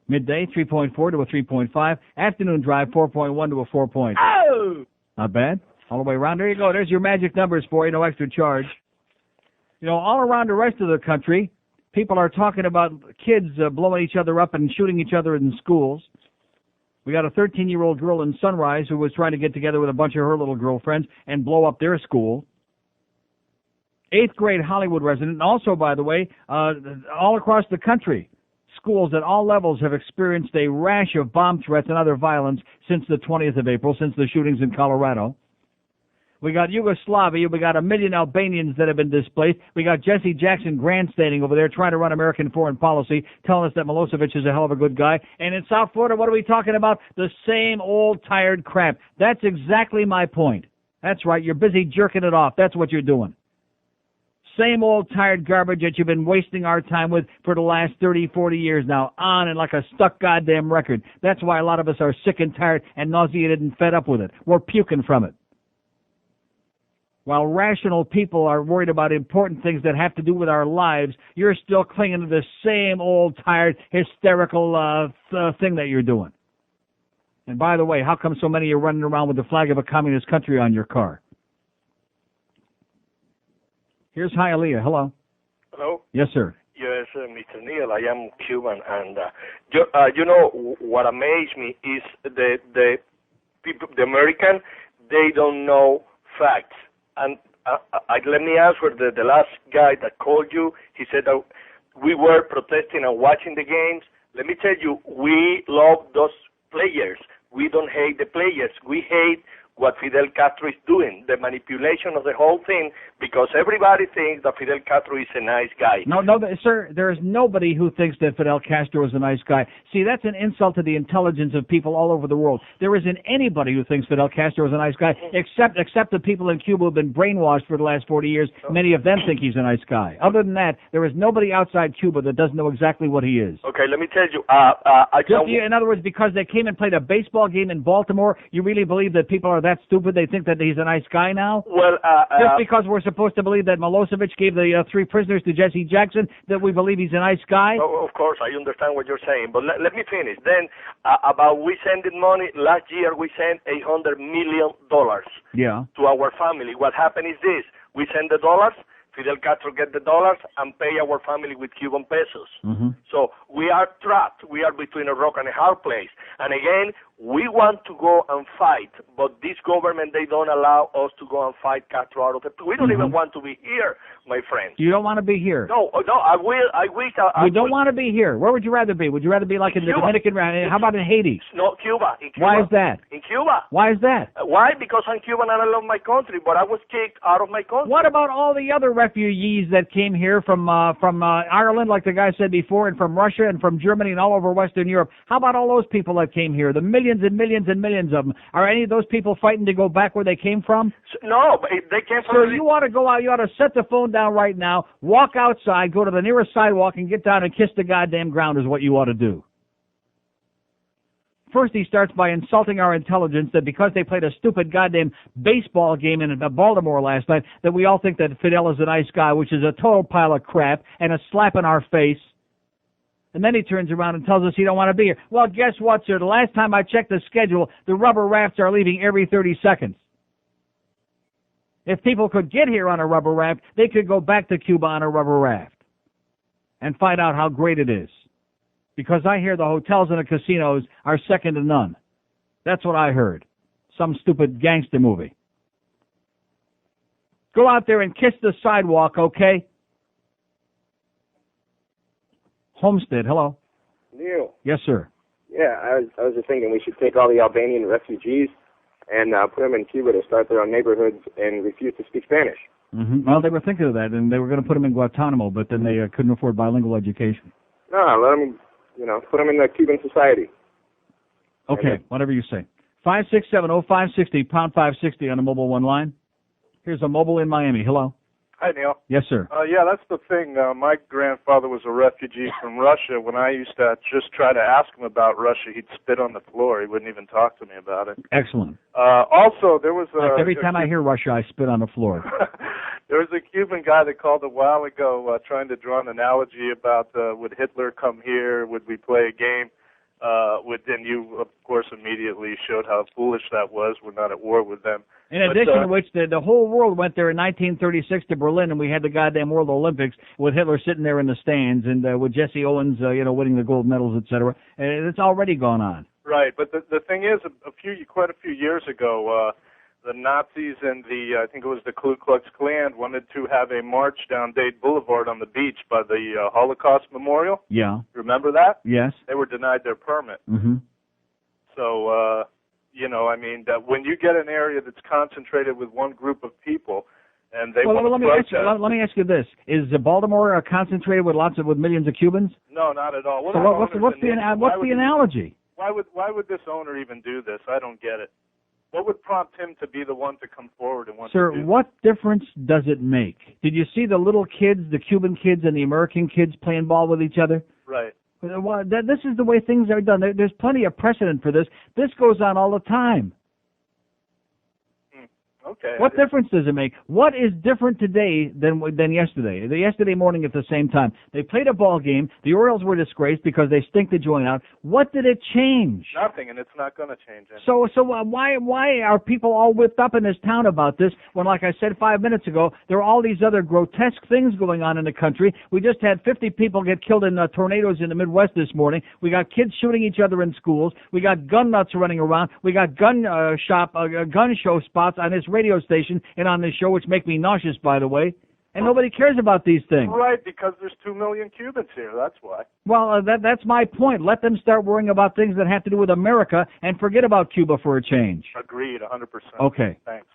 Speaker 6: Midday, 3.4 to a 3.5. Afternoon drive, 4.1 to a 4 point. Not bad. All the way around. There you go. There's your magic numbers for you. No extra charge. All around the rest of the country, people are talking about kids blowing each other up and shooting each other in schools. We got a 13-year-old girl in Sunrise who was trying to get together with a bunch of her little girlfriends and blow up their school. 8th grade Hollywood resident. And also, by the way, all across the country, schools at all levels have experienced a rash of bomb threats and other violence since the 20th of April, since the shootings in Colorado. We got Yugoslavia. We got 1 million Albanians that have been displaced. We got Jesse Jackson grandstanding over there trying to run American foreign policy, telling us that Milosevic is a hell of a good guy. And in South Florida, what are we talking about? The same old tired crap. That's exactly my point. That's right. You're busy jerking it off. That's what you're doing. Same old tired garbage that you've been wasting our time with for the last 30, 40 years now, on and like a stuck goddamn record. That's why a lot of us are sick and tired and nauseated and fed up with it. We're puking from it. While rational people are worried about important things that have to do with our lives, you're still clinging to the same old, tired, hysterical thing that you're doing. And by the way, how come so many of you are running around with the flag of a communist country on your car? Here's Hialeah. Hello.
Speaker 20: Hello.
Speaker 6: Yes, sir.
Speaker 20: Yes, Mr. Neil. I am Cuban, and you know what amazed me is the people, the American, they don't know facts. And let me answer the last guy that called you. He said that we were protesting and watching the games. Let me tell you, we love those players. We don't hate the players. We hate what Fidel Castro is doing, the manipulation of the whole thing, because everybody thinks that Fidel Castro is a nice guy.
Speaker 6: No, sir, there is nobody who thinks that Fidel Castro is a nice guy. See, that's an insult to the intelligence of people all over the world. There isn't anybody who thinks Fidel Castro is a nice guy, except the people in Cuba who have been brainwashed for the last 40 years. Many of them think he's a nice guy. Other than that, there is nobody outside Cuba that doesn't know exactly what he is.
Speaker 20: Okay, let me tell you.
Speaker 6: In other words, because they came and played a baseball game in Baltimore, you really believe that people are that stupid they think that he's a nice guy now?
Speaker 20: Well,
Speaker 6: just because we're supposed to believe that Milosevic gave the 3 prisoners to Jesse Jackson, that we believe he's a nice guy?
Speaker 20: Oh, of course, I understand what you're saying, but let me finish. Then, about we sending money, last year we sent $800 million to our family. What happened is this. We send the dollars, Fidel Castro get the dollars and pay our family with Cuban pesos.
Speaker 6: Mm-hmm.
Speaker 20: So we are trapped. We are between a rock and a hard place. And again, we want to go and fight, but this government, they don't allow us to go and fight Castro out of the... We don't even want to be here, my friends.
Speaker 6: You don't want to be here?
Speaker 20: No, I wish...
Speaker 6: You don't want to be here. Where would you rather be? Would you rather be like in the Dominican... How about in Haiti?
Speaker 20: No, Cuba. In Cuba.
Speaker 6: Why is that?
Speaker 20: In Cuba.
Speaker 6: Why is that?
Speaker 20: Why? Because I'm Cuban and I love my country, but I was kicked out of my country.
Speaker 6: What about all the other refugees that came here from Ireland, like the guy said before, and from Russia and from Germany and all over Western Europe? How about all those people that came here? The millions and millions and millions of them. Are any of those people fighting to go back where they came from?
Speaker 20: No, but they came from...
Speaker 6: So you ought to go out, you ought to set the phone down right now, walk outside, go to the nearest sidewalk and get down and kiss the goddamn ground is what you ought to do. First, he starts by insulting our intelligence that because they played a stupid goddamn baseball game in Baltimore last night, that we all think that Fidel is a nice guy, which is a total pile of crap and a slap in our face. And then he turns around and tells us he don't want to be here. Well, guess what, sir? The last time I checked the schedule, the rubber rafts are leaving every 30 seconds. If people could get here on a rubber raft, they could go back to Cuba on a rubber raft and find out how great it is. Because I hear the hotels and the casinos are second to none. That's what I heard. Some stupid gangster movie. Go out there and kiss the sidewalk, okay? Homestead, hello.
Speaker 14: Neil.
Speaker 6: Yes, sir.
Speaker 14: Yeah, I was just thinking we should take all the Albanian refugees and put them in Cuba to start their own neighborhoods and refuse to speak Spanish.
Speaker 6: Mm-hmm. Well, they were thinking of that, and they were going to put them in Guantanamo, but then they couldn't afford bilingual education.
Speaker 14: No, let them, put them in the Cuban society.
Speaker 6: Okay, whatever you say. 567-0560, pound 560 on the mobile one line. Here's a mobile in Miami. Hello.
Speaker 16: Hi, Neil.
Speaker 6: Yes, sir.
Speaker 16: Yeah, that's the thing. My grandfather was a refugee from Russia. When I used to just try to ask him about Russia, he'd spit on the floor. He wouldn't even talk to me about it.
Speaker 6: Excellent.
Speaker 16: Also, there was a...
Speaker 6: Every time I hear Russia, I spit on the floor.
Speaker 16: There was a Cuban guy that called a while ago trying to draw an analogy about would Hitler come here, would we play a game? Then you, of course, immediately showed how foolish that was. We're not at war with them.
Speaker 6: In addition to which, the whole world went there in 1936 to Berlin, and we had the goddamn World Olympics with Hitler sitting there in the stands and with Jesse Owens, winning the gold medals, etc. And it's already gone on.
Speaker 16: Right, but the thing is, quite a few years ago, the Nazis and I think it was the Ku Klux Klan wanted to have a march down Dade Boulevard on the beach by the Holocaust Memorial.
Speaker 6: Yeah.
Speaker 16: Remember that?
Speaker 6: Yes.
Speaker 16: They were denied their permit.
Speaker 6: Mm-hmm.
Speaker 16: So, I mean, that when you get an area that's concentrated with one group of people, and they want to protest.
Speaker 6: Let me ask you this: is Baltimore concentrated with millions of Cubans?
Speaker 16: No, not at all.
Speaker 6: So what's the analogy?
Speaker 16: Why would this owner even do this? I don't get it. What would prompt him to be the one to come forward and want
Speaker 6: Sir,
Speaker 16: to do
Speaker 6: what difference does it make? Did you see the little kids, the Cuban kids and the American kids playing ball with each other?
Speaker 16: Right.
Speaker 6: Well, this is the way things are done. There's plenty of precedent for this. This goes on all the time.
Speaker 16: Okay.
Speaker 6: What difference does it make? What is different today than yesterday? Yesterday morning at the same time, they played a ball game. The Orioles were disgraced because they stink to join out. What did it change?
Speaker 16: Nothing, and it's not going to change anything.
Speaker 6: So why are people all whipped up in this town about this when, like I said 5 minutes ago, there are all these other grotesque things going on in the country? We just had 50 people get killed in tornadoes in the Midwest this morning. We got kids shooting each other in schools. We got gun nuts running around. We got gun show spots on this radio station and on this show, which make me nauseous, by the way. And nobody cares about these things.
Speaker 16: Right, because there's 2 million Cubans here. That's why.
Speaker 6: Well, that's my point. Let them start worrying about things that have to do with America and forget about Cuba for a change.
Speaker 16: Agreed, 100%.
Speaker 6: Okay.
Speaker 16: Thanks.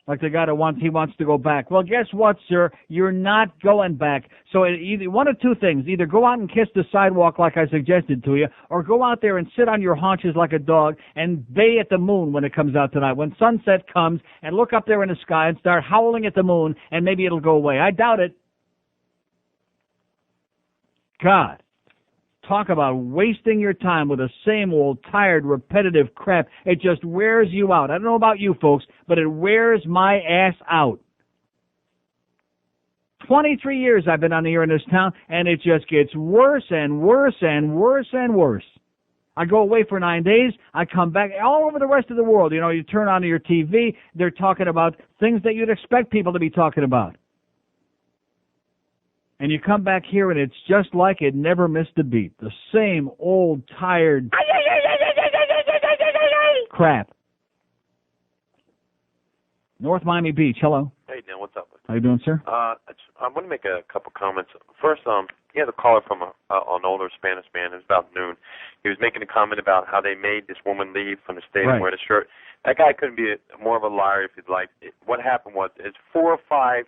Speaker 6: Like the guy that wants to go back. Well, guess what, sir? You're not going back. So either one of two things. Either go out and kiss the sidewalk like I suggested to you, or go out there and sit on your haunches like a dog and bay at the moon when it comes out tonight. When sunset comes, and look up there in the sky and start howling at the moon, and maybe it'll go away. I doubt it. God. Talk about wasting your time with the same old, tired, repetitive crap. It just wears you out. I don't know about you folks, but it wears my ass out. 23 years I've been on the air in this town, and it just gets worse and worse and worse and worse. I go away for 9 days. I come back all over the rest of the world. You turn on your TV, they're talking about things that you'd expect people to be talking about. And you come back here, and it's just like it never missed a beat. The same old, tired crap. North Miami Beach, hello.
Speaker 17: Hey, Dan, what's up?
Speaker 6: How you doing, sir?
Speaker 17: I want to make a couple comments. First, you had a caller from an older Spanish man. It was about noon. He was making a comment about how they made this woman leave from the stadium and wear the shirt. That guy couldn't be more of a liar if he'd like. What happened was, it's 4 or 5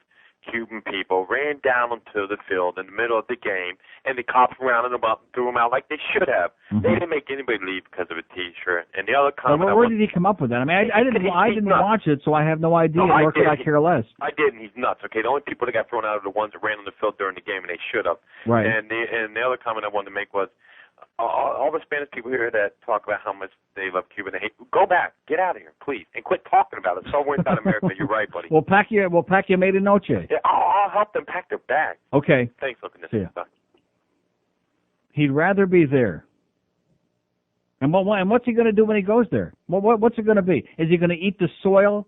Speaker 17: Cuban people ran down onto the field in the middle of the game, and the cops rounded them up and threw them out like they should have. Mm-hmm. They didn't make anybody leave because of a T-shirt. And the other comment,
Speaker 6: where did he come up with that? I mean, I didn't watch it, so I have no idea, nor could I care less.
Speaker 17: I didn't. He's nuts. Okay, the only people that got thrown out are the ones that ran on the field during the game, and they should have.
Speaker 6: Right.
Speaker 17: And the other comment I wanted to make was, all the Spanish people here that talk about how much they love Cuba and they hate, go back, get out of here, please, and quit talking about it. So worried about America. You're right, buddy.
Speaker 6: We'll pack you made a noche.
Speaker 17: Yeah, I'll help them pack their bag.
Speaker 6: Okay.
Speaker 17: Thanks, looking at
Speaker 6: this
Speaker 17: stuff.
Speaker 6: He'd rather be there. And what's he going to do when he goes there? What's it going to be? Is he going to eat the soil?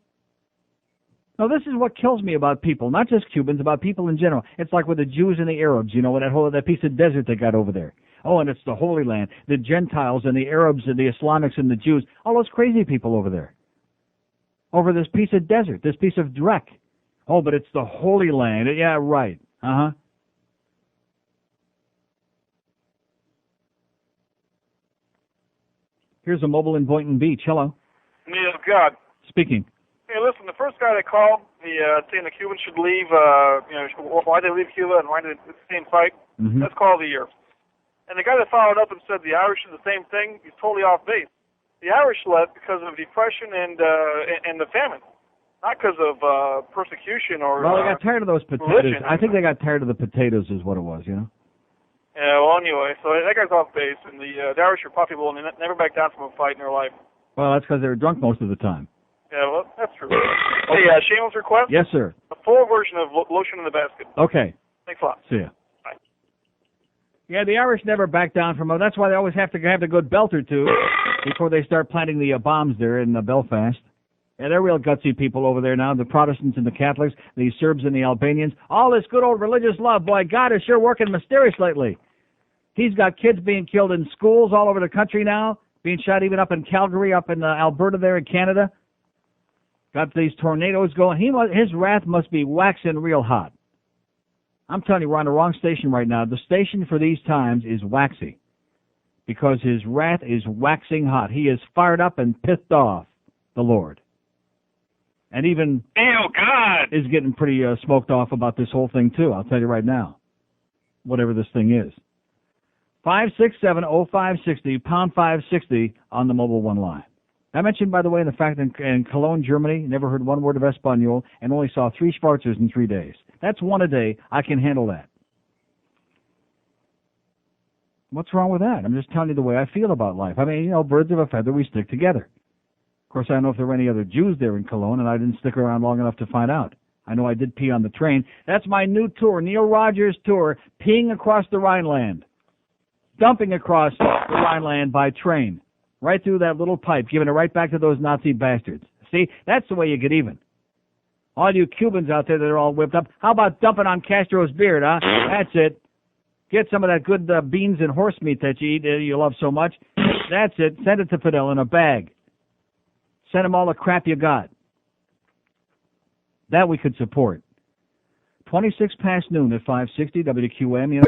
Speaker 6: No, this is what kills me about people, not just Cubans, about people in general. It's like with the Jews and the Arabs, that piece of desert they got over there. Oh, and it's the Holy Land, the Gentiles and the Arabs and the Islamics and the Jews, all those crazy people over there. Over this piece of desert, this piece of dreck. Oh, but it's the Holy Land. Yeah, right. Uh-huh. Here's a mobile in Boynton Beach. Hello.
Speaker 9: Neil God.
Speaker 6: Speaking.
Speaker 9: Hey, listen, the first guy that called, saying the Cubans should leave, why they leave Cuba and why they stay and fight, that's call of the year. And the guy that followed up and said the Irish are the same thing, he's totally off base. The Irish left because of depression and the famine, not because of persecution or
Speaker 6: Well, they got tired of those potatoes.
Speaker 9: Religion.
Speaker 6: I think they got tired of the potatoes is what it was,
Speaker 9: Yeah, well, anyway, so that guy's off base, and the Irish are popular, and they never back down from a fight in their life.
Speaker 6: Well, that's because they were drunk most of the time.
Speaker 9: Yeah, well, that's true. Hey, shameless request?
Speaker 6: Yes, sir.
Speaker 9: A full version of Lotion in the Basket.
Speaker 6: Okay.
Speaker 9: Thanks a lot.
Speaker 6: See ya.
Speaker 9: Bye.
Speaker 6: Yeah, the Irish never back down from it. That's why they always have to have a good belt or two before they start planting the bombs there in Belfast. Yeah, they're real gutsy people over there now, the Protestants and the Catholics, the Serbs and the Albanians. All this good old religious love. Boy, God is sure working mysterious lately. He's got kids being killed in schools all over the country now, being shot even up in Calgary, up in Alberta there in Canada. Got these tornadoes going. His wrath must be waxing real hot. I'm telling you, we're on the wrong station right now. The station for these times is Waxy, because his wrath is waxing hot. He is fired up and pissed off, the Lord. And even
Speaker 19: God
Speaker 6: is getting pretty smoked off about this whole thing, too. I'll tell you right now, whatever this thing is. 567-0560, pound 560 on the Mobile One line. I mentioned, by the way, the fact that in Cologne, Germany, never heard one word of Espanol and only saw 3 Schwarzers in 3 days. That's one a day. I can handle that. What's wrong with that? I'm just telling you the way I feel about life. I mean, birds of a feather, we stick together. Of course, I don't know if there were any other Jews there in Cologne, and I didn't stick around long enough to find out. I know I did pee on the train. That's my new tour, Neil Rogers' tour, peeing across the Rhineland. Dumping across the Rhineland by train. Right through that little pipe, giving it right back to those Nazi bastards. See, that's the way you get even. All you Cubans out there that are all whipped up, how about dumping on Castro's beard, huh? That's it. Get some of that good beans and horse meat that you eat, you love so much. That's it. Send it to Fidel in a bag. Send him all the crap you got. That we could support. 26 past noon at 560 WQAM.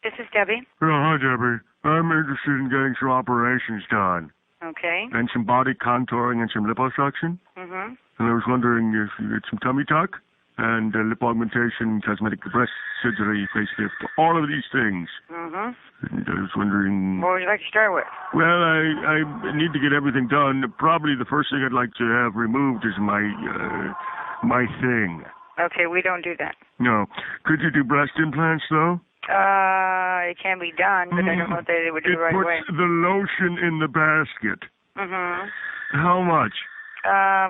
Speaker 21: This is Debbie.
Speaker 23: Hi, Debbie. I'm interested in getting some operations done.
Speaker 21: Okay.
Speaker 23: And some body contouring and some liposuction.
Speaker 21: Mm-hmm.
Speaker 23: And I was wondering if you get some tummy tuck and lip augmentation, cosmetic breast surgery, facelift, all of these things.
Speaker 21: Mm-hmm.
Speaker 23: And I was wondering...
Speaker 21: What would you like to start with?
Speaker 23: Well, I need to get everything done. Probably the first thing I'd like to have removed is my thing.
Speaker 21: Okay, we don't do that.
Speaker 23: No. Could you do breast implants, though?
Speaker 21: It can be done, but I don't know if they would do it right away.
Speaker 23: It puts the lotion in the basket.
Speaker 21: Mm-hmm.
Speaker 23: How much?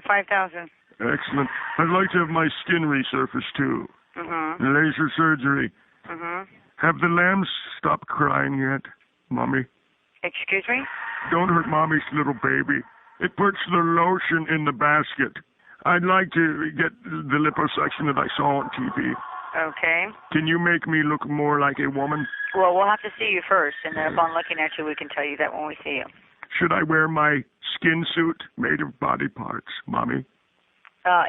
Speaker 21: 5,000.
Speaker 23: Excellent. I'd like to have my skin resurfaced, too.
Speaker 21: Mm-hmm.
Speaker 23: Laser surgery.
Speaker 21: Mm-hmm.
Speaker 23: Have the lambs stopped crying yet, Mommy?
Speaker 21: Excuse me?
Speaker 23: Don't hurt Mommy's little baby. It puts the lotion in the basket. I'd like to get the liposuction that I saw on TV.
Speaker 21: Okay.
Speaker 23: Can you make me look more like a woman?
Speaker 21: Well, we'll have to see you first, and then upon looking at you, we can tell you that when we see you.
Speaker 23: Should I wear my skin suit made of body parts, Mommy?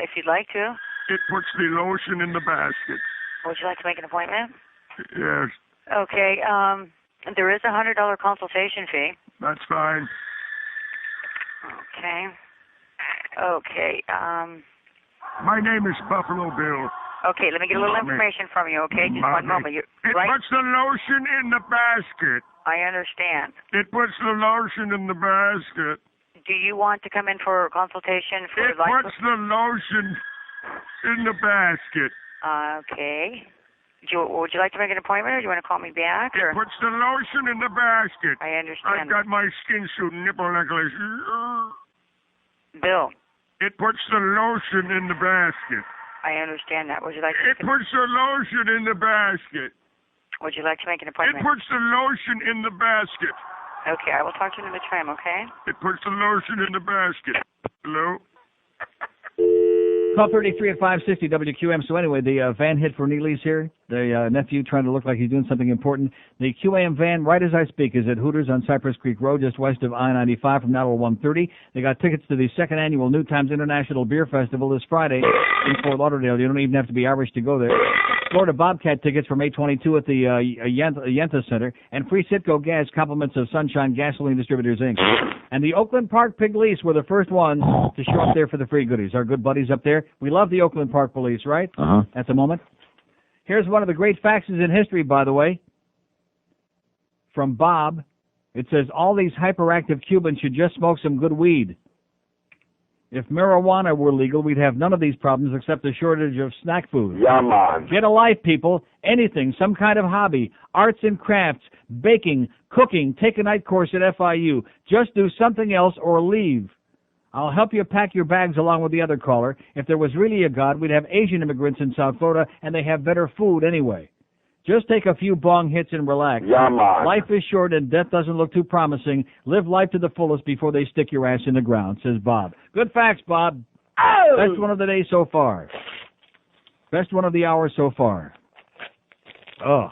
Speaker 21: If you'd like to.
Speaker 23: It puts the lotion in the basket.
Speaker 21: Would you like to make an appointment?
Speaker 23: Yes.
Speaker 21: Okay. There is a $100 consultation fee.
Speaker 23: That's fine.
Speaker 21: Okay. Okay.
Speaker 23: My name is Buffalo Bill.
Speaker 21: Okay, let me get a little information from you, okay? Just one moment.
Speaker 23: It puts the lotion in the basket.
Speaker 21: I understand.
Speaker 23: It puts the lotion in the basket.
Speaker 21: Do you want to come in for a consultation for
Speaker 23: It puts the lotion in the basket.
Speaker 21: Okay. Would you like to make an appointment, or do you want to call me back?
Speaker 23: It puts the lotion in the basket.
Speaker 21: I understand.
Speaker 23: I've got my skin suit nipple necklace.
Speaker 21: Bill.
Speaker 23: It puts the lotion in the basket.
Speaker 21: I understand that. Would you like to...
Speaker 23: It puts the lotion in the basket.
Speaker 21: Would you like to make an appointment?
Speaker 23: It puts the lotion in the basket.
Speaker 21: Okay, I will talk to you another time, okay?
Speaker 23: It puts the lotion in the basket. Hello?
Speaker 6: 12:33 at 560 WQM. So anyway, the van hit for Neely's here. The nephew trying to look like he's doing something important. The QAM van, right as I speak, is at Hooters on Cypress Creek Road, just west of I-95 from now to 1:30. They got tickets to the second annual New Times International Beer Festival this Friday in Fort Lauderdale. You don't even have to be Irish to go there. Florida Bobcat tickets for May 22 at the Yenta Center, and free Citgo gas, compliments of Sunshine Gasoline Distributors, Inc. And the Oakland Park Pig Police were the first ones to show up there for the free goodies. Our good buddies up there. We love the Oakland Park Police, right?
Speaker 3: Uh-huh.
Speaker 6: At the moment. Here's one of the great faxes in history, by the way, from Bob. It says, all these hyperactive Cubans should just smoke some good weed. If marijuana were legal, we'd have none of these problems except a shortage of snack food.
Speaker 3: Yeah, man.
Speaker 6: Get a life, people. Anything, some kind of hobby, arts and crafts, baking, cooking, take a night course at FIU. Just do something else or leave. I'll help you pack your bags along with the other caller. If there was really a God, we'd have Asian immigrants in South Florida, and they have better food anyway. Just take a few bong hits and relax.
Speaker 3: Yeah, man.
Speaker 6: Life is short and death doesn't look too promising. Live life to the fullest before they stick your ass in the ground, says Bob. Good facts, Bob. Oh! Best one of the day so far. Best one of the hour so far. Oh.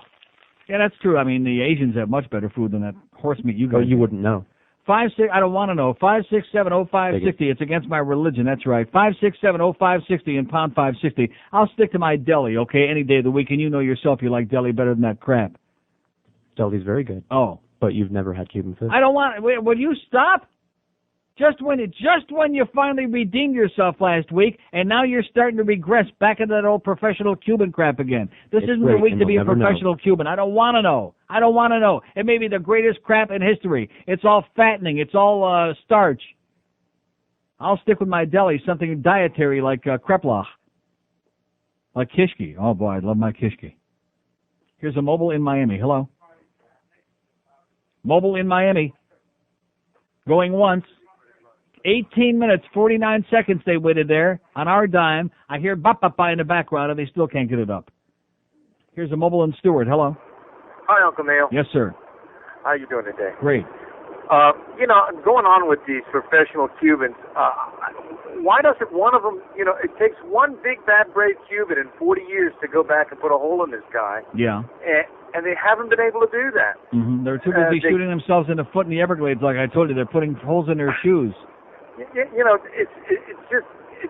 Speaker 6: Yeah, that's true. I mean, the Asians have much better food than that horse meat you guys.
Speaker 7: Oh, you wouldn't know.
Speaker 6: I don't want to know. 5670560. It's against my religion. That's right. 5670560 and pound 560. I'll stick to my deli, okay, any day of the week. And you know yourself you like deli better than that crap.
Speaker 7: Deli's very good.
Speaker 6: Oh.
Speaker 7: But you've never had Cuban food.
Speaker 6: I don't want it. Will you stop? Just when you finally redeemed yourself last week, and now you're starting to regress back into that old professional Cuban crap again. This isn't the week to be a professional Cuban. I don't want to know. I don't want to know. It may be the greatest crap in history. It's all fattening. It's all starch. I'll stick with my deli, something dietary like kreplach, like kishki. Oh, boy, I love my kishki. Here's a mobile in Miami. Hello. Mobile in Miami. Going once. 18 minutes, 49 seconds they waited there on our dime. I hear bop-bop-bop in the background, and they still can't get it up. Here's a mobile in Stewart. Hello.
Speaker 2: Hi, Uncle Neil.
Speaker 6: Yes, sir.
Speaker 2: How you doing today?
Speaker 6: Great.
Speaker 2: Going on with these professional Cubans, why doesn't one of them, it takes one big bad brave Cuban in 40 years to go back and put a hole in this guy.
Speaker 6: Yeah.
Speaker 2: And they haven't been able to do that.
Speaker 6: Mm-hmm. They're too busy shooting themselves in the foot in the Everglades, like I told you. They're putting holes in their shoes.
Speaker 2: It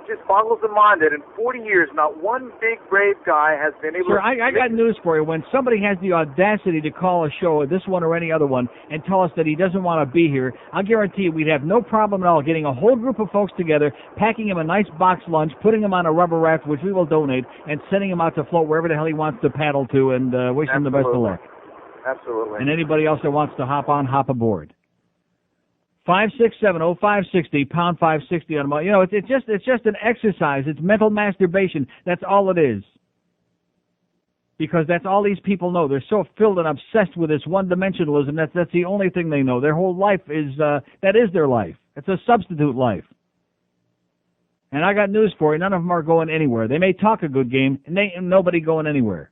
Speaker 2: just boggles the mind that in 40 years, not one big brave guy has been able
Speaker 6: Sir,
Speaker 2: to...
Speaker 6: I got news for you. When somebody has the audacity to call a show, this one or any other one, and tell us that he doesn't want to be here, I'll guarantee you we'd have no problem at all getting a whole group of folks together, packing him a nice box lunch, putting him on a rubber raft, which we will donate, and sending him out to float wherever the hell he wants to paddle to, and wish him the best of luck.
Speaker 2: Absolutely.
Speaker 6: And anybody else that wants to hop on, hop aboard. 5670560, pound 560 on the it's just an exercise. It's mental masturbation. That's all it is. Because that's all these people know. They're so filled and obsessed with this one-dimensionalism. That's the only thing they know. Their whole life is that is their life. It's a substitute life. And I got news for you. None of them are going anywhere. They may talk a good game, and nobody going anywhere.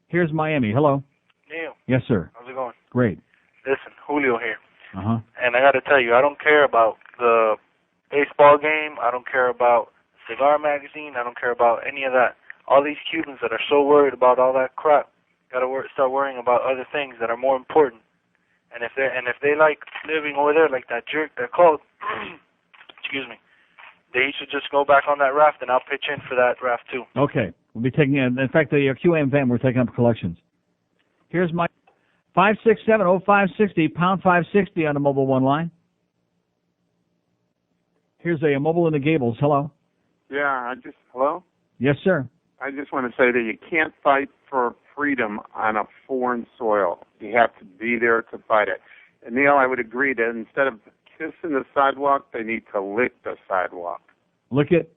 Speaker 6: Here's Miami. Hello.
Speaker 4: Neil.
Speaker 6: Yes, sir.
Speaker 4: How's it going?
Speaker 6: Great.
Speaker 4: Listen, Julio here.
Speaker 6: Uh-huh.
Speaker 4: And I got to tell you, I don't care about the baseball game. I don't care about Cigar magazine. I don't care about any of that. All these Cubans that are so worried about all that crap got to start worrying about other things that are more important. And if they like living over there like that jerk that called, excuse me, they should just go back on that raft, and I'll pitch in for that raft too.
Speaker 6: Okay. We'll be taking in fact, the QAM van, we're taking up collections. Here's my 5670560, pound 560 on the mobile one line. Here's a mobile in the Gables. Hello.
Speaker 19: Yeah, hello?
Speaker 6: Yes, sir.
Speaker 19: I just want to say that you can't fight for freedom on a foreign soil. You have to be there to fight it. And Neil, I would agree that instead of kissing the sidewalk, they need to lick the sidewalk.
Speaker 6: Lick it?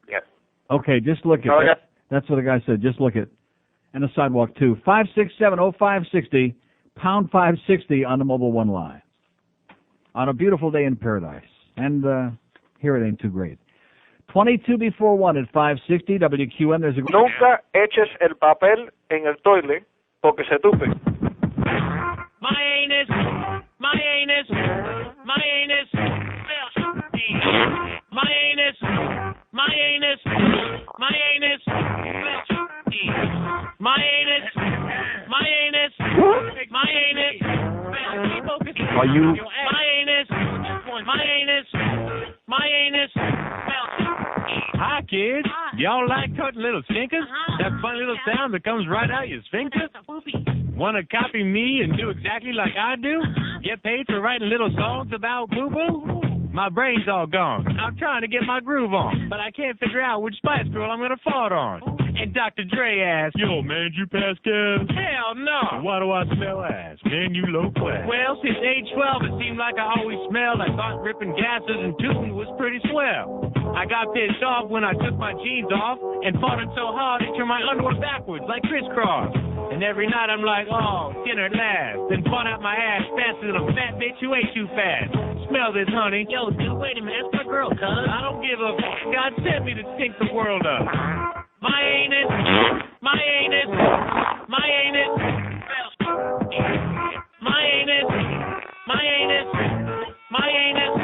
Speaker 19: Yes.
Speaker 6: Okay, just lick it.
Speaker 19: Oh, yeah.
Speaker 6: That's what the guy said. Just lick it. And the sidewalk, too. 5670560. Pound 560 on the mobile one line. On a beautiful day in paradise. And here it ain't too great. 22 before 1 at 560 WQAM. There's a...
Speaker 4: Nunca eches el papel en el toilet porque se tupe.
Speaker 15: My anus, my anus, my anus, my anus, my anus, my anus, my anus, my anus, my anus.
Speaker 6: Are you?
Speaker 15: My anus, my anus, my anus.
Speaker 24: Hi, kids. Y'all like cutting little stinkers? That funny little sound that comes right out your sphincter? Want to copy me and do exactly like I do? Get paid for writing little songs about boo-boo? My brain's all gone. I'm trying to get my groove on, but I can't figure out which Spice Girl I'm going to fart on. And Dr. Dre asked, yo, man, you pass gas? Hell no. Why do I smell ass? Man, you low class. Well, since age 12, it seemed like I always smelled. I thought ripping gases and tooting was pretty swell. I got pissed off when I took my jeans off and farted so hard it turned my underwear backwards like crisscross. And every night I'm like, oh, dinner at last. Then fart out my ass faster than a fat bitch who ate too fast. Smell this, honey. Yo, dude, wait a minute. That's my girl, cuz. I don't give a fuck. God sent me to stink the world up. My anus, my anus, my anus, my anus, my anus, my anus.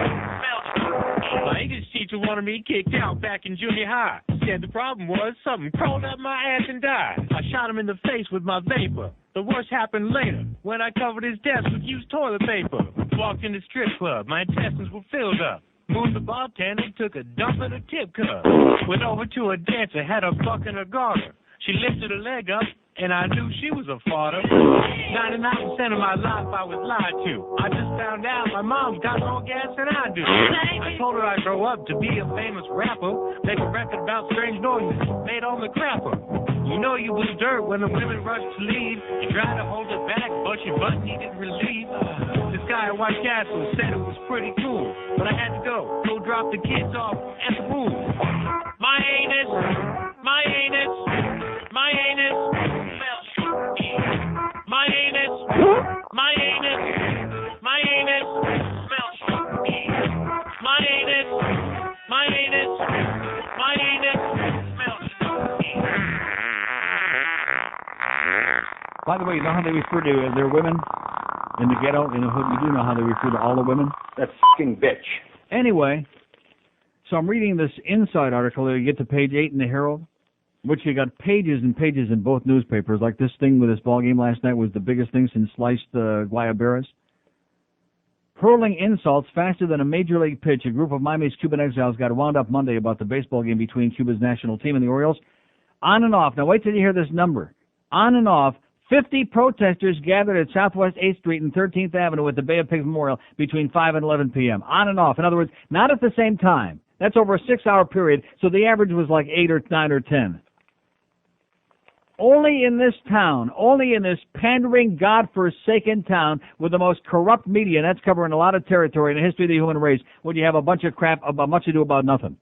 Speaker 24: My English teacher wanted me kicked out back in junior high. Said the problem was something crawled up my ass and died. I shot him in the face with my vapor. The worst happened later when I covered his desk with used toilet paper. Walked in the strip club, my intestines were filled up. Moved the bartender, took a dump in a tip cup. Went over to a dancer, had her fucking her garter. She lifted her leg up, and I knew she was a farter. 99% of my life I was lied to. I just found out my mom got more gas than I do. I told her I'd grow up to be a famous rapper, make a record about strange noises made on the crapper. You know you was dirt when the women rushed to leave. You tried to hold it back, but your butt needed relief. This guy at White Castle said it was pretty cool, but I had to go drop the kids off at the pool. My anus, my anus, my anus smells. My anus, my anus, my anus smells. My anus, my anus, my anus smells.
Speaker 6: By the way, you know how they refer to their women in the ghetto, in the hood? You do know how they refer to all the women?
Speaker 1: That fucking bitch.
Speaker 6: Anyway, so I'm reading this Inside article. You get to page 8 in the Herald, which you got pages and pages in both newspapers. Like this thing with this ball game last night was the biggest thing since sliced guayaberas. Hurling insults faster than a major league pitch. A group of Miami's Cuban exiles got wound up Monday about the baseball game between Cuba's national team and the Orioles. On and off. Now wait till you hear this number. On and off. 50 protesters gathered at Southwest 8th Street and 13th Avenue at the Bay of Pigs Memorial between 5 and 11 p.m. On and off. In other words, not at the same time. That's over a 6-hour period, so the average was like 8 or 9 or 10. Only in this town, only in this pandering, God-forsaken town with the most corrupt media, and that's covering a lot of territory in the history of the human race, would you have a bunch of crap about much ado about nothing.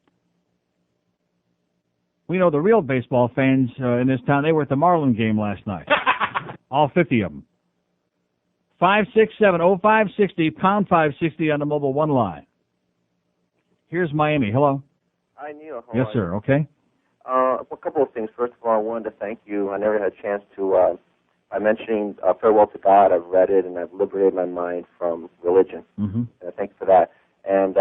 Speaker 6: We know the real baseball fans in this town, they were at the Marlins game last night. All 50 of them. 567-0560, pound 560 on the Mobile 1 line. Here's Miami. Hello.
Speaker 5: Hi, Neil. How
Speaker 6: Yes,
Speaker 5: are
Speaker 6: sir.
Speaker 5: you?
Speaker 6: Okay.
Speaker 5: A couple of things. First of all, I wanted to thank you. I never had a chance to, by mentioning Farewell to God, I've read it and I've liberated my mind from religion.
Speaker 6: Mm-hmm.
Speaker 5: And I thank you for that. And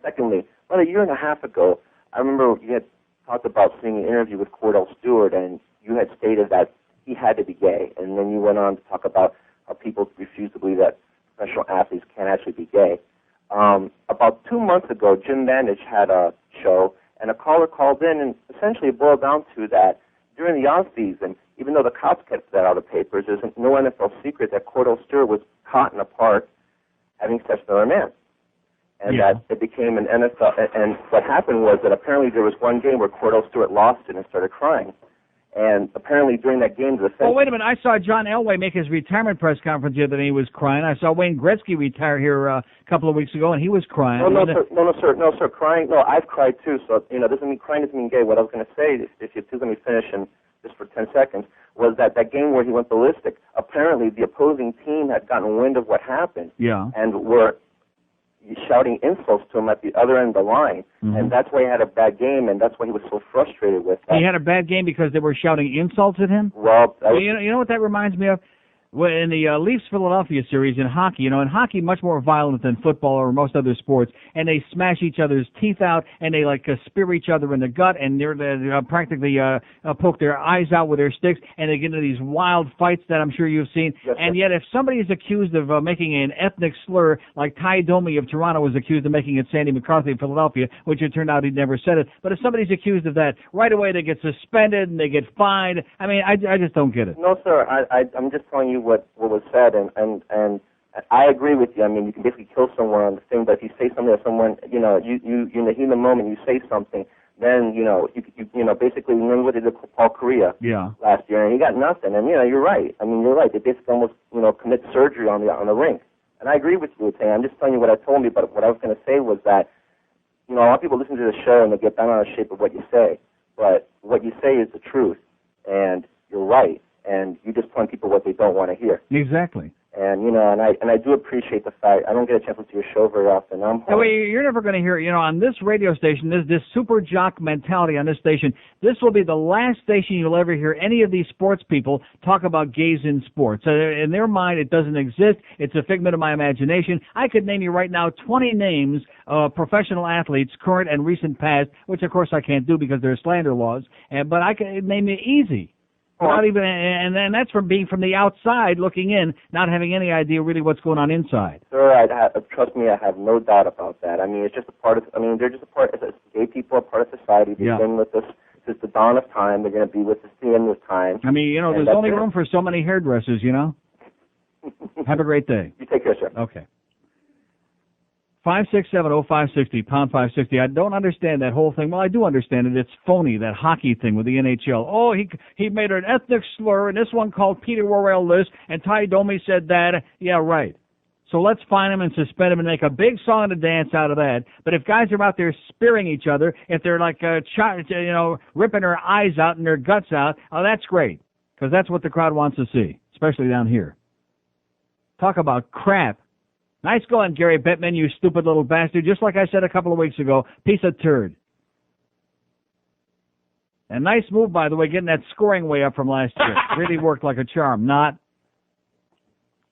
Speaker 5: secondly, about a year and a half ago, I remember you had talked about seeing an interview with Cordell Stewart, and you had stated that he had to be gay. And then you went on to talk about how people refuse to believe that professional athletes can actually be gay. About 2 months ago, Jim Mandich had a show, and a caller called in, and essentially it boiled down to that during the off-season, even though the cops kept that out of the papers, there's no NFL secret that Cordell Stewart was caught in a park having sex with another man. And that it became an NFL, and what happened was that apparently there was one game where Cordell Stewart lost it and started crying. And apparently during that game, the
Speaker 6: Oh, wait a minute. I saw John Elway make his retirement press conference the other day. He was crying. I saw Wayne Gretzky retire here a couple of weeks ago, and he was crying.
Speaker 5: No, sir. Crying. No, I've cried too. So, doesn't mean crying doesn't mean gay. What I was going to say, if you please let me finish and just for 10 seconds, was that game where he went ballistic, apparently the opposing team had gotten wind of what happened.
Speaker 6: Yeah.
Speaker 5: And were shouting insults to him at the other end of the line.
Speaker 6: Mm-hmm.
Speaker 5: And that's why he had a bad game, and that's why he was so frustrated with that.
Speaker 6: He had a bad game because they were shouting insults at him?
Speaker 5: Well,
Speaker 6: you know what that reminds me of? Well, in the Leafs-Philadelphia series in hockey, in hockey much more violent than football or most other sports, and they smash each other's teeth out, and they spear each other in the gut, and they practically poke their eyes out with their sticks, and they get into these wild fights that I'm sure you've seen.
Speaker 5: Yes,
Speaker 6: and yet if somebody is accused of making an ethnic slur, like Ty Domi of Toronto was accused of making it Sandy McCarthy of Philadelphia, which it turned out he never said it, but if somebody's accused of that, right away they get suspended and they get fined. I mean, I just don't get it.
Speaker 5: No, sir. I'm just telling you what was said, and I agree with you. I mean, you can basically kill someone on the thing, but if you say something to someone, you in the heat of the moment, you say something, then you basically remember what they did to Paul Correa last year, and he got nothing. And you're right. I mean, you're right. They basically almost commit surgery on the rink. And I agree with you. I'm just telling you what I told me, but what I was going to say was that a lot of people listen to the show and they get bent out of shape of what you say, but what you say is the truth, and you're right. And you just telling people what they don't want to hear.
Speaker 6: Exactly.
Speaker 5: And and I do appreciate the fact I don't get a chance to see your show very often.
Speaker 6: You're never going to hear, on this radio station, this super jock mentality on this station. This will be the last station you'll ever hear any of these sports people talk about gays in sports. In their mind, it doesn't exist. It's a figment of my imagination. I could name you right now 20 names of professional athletes, current and recent past, which of course I can't do because there are slander laws. But I can name you easy. Not even, and that's from being from the outside looking in, not having any idea really what's going on inside.
Speaker 5: Sir, trust me, I have no doubt about that. I mean, it's just a part of. I mean, they're just a part. Gay people are part of society. They've been with us since the dawn of time. They're going to be with us to the end of time.
Speaker 6: I mean, there's only room for so many hairdressers. Have a great day.
Speaker 5: You take care, sir.
Speaker 6: Okay. 5670560, pound 560. I don't understand that whole thing. Well, I do understand it. It's phony, that hockey thing with the NHL. Oh, he made an ethnic slur, and this one called Peter Worrell this, and Ty Domi said that. Yeah, right. So let's fine him and suspend him and make a big song and a dance out of that. But if guys are out there spearing each other, if they're like, ripping their eyes out and their guts out, oh, that's great, because that's what the crowd wants to see, especially down here. Talk about crap. Nice going, Gary Bettman, you stupid little bastard. Just like I said a couple of weeks ago, piece of turd. And nice move, by the way, getting that scoring way up from last year. Really worked like a charm. Not.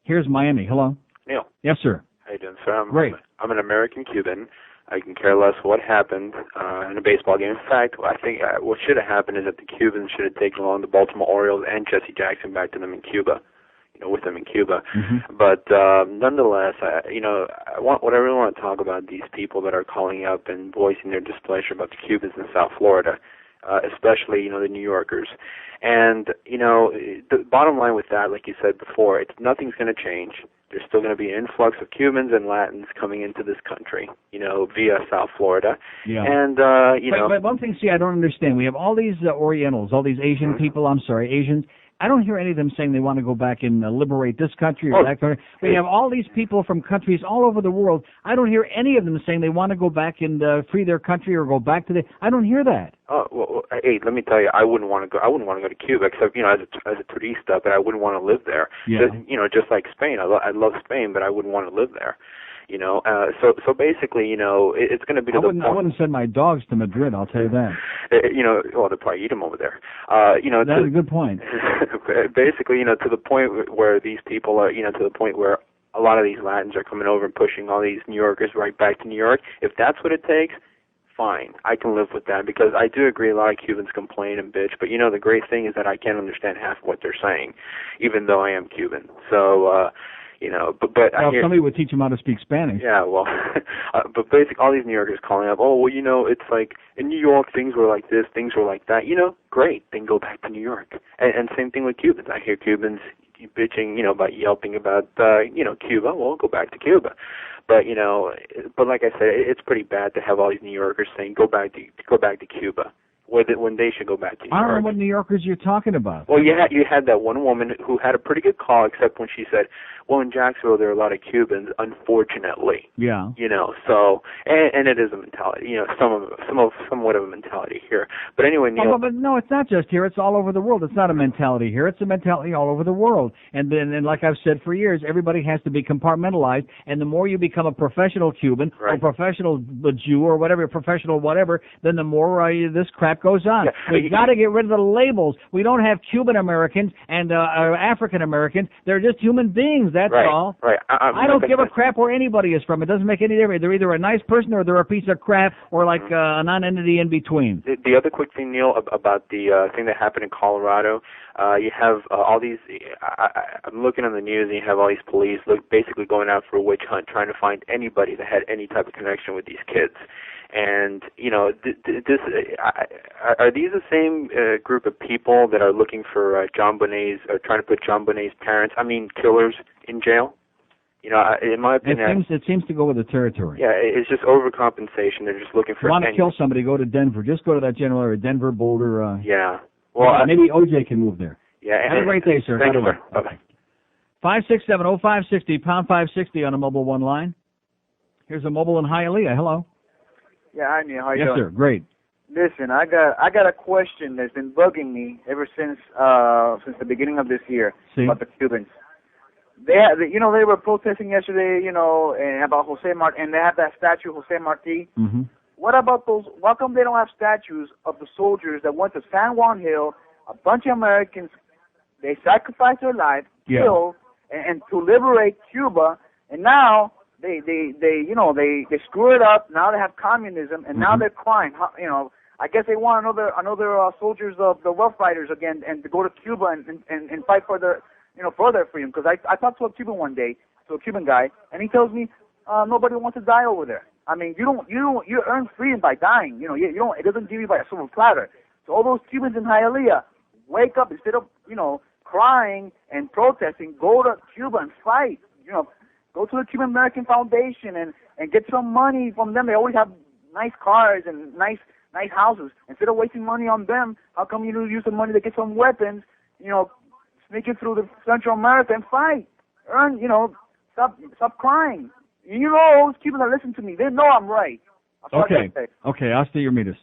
Speaker 6: Here's Miami. Hello.
Speaker 1: Neil.
Speaker 6: Yes, sir.
Speaker 1: How you doing, sir?
Speaker 6: Great.
Speaker 1: I'm an American Cuban. I can care less what happened in a baseball game. In fact, I think what should have happened is that the Cubans should have taken along the Baltimore Orioles and Jesse Jackson back to them in Cuba. With them in Cuba.
Speaker 6: Mm-hmm.
Speaker 1: But nonetheless, what I really want to talk about these people that are calling up and voicing their displeasure about the Cubans in South Florida, especially, the New Yorkers. And, the bottom line with that, like you said before, nothing's going to change. There's still going to be an influx of Cubans and Latins coming into this country, via South Florida.
Speaker 6: Yeah.
Speaker 1: And,
Speaker 6: But one thing, I don't understand. We have all these Orientals, all these Asian people, Asians. I don't hear any of them saying they want to go back and liberate this country or that country. We have all these people from countries all over the world. I don't hear any of them saying they want to go back and free their country or go back to I don't hear that.
Speaker 1: Oh, well, hey, let me tell you, I wouldn't want to go to Cuba, except, as a turista, but I wouldn't want to live there.
Speaker 6: Yeah.
Speaker 1: Just like Spain. I love Spain, but I wouldn't want to live there. So basically, it's going to be to the point.
Speaker 6: I wouldn't send my dogs to Madrid, I'll tell you that.
Speaker 1: Well, they'll probably eat them over there.
Speaker 6: That's a good point.
Speaker 1: Basically, to the point where these people are, to the point where a lot of these Latins are coming over and pushing all these New Yorkers right back to New York. If that's what it takes, fine. I can live with that, because I do agree a lot of Cubans complain and bitch, but the great thing is that I can't understand half of what they're saying, even though I am Cuban. So, but
Speaker 6: somebody would teach them how to speak Spanish.
Speaker 1: Yeah, well, but basically all these New Yorkers calling up, it's like in New York things were like this, things were like that. Great, then go back to New York. And same thing with Cubans. I hear Cubans bitching, about yelping about, Cuba. Well, go back to Cuba. But but like I said, it's pretty bad to have all these New Yorkers saying go back to Cuba, when they should go back to New York.
Speaker 6: I don't know what New Yorkers you're talking about.
Speaker 1: Well, you had that one woman who had a pretty good call, except when she said, well, in Jacksonville there are a lot of Cubans, unfortunately.
Speaker 6: Yeah.
Speaker 1: So and it is a mentality, somewhat of a mentality here. But anyway, Neil.
Speaker 6: But no, it's not just here. It's all over the world. It's not a mentality here. It's a mentality all over the world. And like I've said for years, everybody has to be compartmentalized. And the more you become a professional Cuban or professional Jew or whatever, professional whatever, then the more this crap goes on. Yeah. We've got to get rid of the labels. We don't have Cuban-Americans and African-Americans. They're just human beings. That's all.
Speaker 1: Right.
Speaker 6: I don't give a crap where anybody is from. It doesn't make any difference. They're either a nice person or they're a piece of crap or like a non-entity in between.
Speaker 1: The other quick thing, Neil, about the thing that happened in Colorado, you have all these, I'm looking on the news, and you have all these police basically going out for a witch hunt, trying to find anybody that had any type of connection with these kids. And, are these the same group of people that are looking for John Bonet's, or trying to put John Bonet's killers in jail? In my opinion...
Speaker 6: It seems to go with the territory.
Speaker 1: Yeah, it's just overcompensation. They're just looking for...
Speaker 6: If you want to kill somebody, go to Denver. Just go to that general area, Denver, Boulder.
Speaker 1: Yeah. Well,
Speaker 6: maybe OJ can move there.
Speaker 1: Yeah.
Speaker 6: Have a great day, sir.
Speaker 1: Thank you, sir. Bye-bye.
Speaker 6: 567-0560, pound 560 on a mobile one line. Here's a mobile in Hialeah. Hello.
Speaker 8: Yeah, hi, Neil. How you
Speaker 6: doing? Yes, sir. Great.
Speaker 8: Listen, I got a question that's been bugging me ever since the beginning of this year about the Cubans. They were protesting yesterday, about Jose Marti, and they have that statue, Jose Marti.
Speaker 6: Mm-hmm.
Speaker 8: What about those? Why come they don't have statues of the soldiers that went to San Juan Hill? A bunch of Americans, they sacrificed their life, killed, and to liberate Cuba, and now they screw it up. Now they have communism, and now they're crying. I guess they want another soldiers of the Rough Riders again, and to go to Cuba and fight for their freedom. Because I talked to a Cuban one day, to a Cuban guy, and he tells me nobody wants to die over there. I mean, you earn freedom by dying. You don't. It doesn't give you by a silver platter. So all those Cubans in Hialeah, wake up instead of crying and protesting. Go to Cuba and fight. Go to the Cuban-American Foundation and get some money from them. They always have nice cars and nice houses. Instead of wasting money on them, how come you don't use the money to get some weapons? Sneak it through the Central America and fight. Earn. Stop crying. Those Cubans that listen to me, they know I'm right.
Speaker 6: Okay, I'll stay your meters.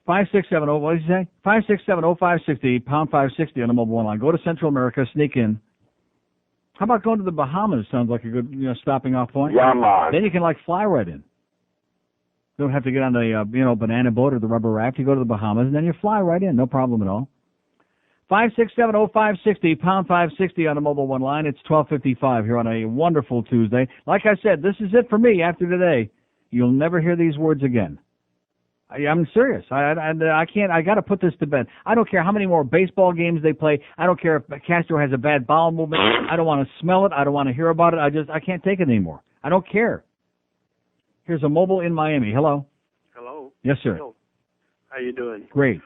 Speaker 6: 5670, what did you say? 5670560, pound 560 on the mobile one line. Go to Central America, sneak in. How about going to the Bahamas? Sounds like a good stopping off point.
Speaker 10: Yeah, man.
Speaker 6: Then you can fly right in. You don't have to get on the banana boat or the rubber raft. You go to the Bahamas and then you fly right in. No problem at all. 5670560, pound 560 on the mobile one line. It's 12:55 here on a wonderful Tuesday. Like I said, this is it for me after today. You'll never hear these words again. I'm serious. I can't. I got to put this to bed. I don't care how many more baseball games they play. I don't care if Castro has a bad bowel movement. I don't want to smell it. I don't want to hear about it. I can't take it anymore. I don't care. Here's a mobile in Miami. Hello.
Speaker 11: Hello.
Speaker 6: Yes, sir.
Speaker 11: Hello. How you doing?
Speaker 6: Great.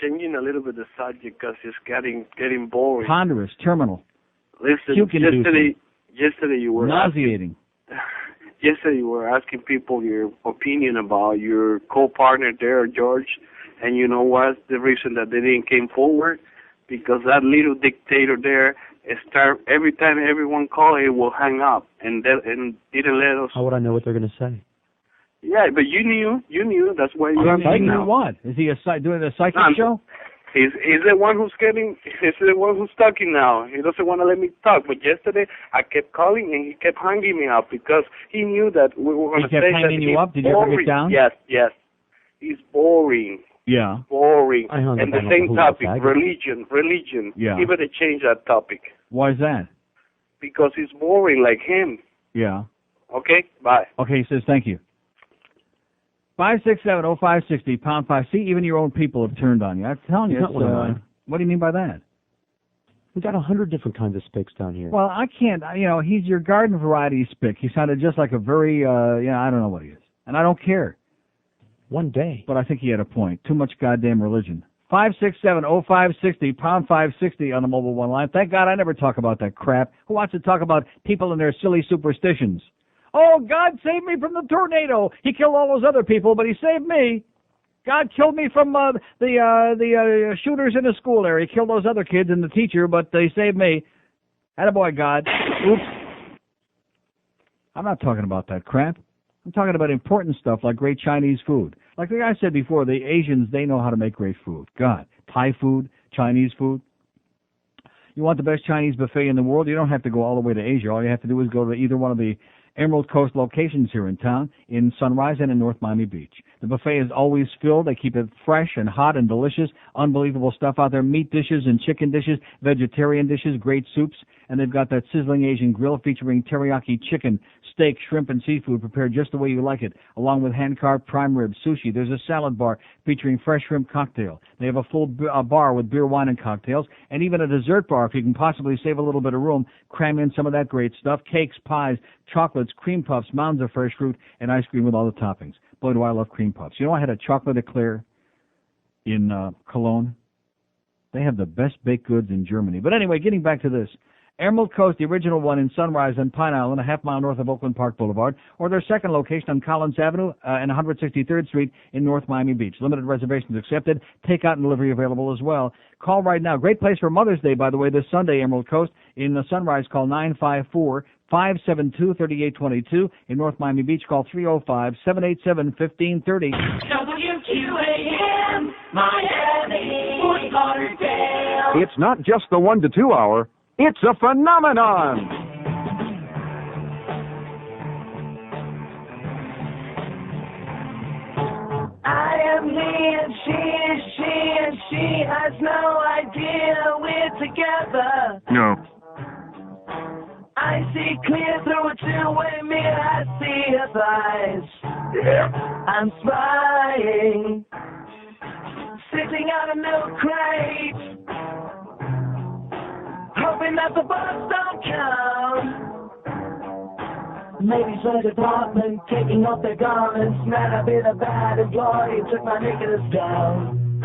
Speaker 11: Changing a little bit the subject because it's getting boring.
Speaker 6: Ponderous, terminal.
Speaker 11: Listen, yesterday you were
Speaker 6: nauseating.
Speaker 11: Yesterday you were asking people your opinion about your co-partner there, George, and you know what's the reason that they didn't came forward? Because that little dictator there every time everyone called, it will hang up and didn't let us.
Speaker 7: How would I know what they're going to say?
Speaker 11: Yeah, but you knew. That's why you're on
Speaker 6: psychic now. What? Is he doing a psychic show?
Speaker 11: He's the one who's talking now. He doesn't want to let me talk. But yesterday I kept calling and he kept hanging me up because he knew that we were going to say that.
Speaker 6: He kept hanging you up? Did you ever get down?
Speaker 11: Yes. He's boring.
Speaker 6: Yeah.
Speaker 11: Boring. And the same topic, religion.
Speaker 6: Yeah.
Speaker 11: He better change that topic.
Speaker 6: Why is that?
Speaker 11: Because he's boring like him.
Speaker 6: Yeah.
Speaker 11: Okay, bye.
Speaker 6: Okay, he says thank you. 5670560, pound 5. See, even your own people have turned on you. I'm telling you. What do you mean by that?
Speaker 7: We got 100 different kinds of spics down here.
Speaker 6: Well, I can't. He's your garden variety spic. He sounded just like a very, I don't know what he is, and I don't care.
Speaker 7: One day.
Speaker 6: But I think he had a point. Too much goddamn religion. 5670560, pound 560 on the mobile one line. Thank God I never talk about that crap. Who wants to talk about people and their silly superstitions? Oh, God saved me from the tornado. He killed all those other people, but he saved me. God killed me from the shooters in the school area. He killed those other kids and the teacher, but they saved me. Attaboy, God. Oops. I'm not talking about that crap. I'm talking about important stuff like great Chinese food. Like the guy said before, the Asians, they know how to make great food. God, Thai food, Chinese food. You want the best Chinese buffet in the world? You don't have to go all the way to Asia. All you have to do is go to either one of the Emerald Coast locations here in town, in Sunrise and in North Miami Beach. The buffet is always filled. They keep it fresh and hot and delicious. Unbelievable stuff out there. Meat dishes and chicken dishes, vegetarian dishes, great soups. And they've got that sizzling Asian grill featuring teriyaki chicken, steak, shrimp, and seafood prepared just the way you like it, along with hand-carved prime rib, sushi. There's a salad bar featuring fresh shrimp cocktail. They have a full bar with beer, wine, and cocktails, and even a dessert bar if you can possibly save a little bit of room. Cram in some of that great stuff, cakes, pies, chocolates, cream puffs, mounds of fresh fruit, and ice cream with all the toppings. Boy, do I love cream puffs. You know, I had a chocolate eclair in Cologne. They have the best baked goods in Germany. But anyway, getting back to this. Emerald Coast, the original one in Sunrise and Pine Island, a half mile north of Oakland Park Boulevard, or their second location on Collins Avenue and 163rd Street in North Miami Beach. Limited reservations accepted. Takeout and delivery available as well. Call right now. Great place for Mother's Day, by the way, this Sunday, Emerald Coast. In the Sunrise, call 954-572-3822. In North Miami Beach, call 305-787-1530.
Speaker 15: WQAM, Miami, Fort Lauderdale.
Speaker 12: It's not just the 1 to 2 hour. It's a phenomenon.
Speaker 15: I am he and she is she and she has no idea we're together.
Speaker 23: No.
Speaker 15: I see clear through a two-way mirror. I see his eyes.
Speaker 23: Yeah.
Speaker 15: I'm spying Emptying out a milk crate, hoping that the bus don't come. Maybe some department taking off their garments. Man, I've been a bad employee, took my nakedness down.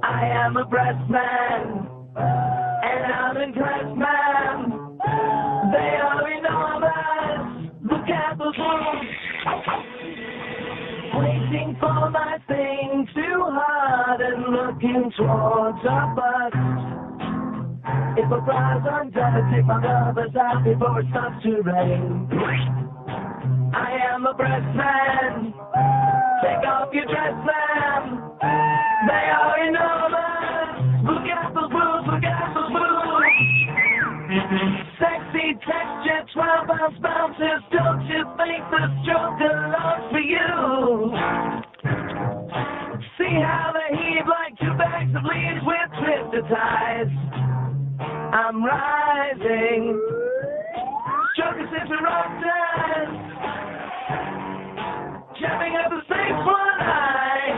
Speaker 15: I am a breast man, and I'm impressed, man. They are enormous. Look at those moves. Waiting for my thing too hard and looking towards a bus. If a fly's undone, take my covers out before it starts to rain. I am a breast man. Take off your dress, ma'am. They are enormous. Look at those boobs, look at those boobs. Sexy texture, 12-ounce bounces. Don't you think the stroke belongs for you? See how they heave like 2 bags of leaves with twisted ties. I'm rising, stroking since we rocked us, jamming at the same one eye.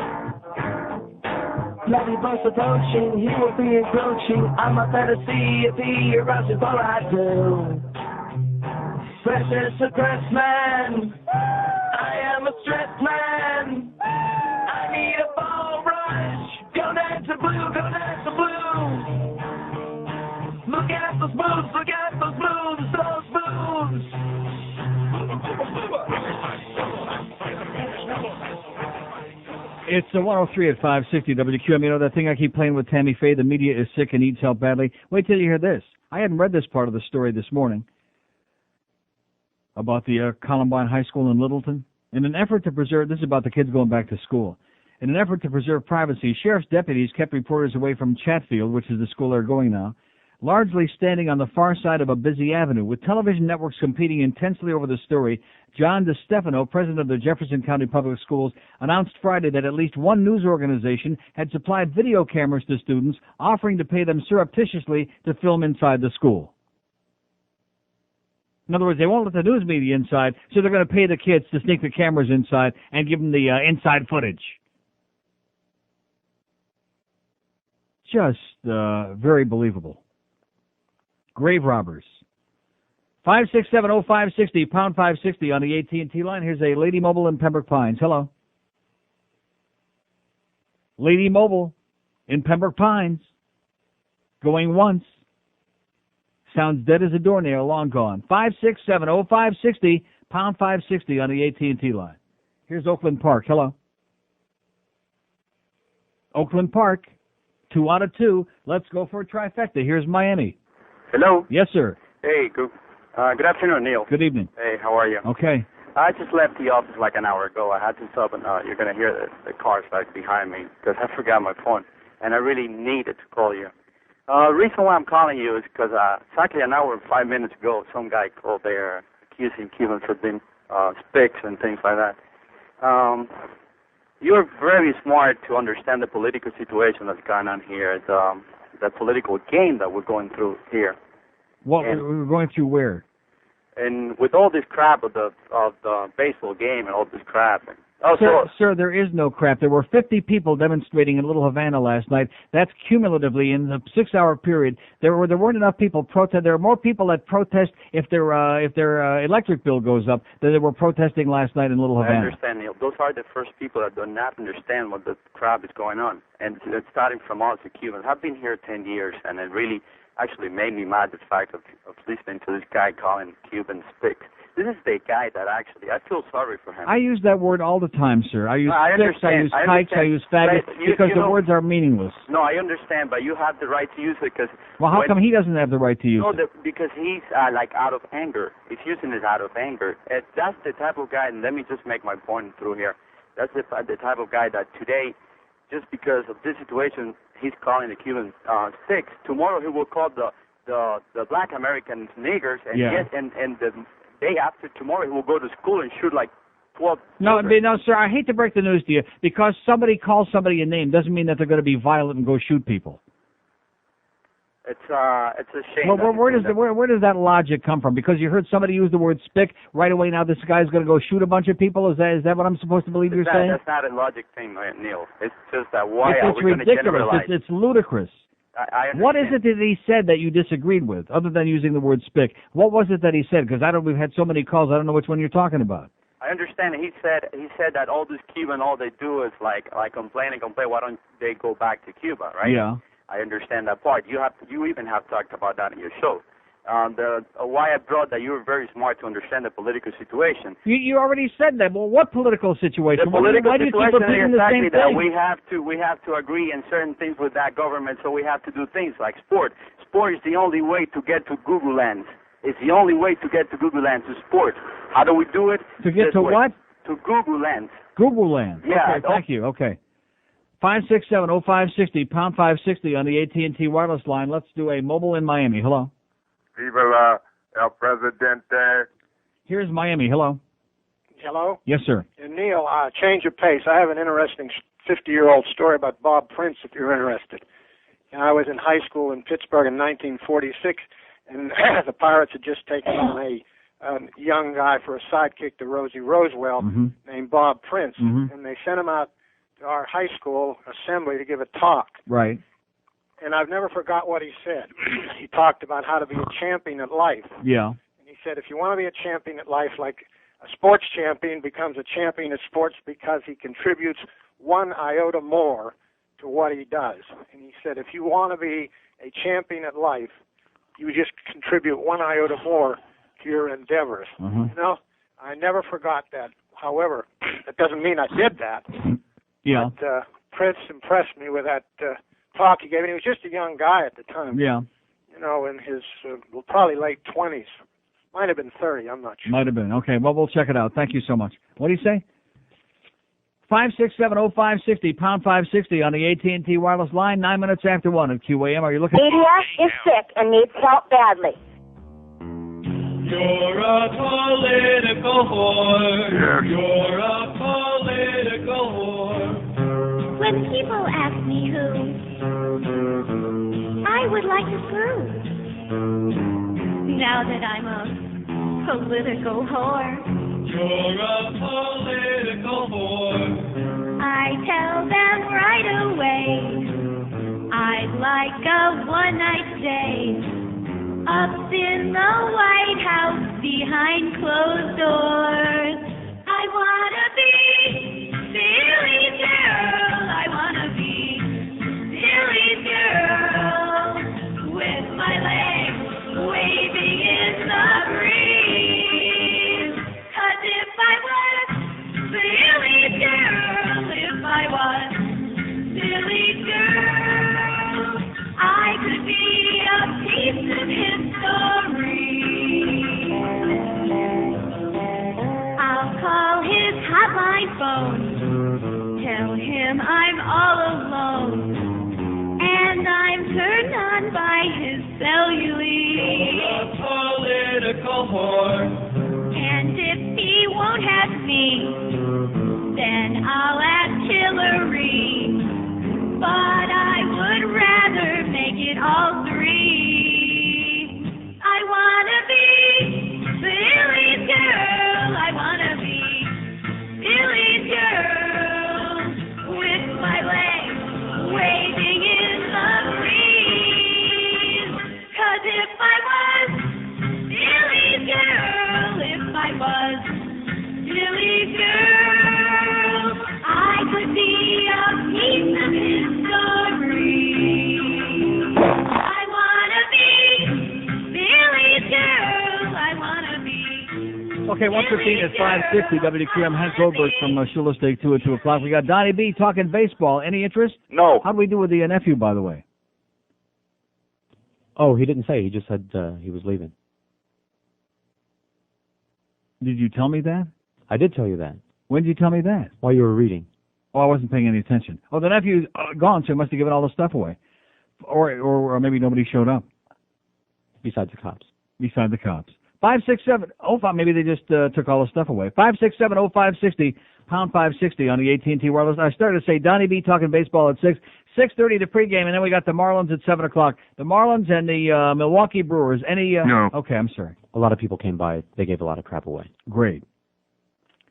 Speaker 15: Bloody bus approaching, he will be encroaching on my fantasy if he arrives before I do. Precious suppressed man, I am a stressed man. I need a ball rush, go down to blue, go down to blue. Look at those moves, look at those moves, those moves.
Speaker 6: It's 103 at 560 WQAM. You know that thing I keep playing with Tammy Faye? The media is sick and needs help badly. Wait till you hear this. I hadn't read this part of the story this morning about the Columbine High School in Littleton. In an effort to preserve, this is about the kids going back to school. In an effort to preserve privacy, sheriff's deputies kept reporters away from Chatfield, which is the school they're going now, largely standing on the far side of a busy avenue. With television networks competing intensely over the story, John DeStefano, president of the Jefferson County Public Schools, announced Friday that at least one news organization had supplied video cameras to students, offering to pay them surreptitiously to film inside the school. In other words, they won't let the news media inside, so they're going to pay the kids to sneak the cameras inside and give them the inside footage. Just very believable. Grave robbers. 5670560, pound 560 on the AT&T line. Here's a Lady Mobile in Pembroke Pines. Hello. Lady Mobile in Pembroke Pines. Going once. Sounds dead as a doornail, long gone. 5670560, pound 560 on the AT&T line. Here's Oakland Park. Hello. Oakland Park. 2 out of 2. Let's go for a trifecta. Here's Miami.
Speaker 10: Hello.
Speaker 6: Yes, sir.
Speaker 10: Hey, good afternoon, Neil.
Speaker 6: Good evening.
Speaker 10: Hey, how are you?
Speaker 6: Okay.
Speaker 10: I just left the office like an hour ago. I had to stop, and you're going to hear the cars like behind me because I forgot my phone, and I really needed to call you. Reason why I'm calling you is because exactly an hour and 5 minutes ago, some guy called there accusing Cubans of being spics and things like that. You're very smart to understand the political situation that's going on here, the political game that we're going through here.
Speaker 6: What we're going through where?
Speaker 10: And with all this crap of the baseball game and all this crap.
Speaker 6: Sir, there is no crap. There were 50 people demonstrating in Little Havana last night. That's cumulatively in the 6-hour period. There weren't enough people protest. There are more people that protest if their electric bill goes up than there were protesting last night in Little Havana.
Speaker 10: I understand, Neil. Those are the first people that do not understand what the crap is going on. And it's starting from us, the Cubans. I've been here 10 years, and it really actually made me mad, the fact of listening to this guy calling Cubans spics. This is the guy that actually, I feel sorry for him.
Speaker 6: I use that word all the time, sir. I use
Speaker 10: sticks,
Speaker 6: I use kikes, I use faggots, because the words are meaningless.
Speaker 10: No, I understand, but you have the right to use it because...
Speaker 6: Well, how come he doesn't have the right to use it?
Speaker 10: Because he's like out of anger. He's using it out of anger. That's the type of guy, and let me just make my point through here. That's the type of guy that today, just because of this situation, he's calling the Cubans spics. Tomorrow he will call the black Americans niggers, and the day after tomorrow he will go to school and shoot like 12
Speaker 6: No, sir, I hate to break the news to you. Because somebody calls somebody a name doesn't mean that they're going to be violent and go shoot people.
Speaker 10: It's a shame.
Speaker 6: Well, where does that logic come from? Because you heard somebody use the word spick right away. Now this guy's going to go shoot a bunch of people. Is that what I'm supposed to believe you're saying?
Speaker 10: That's not a logic thing, Neil. It's just that why
Speaker 6: it's
Speaker 10: are we going to generalize?
Speaker 6: It's ludicrous.
Speaker 10: I
Speaker 6: what is it that he said that you disagreed with, other than using the word spick? What was it that he said? Because we've had so many calls, I don't know which one you're talking about.
Speaker 10: I understand. He said that all these Cuban, all they do is like complain and complain. Why don't they go back to Cuba, right?
Speaker 6: Yeah.
Speaker 10: I understand that part. You even have talked about that in your show. Why I brought that, you were very smart to understand the political situation.
Speaker 6: You already said that. Well, what political situation?
Speaker 10: The political
Speaker 6: why do you keep
Speaker 10: situation
Speaker 6: repeating
Speaker 10: is
Speaker 6: the
Speaker 10: exactly
Speaker 6: same
Speaker 10: that.
Speaker 6: thing?
Speaker 10: We have to agree in certain things with that government, so we have to do things like sport. Sport is the only way to get to Google Lands. It's the only way to get to Google Lands is sport. How do we do it?
Speaker 6: To get to what?
Speaker 10: To Google Lands.
Speaker 6: Google Lands.
Speaker 10: Yeah.
Speaker 6: Okay, thank you. Okay. 567-0560, pound 560 on the AT&T wireless line. Let's do a mobile in Miami. Hello.
Speaker 13: Viva el Presidente.
Speaker 6: Here's Miami. Hello.
Speaker 18: Hello?
Speaker 6: Yes, sir.
Speaker 18: And Neil, change of pace. I have an interesting 50-year-old story about Bob Prince, if you're interested. And I was in high school in Pittsburgh in 1946, and the Pirates had just taken on a young guy for a sidekick to Rosie Rosewell named Bob Prince. And they sent him out to our high school assembly to give a talk.
Speaker 6: Right.
Speaker 18: And I've never forgot what he said. He talked about how to be a champion at life.
Speaker 6: Yeah.
Speaker 18: And he said, if you want to be a champion at life, like a sports champion becomes a champion at sports because he contributes one iota more to what he does. And he said, if you want to be a champion at life, you just contribute one iota more to your endeavors. You know, I never forgot that. However, that doesn't mean I did that.
Speaker 6: Yeah.
Speaker 18: But Prince impressed me with that talk he gave, and he was just a young guy at the time.
Speaker 6: Yeah.
Speaker 18: You know, in his probably late 20s. Might have been 30, I'm not sure.
Speaker 6: Might have been. Okay, well, we'll check it out. Thank you so much. What do you say? 567-0560, pound 560 on the AT&T wireless line, 9 minutes after 1 at QAM. Are you looking?
Speaker 20: Media is sick and needs help badly.
Speaker 15: You're a political whore. You're a political whore.
Speaker 22: When people ask me who, I would like to prove. Now that I'm a political whore.
Speaker 15: You're a political whore.
Speaker 22: I tell them right away, I'd like a one-night stay up in the White House behind closed doors. I wanna be Billy Girl. I wanna be Billy Girl with my legs waving in the breeze. 'Cause if I was Billy Girl, if I was Billy Girl, I could be a piece of history. I'll call his hotline phone, tell him I'm all alone, and I'm turned on by his cellulite.
Speaker 15: A political whore.
Speaker 22: And if he won't have me, then I'll ask Hillary. But I would rather make it all three. I wanna be Billy's girl. I wanna be Billy's girl with my legs waving in the breeze. 'Cause if I was Billy's girl, if I was Billy's girl, I could be a piece of history. I wanna be Billy's girl. I wanna be.
Speaker 6: Okay, 1:15 is 5:60. WQAM. Hank Goldberg from Shula Steak 2 at 2 o'clock. We got Donnie B talking baseball. Any interest?
Speaker 25: No.
Speaker 6: How do we do with the nephew, by the way?
Speaker 7: Oh, he didn't say. He just said he was leaving.
Speaker 6: Did you tell me that?
Speaker 7: I did tell you that.
Speaker 6: When did you tell me that?
Speaker 7: While you were reading.
Speaker 6: Oh, I wasn't paying any attention. Oh, the nephew's gone, so he must have given all the stuff away. Or maybe nobody showed up.
Speaker 7: Besides the cops.
Speaker 6: Besides the cops. 567-05, maybe they just took all the stuff away. 567-0560, pound 560 on the AT&T wireless. I started to say Donnie B talking baseball at 6. 6:30 the pregame, and then we got the Marlins at 7 o'clock. The Marlins and the Milwaukee Brewers. Any?
Speaker 23: No.
Speaker 6: Okay, I'm sorry.
Speaker 7: A lot of people came by. They gave a lot of crap away.
Speaker 6: Great.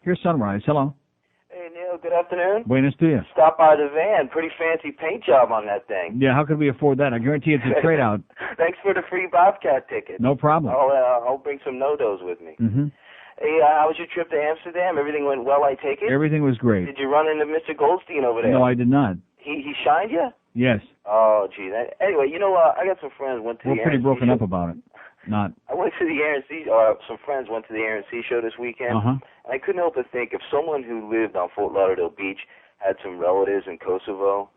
Speaker 6: Here's Sunrise. Hello.
Speaker 9: Hey, Neil, good afternoon.
Speaker 6: Buenos to you.
Speaker 9: Stop by the van. Pretty fancy paint job on that thing.
Speaker 6: Yeah, how could we afford that? I guarantee it's a trade out.
Speaker 9: Thanks for the free Bobcat ticket.
Speaker 6: No problem.
Speaker 9: I'll bring some no-dos with me.
Speaker 6: Mm-hmm.
Speaker 9: Hey, how was your trip to Amsterdam? Everything went well, I take it?
Speaker 6: Everything was great.
Speaker 9: Did you run into Mr. Goldstein over there?
Speaker 6: No, I did not.
Speaker 9: He shined you?
Speaker 6: Yes.
Speaker 9: Oh, gee. Anyway, I got some friends went to
Speaker 6: We're
Speaker 9: the
Speaker 6: pretty
Speaker 9: RNC
Speaker 6: broken
Speaker 9: show.
Speaker 6: up about it. Not.
Speaker 9: I went to the RNC, some friends went to the RNC show this weekend,
Speaker 6: Uh-huh.
Speaker 9: and I couldn't help but think if someone who lived on Fort Lauderdale Beach had some relatives in Kosovo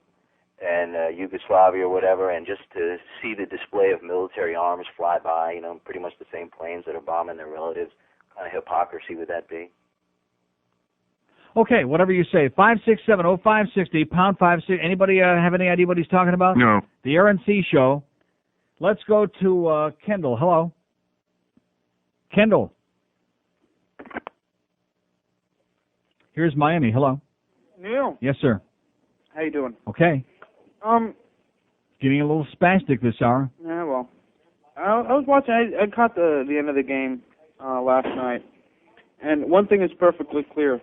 Speaker 9: and Yugoslavia or whatever, and just to see the display of military arms fly by, pretty much the same planes that are bombing their relatives, kind of hypocrisy would that be?
Speaker 6: Okay, whatever you say. 5670560 pound 56. Anybody have any idea what he's talking about?
Speaker 23: No.
Speaker 6: The RNC show. Let's go to Kendall. Hello. Kendall. Here's Miami. Hello.
Speaker 14: Neil,
Speaker 6: Yes, sir.
Speaker 14: how you doing?
Speaker 6: Okay. Getting a little spastic this hour.
Speaker 14: Yeah, well, I was watching. I caught the end of the game last night, and one thing is perfectly clear: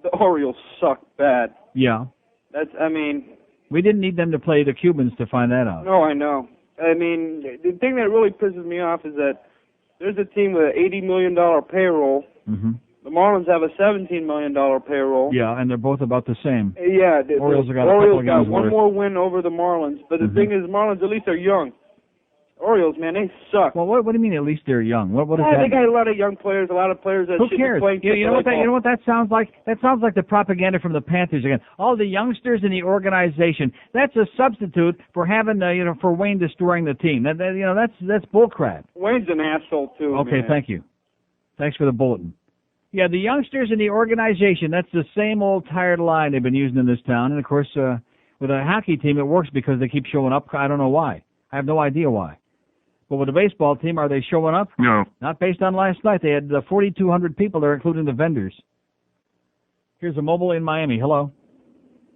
Speaker 14: the Orioles suck bad.
Speaker 6: Yeah.
Speaker 14: We
Speaker 6: didn't need them to play the Cubans to find that out.
Speaker 14: No, I know. The thing that really pisses me off is that there's a team with an $80 million payroll.
Speaker 6: Mm-hmm.
Speaker 14: The Marlins have a $17 million payroll.
Speaker 6: Yeah, and they're both about the same.
Speaker 14: Yeah, the
Speaker 6: Orioles have got
Speaker 14: Orioles
Speaker 6: a couple of
Speaker 14: got
Speaker 6: guys
Speaker 14: one
Speaker 6: worth.
Speaker 14: more win over the Marlins. But the thing is, Marlins at least are young. Orioles, man, they suck.
Speaker 6: Well, what do you mean at least they're young? What is that?
Speaker 14: They got a lot of young players, a lot of players that
Speaker 6: Who
Speaker 14: should
Speaker 6: cares?
Speaker 14: be playing.
Speaker 6: You know what that sounds like? That sounds like the propaganda from the Panthers again. All the youngsters in the organization. That's a substitute for having for Wayne destroying the team. That's bullcrap.
Speaker 14: Wayne's an asshole too.
Speaker 6: Okay,
Speaker 14: man.
Speaker 6: thank you. Thanks for the bulletin. Yeah, the youngsters in the organization. That's the same old tired line they've been using in this town. And of course, with a hockey team, it works because they keep showing up. I don't know why. I have no idea why. But with the baseball team, are they showing up?
Speaker 23: No.
Speaker 6: Not based on last night. They had 4,200 people there, including the vendors. Here's a mobile in Miami. Hello.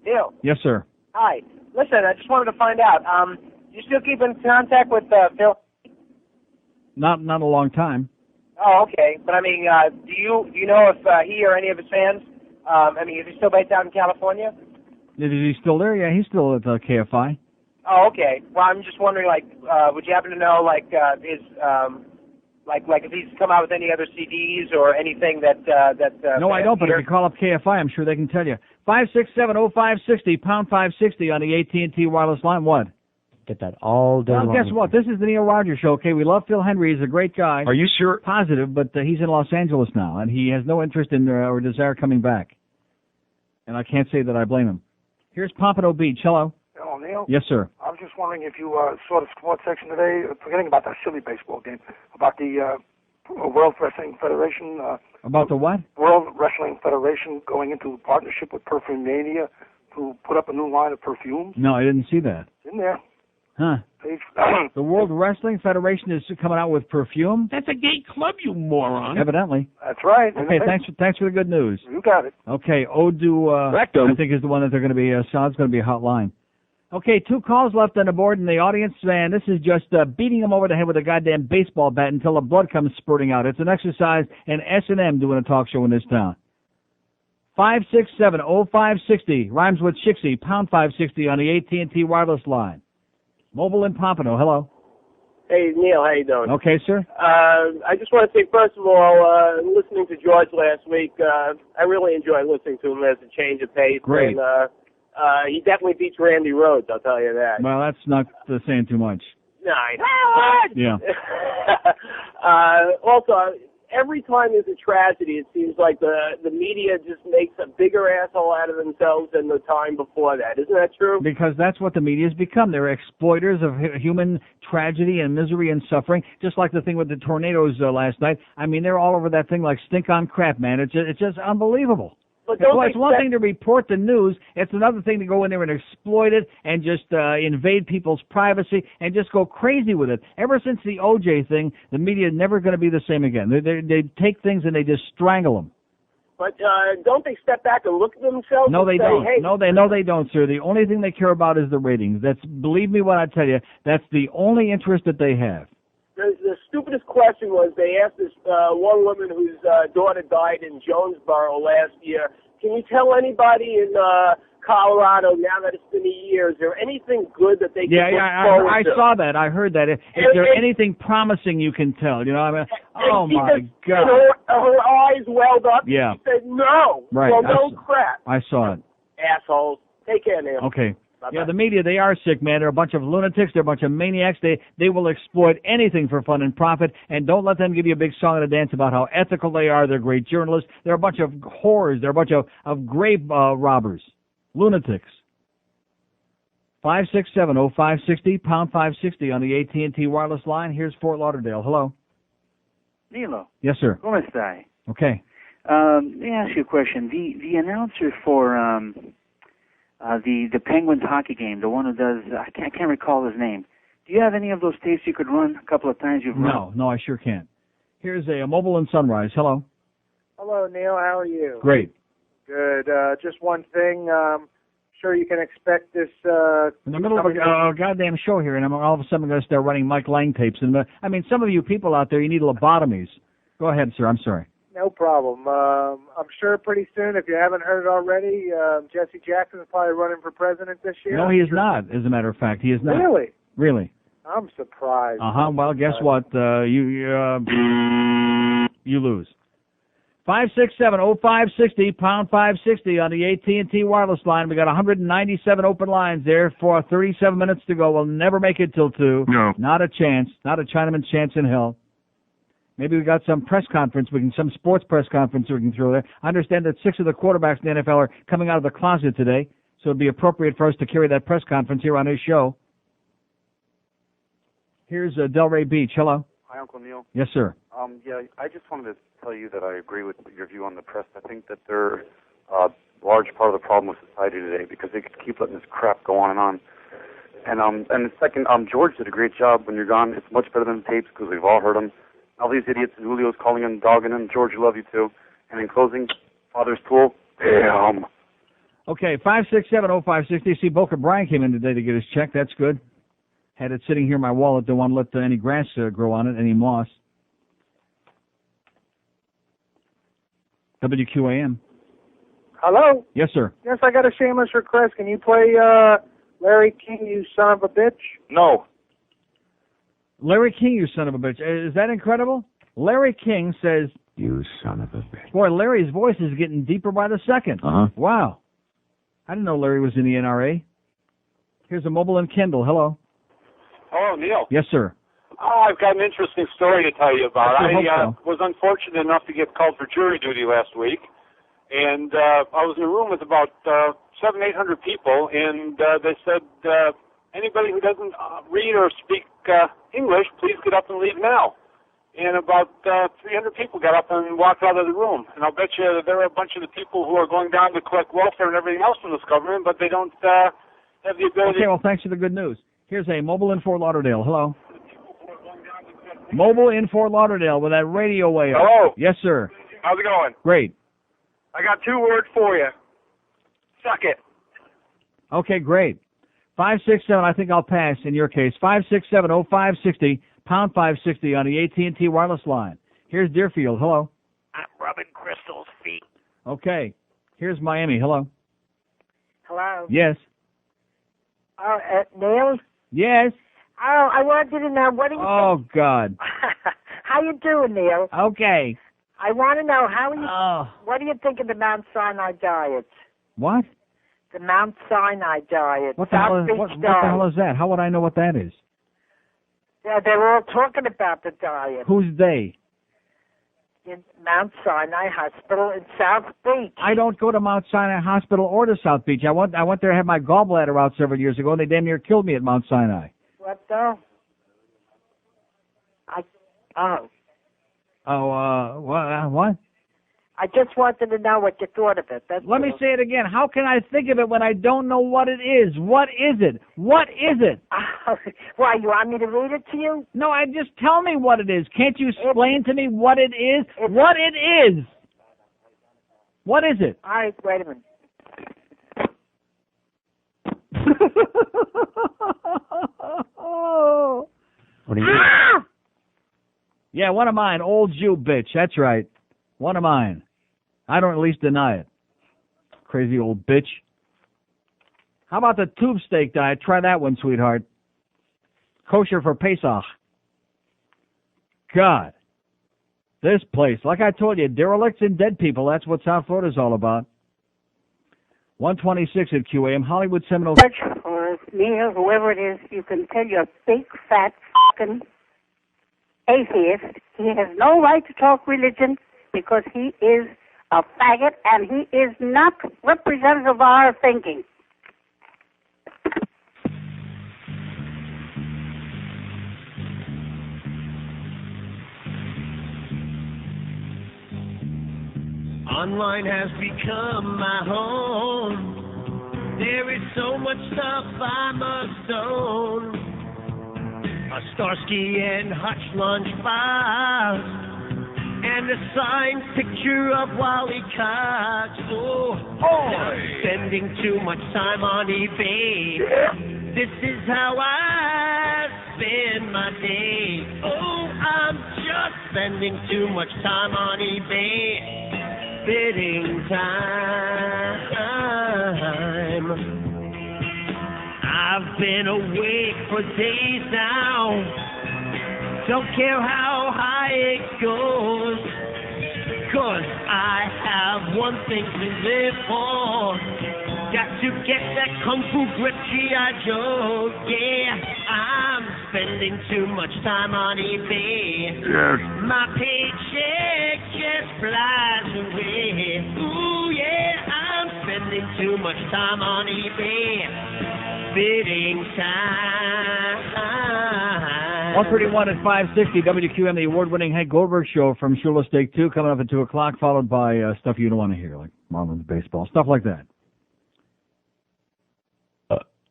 Speaker 16: Neil.
Speaker 6: Yes, sir.
Speaker 16: Hi. Listen, I just wanted to find out. You still keep in contact with Phil?
Speaker 6: Not a long time.
Speaker 16: Oh, okay. But do you know if he or any of his fans? Is he still based out in California?
Speaker 6: Is he still there? Yeah, he's still at KFI.
Speaker 16: Oh, okay. Well, I'm just wondering, would you happen to know, if he's come out with any other CDs or anything that
Speaker 6: No, I don't. But if you call up KFI, I'm sure they can tell you. 5670560 pound 560 on the AT&T wireless line. What?
Speaker 7: Get that all day
Speaker 6: Well,
Speaker 7: long.
Speaker 6: guess what? This is the Neil Rogers Show. Okay, we love Phil Henry. He's a great guy.
Speaker 23: Are you sure?
Speaker 6: Positive, but he's in Los Angeles now, and he has no interest in or desire coming back. And I can't say that I blame him. Here's Pompano Beach. Hello.
Speaker 17: Hello, Neil.
Speaker 6: Yes, sir.
Speaker 17: I was just wondering if you saw the sports section today, forgetting about that silly baseball game, about the World Wrestling Federation.
Speaker 6: About the what?
Speaker 17: World Wrestling Federation going into partnership with Perfume Mania to put up a new line of perfumes.
Speaker 6: No, I didn't see that.
Speaker 17: In there.
Speaker 6: Huh.
Speaker 17: Page,
Speaker 6: The World Wrestling Federation is coming out with perfume?
Speaker 17: That's a gay club, you moron.
Speaker 6: Evidently.
Speaker 17: That's right.
Speaker 6: Okay, thanks for the good news.
Speaker 17: You got it.
Speaker 6: Okay, Odu,
Speaker 17: Rectum.
Speaker 6: I think is the one that they're going to be, Saad's going to be a hot line. Okay, 2 calls left on the board in the audience, and this is just beating them over the head with a goddamn baseball bat until the blood comes spurting out. It's an exercise, and S&M doing a talk show in this town. 5670560, rhymes with Shixie, pound 560 on the AT&T wireless line. Mobile in Pompano, hello.
Speaker 25: Hey, Neil, how you doing?
Speaker 6: Okay, sir.
Speaker 25: I just want to say, first of all, listening to George last week, I really enjoyed listening to him as a change of pace.
Speaker 6: Great.
Speaker 25: And, he definitely beats Randy Rhoads, I'll tell you that.
Speaker 6: Well, that's not saying too much.
Speaker 25: No, I know.
Speaker 6: Yeah.
Speaker 25: Also, every time there's a tragedy, it seems like the media just makes a bigger asshole out of themselves than the time before that. Isn't that true?
Speaker 6: Because that's what the media has become. They're exploiters of human tragedy and misery and suffering, just like the thing with the tornadoes last night. They're all over that thing like stink on crap, man. It's just unbelievable.
Speaker 25: But
Speaker 6: It's one thing to report the news. It's another thing to go in there and exploit it and just invade people's privacy and just go crazy with it. Ever since the OJ thing, the media is never going to be the same again. They take things and they just strangle them.
Speaker 25: But don't they step back and look at themselves?
Speaker 6: No,
Speaker 25: and
Speaker 6: they
Speaker 25: say,
Speaker 6: don't.
Speaker 25: Hey,
Speaker 6: No, they don't, sir. The only thing they care about is the ratings. Believe me when I tell you, that's the only interest that they have.
Speaker 25: The stupidest question was they asked this one woman whose daughter died in Jonesboro last year, can you tell anybody in Colorado, now that it's been a year, is there anything good that they can look forward
Speaker 6: I
Speaker 25: to?
Speaker 6: saw that. I heard that. Is there anything promising you can tell? You know, I mean, oh my God.
Speaker 25: Her eyes welled up.
Speaker 6: Yeah.
Speaker 25: She said, no.
Speaker 6: Right.
Speaker 25: Well, no crap.
Speaker 6: I saw it.
Speaker 25: Assholes. Take care, Neil.
Speaker 6: Okay.
Speaker 25: Bye-bye.
Speaker 6: Yeah, the media, they are sick, man. They're a bunch of lunatics. They're a bunch of maniacs. They will exploit anything for fun and profit, and don't let them give you a big song and a dance about how ethical they are. They're great journalists. They're a bunch of whores. They're a bunch of grave robbers. Lunatics. 567-0560, pound 560 on the AT&T wireless line. Here's Fort Lauderdale. Hello.
Speaker 2: Nilo.
Speaker 6: Yes, sir.
Speaker 2: ¿Cómo está?
Speaker 6: Okay.
Speaker 2: Let me ask you a question. The announcer for the Penguins hockey game, the one who does, I can't recall his name. Do you have any of those tapes you could run a couple of times?
Speaker 6: No, I sure can't. Here's a Mobile and Sunrise. Hello.
Speaker 18: Hello, Neil. How are you?
Speaker 6: Great.
Speaker 18: Good. Just one thing. Sure you can expect this.
Speaker 6: In the middle of a goddamn show here, and I'm all of a sudden going to start running Mike Lang tapes. And I mean, some of you people out there, you need lobotomies. Go ahead, sir. I'm sorry.
Speaker 18: No problem. I'm sure pretty soon, if you haven't heard it already, Jesse Jackson's probably running for president this year.
Speaker 6: No, he is not, as a matter of fact. He is not.
Speaker 18: Really?
Speaker 6: Really.
Speaker 18: I'm surprised.
Speaker 6: Well, guess what? You lose. 567-0560, pound 560 on the AT&T wireless line. We got 197 open lines there for 37 minutes to go. We'll never make it till 2.
Speaker 23: No.
Speaker 6: Not a chance. Not a Chinaman's chance in hell. Maybe we got some press conference, some sports press conference we can throw there. I understand that 6 of the quarterbacks in the NFL are coming out of the closet today, so it'd be appropriate for us to carry that press conference here on his show. Here's Delray Beach. Hello.
Speaker 3: Hi, Uncle Neil.
Speaker 6: Yes, sir.
Speaker 3: Yeah, I just wanted to tell you that I agree with your view on the press. I think that they're a large part of the problem with society today because they keep letting this crap go on and on. And the second, George did a great job when you're gone. It's much better than the tapes because we've all heard them. All these idiots, Julio's calling in, dogging him. George, love you too. And in closing, Father's Pool, damn.
Speaker 6: Okay, 567-0560. See, Boca Brian came in today to get his check. That's good. Had it sitting here in my wallet. Don't want to let any grass grow on it, any moss. WQAM.
Speaker 18: Hello?
Speaker 6: Yes, sir.
Speaker 18: Yes, I got a shameless request. Can you play Larry King, You Son of a Bitch?
Speaker 3: No.
Speaker 6: Larry King, you son of a bitch. Is that incredible? Larry King says,
Speaker 12: You son of a bitch.
Speaker 6: Boy, Larry's voice is getting deeper by the second. Wow. I didn't know Larry was in the NRA. Here's a Mobile and Kendall. Hello.
Speaker 4: Hello, Neil.
Speaker 6: Yes, sir.
Speaker 4: I've got an interesting story to tell you about.
Speaker 6: I
Speaker 4: I was unfortunate enough to get called for jury duty last week, and I was in a room with about 700-800 people, and they said, anybody who doesn't read or speak English, please get up and leave now. And about 300 people got up and walked out of the room. And I'll bet you there are a bunch of the people who are going down to collect welfare and everything else from this government, but they don't have the ability.
Speaker 6: Okay, well, thanks for the good news. Here's a Mobile in Fort Lauderdale. Hello. Mobile in Fort Lauderdale with that radio wave.
Speaker 19: Hello.
Speaker 6: Yes, sir.
Speaker 19: How's it going?
Speaker 6: Great.
Speaker 19: I got 2 words for you. Suck it.
Speaker 6: Okay, great. 567, I think I'll pass in your case. 567-0560, pound 560 on the AT&T wireless line. Here's Deerfield. Hello.
Speaker 21: I'm rubbing Crystal's feet.
Speaker 6: Okay. Here's Miami. Hello.
Speaker 26: Hello.
Speaker 6: Yes.
Speaker 26: Oh, Neil?
Speaker 6: Yes.
Speaker 26: Oh, I wanted to know, what do you
Speaker 6: Oh, God.
Speaker 26: How you doing, Neil?
Speaker 6: Okay.
Speaker 26: I want to know, what do you think of the Mount Sinai diet?
Speaker 6: What?
Speaker 26: The Mount Sinai diet.
Speaker 6: What the hell is that? How would I know what that is?
Speaker 26: Yeah, they're all talking about the diet.
Speaker 6: Who's they?
Speaker 26: In Mount Sinai Hospital in South Beach.
Speaker 6: I don't go to Mount Sinai Hospital or to South Beach. I went there to have my gallbladder out several years ago, and they damn near killed me at Mount Sinai.
Speaker 26: What though?
Speaker 6: What?
Speaker 26: I just wanted to know what you thought of it.
Speaker 6: Let me say it again. How can I think of it when I don't know what it is? What is it? What is it?
Speaker 26: Why, you want me to read it to you?
Speaker 6: No, just tell me what it is. Can't you explain to me what it is? What it is? What is it?
Speaker 26: All right, wait a minute.
Speaker 7: What do you
Speaker 6: Yeah, one of mine. Old Jew bitch. That's right. One of mine. I don't at least deny it. Crazy old bitch. How about the tube steak diet? Try that one, sweetheart. Kosher for Pesach. God. This place, like I told you, derelicts and dead people. That's what South Florida's all about. 126 at QAM, Hollywood Seminole.
Speaker 20: Or me or whoever it is, you can tell your big, fat, fucking atheist he has no right to talk religion because he is a faggot and he is not representative of our thinking.
Speaker 15: Online has become my home. There is so much stuff I must own. A Starsky and Hutch lunchbox and a signed picture of Wally Cox. Oh, spending too much time on eBay. This is how I spend my day. Oh, I'm just spending too much time on eBay. Bidding time. I've been awake for days now. Don't care how high it goes, 'cause I have one thing to live for. Got to get that Kung Fu grip G.I. Joe. Yeah, I'm spending too much time on eBay.
Speaker 23: Yes.
Speaker 15: My paycheck just flies away. Ooh, yeah, I'm spending too much time on eBay. Bidding time.
Speaker 6: 131 at 560, WQAM, the award-winning Hank Goldberg show from Shula Steak 2, coming up at 2 o'clock, followed by stuff you don't want to hear, like Marlins baseball, stuff like that.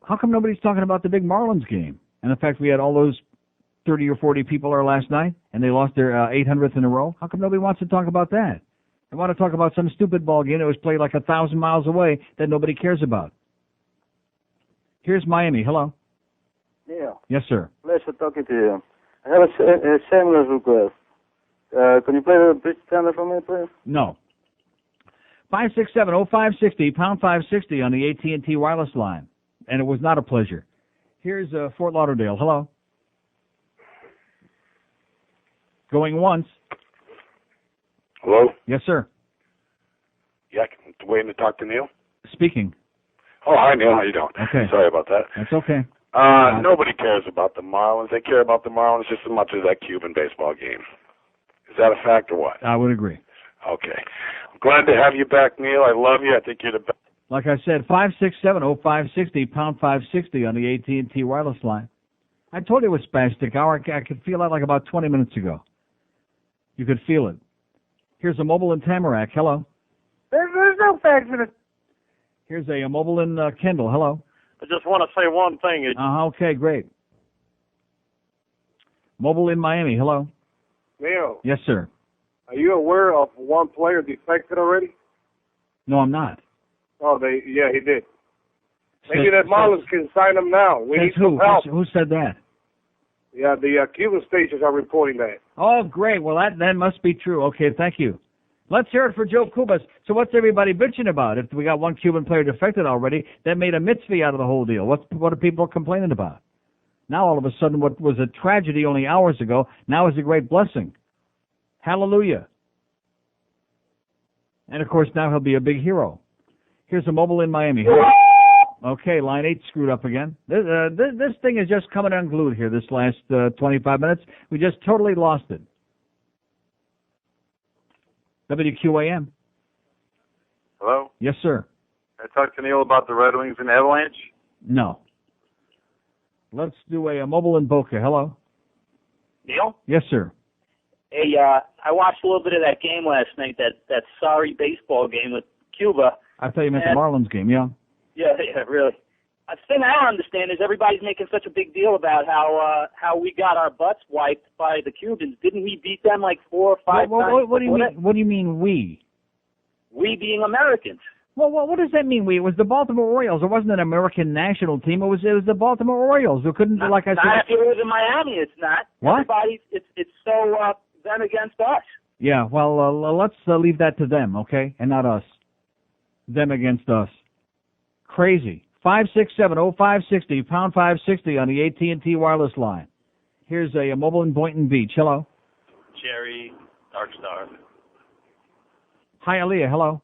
Speaker 6: How come nobody's talking about the big Marlins game? And the fact we had all those 30 or 40 people there last night, and they lost their 800th in a row? How come nobody wants to talk about that? They want to talk about some stupid ball game that was played like 1,000 miles away that nobody cares about. Here's Miami. Hello.
Speaker 1: Neil.
Speaker 6: Yes, sir.
Speaker 1: Pleasure talking to you. I have a shameless request. Can you play the British standard for me, please?
Speaker 6: No. 567-0560, pound 560 on the AT&T wireless line. And it was not a pleasure. Here's Fort Lauderdale. Hello. Going once.
Speaker 5: Hello?
Speaker 6: Yes, sir.
Speaker 5: Yeah, waiting to talk to Neil?
Speaker 6: Speaking.
Speaker 5: Oh, hi, Neil. How you doing?
Speaker 6: Okay.
Speaker 5: Sorry about that.
Speaker 6: That's okay.
Speaker 5: Nobody cares about the Marlins. They care about the Marlins just as much as that Cuban baseball game. Is that a fact or what?
Speaker 6: I would agree.
Speaker 5: Okay. I'm glad to have you back, Neil. I love you. I think you're the best.
Speaker 6: Like I said, 567-0560, pound 560 on the AT&T wireless line. I told you it was spastic hour. I could feel that like about 20 minutes ago. You could feel it. Here's a mobile in Tamarack. Hello.
Speaker 26: There's no fags in it.
Speaker 6: Here's a mobile in Kendall. Hello.
Speaker 19: I just want to say one thing.
Speaker 6: Okay, great. Mobile in Miami. Hello.
Speaker 19: Neil,
Speaker 6: Yes, sir.
Speaker 19: are you aware of one player defected already?
Speaker 6: No, I'm not.
Speaker 19: Oh, yeah, he did. Maybe that Marlins can sign him now. We need some help.
Speaker 6: Who said that?
Speaker 19: Yeah, the Cuban stations are reporting that.
Speaker 6: Oh, great. Well, that must be true. Okay, thank you. Let's hear it for Joe Cubas. So what's everybody bitching about? If we got one Cuban player defected already, that made a mitzvah out of the whole deal. What are people complaining about? Now, all of a sudden, what was a tragedy only hours ago, now is a great blessing. Hallelujah. And, of course, now he'll be a big hero. Here's a mobile in Miami. Okay, line 8 screwed up again. This thing is just coming unglued here this last 25 minutes. We just totally lost it. WQAM.
Speaker 3: Hello?
Speaker 6: Yes, sir.
Speaker 3: Can I talk to Neil about the Red Wings and Avalanche?
Speaker 6: No. Let's do a mobile in Boca. Hello?
Speaker 8: Neil?
Speaker 6: Yes, sir.
Speaker 8: Hey, I watched a little bit of that game last night, that sorry baseball game with Cuba.
Speaker 6: I thought you meant the Marlins game, yeah?
Speaker 8: Yeah, really. The thing I don't understand is everybody's making such a big deal about how we got our butts wiped by the Cubans. Didn't we beat them like 4 or 5 times?
Speaker 6: What do you mean we?
Speaker 8: We being Americans.
Speaker 6: Well, what does that mean? It was the Baltimore Orioles. It wasn't an American national team. It was the Baltimore Orioles. Who couldn't, like I said.
Speaker 8: Not if you live in Miami, it's not.
Speaker 6: What?
Speaker 8: Everybody, it's so them against us.
Speaker 6: Yeah, well, let's leave that to them, okay, and not us. Them against us. Crazy. 567-0560, pound 560 on the AT&T wireless line. Here's a mobile in Boynton Beach. Hello.
Speaker 9: Jerry, Dark Star.
Speaker 6: Hi, Aaliyah. Hello.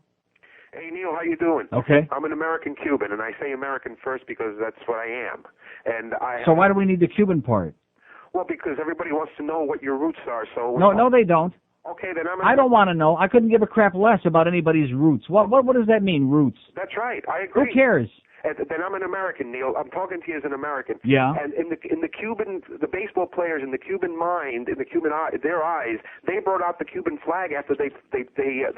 Speaker 10: Hey, Neil, how you doing?
Speaker 6: Okay.
Speaker 10: I'm an American Cuban, and I say American first because that's what I am. And
Speaker 6: So why do we need the Cuban part?
Speaker 10: Well, because everybody wants to know what your roots are. So
Speaker 6: No, they don't.
Speaker 10: Okay, then
Speaker 6: I don't want to know. I couldn't give a crap less about anybody's roots. What does that mean, roots?
Speaker 10: That's right. I agree.
Speaker 6: Who cares?
Speaker 10: Then I'm an American, Neil. I'm talking to you as an American.
Speaker 6: Yeah.
Speaker 10: And in the Cuban, the baseball players in the Cuban mind, in the Cuban their eyes, they brought out the Cuban flag after they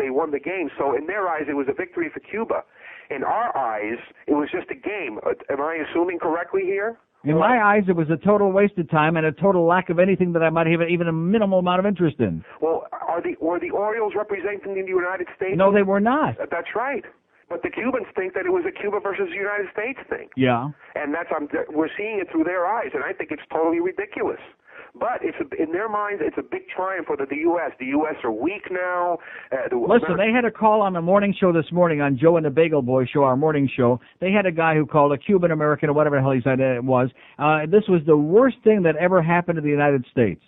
Speaker 10: won the game. So in their eyes, it was a victory for Cuba. In our eyes, it was just a game. Am I assuming correctly here?
Speaker 6: In my eyes, it was a total waste of time and a total lack of anything that I might have even a minimal amount of interest in.
Speaker 10: Well, were the Orioles representing the United States?
Speaker 6: No, they were not.
Speaker 10: That's right. But the Cubans think that it was a Cuba versus the United States thing.
Speaker 6: Yeah.
Speaker 10: And we're seeing it through their eyes, and I think it's totally ridiculous. But in their minds, it's a big triumph for the U.S. The U.S. are weak now.
Speaker 6: Listen, they had a call on the morning show this morning on Joe and the Bagel Boy show, our morning show. They had a guy who called a Cuban-American or whatever the hell he said it was. This was the worst thing that ever happened to the United States.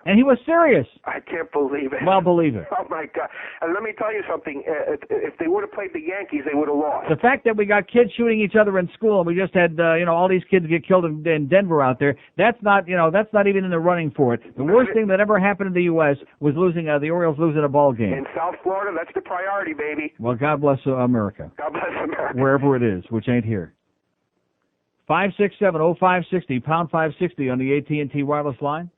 Speaker 6: And he was serious.
Speaker 10: I can't believe it.
Speaker 6: Well, believe it.
Speaker 10: Oh, my God. And let me tell you something. If they would have played the Yankees, they would have lost.
Speaker 6: The fact that we got kids shooting each other in school and we just had, all these kids get killed in Denver out there, that's not even in the running for it. The worst thing that ever happened in the U.S. was the Orioles losing a ball game.
Speaker 10: In South Florida, that's the priority, baby.
Speaker 6: Well, God bless America.
Speaker 10: God bless America.
Speaker 6: Wherever it is, which ain't here. 567-0560, pound 560 on the AT&T wireless line.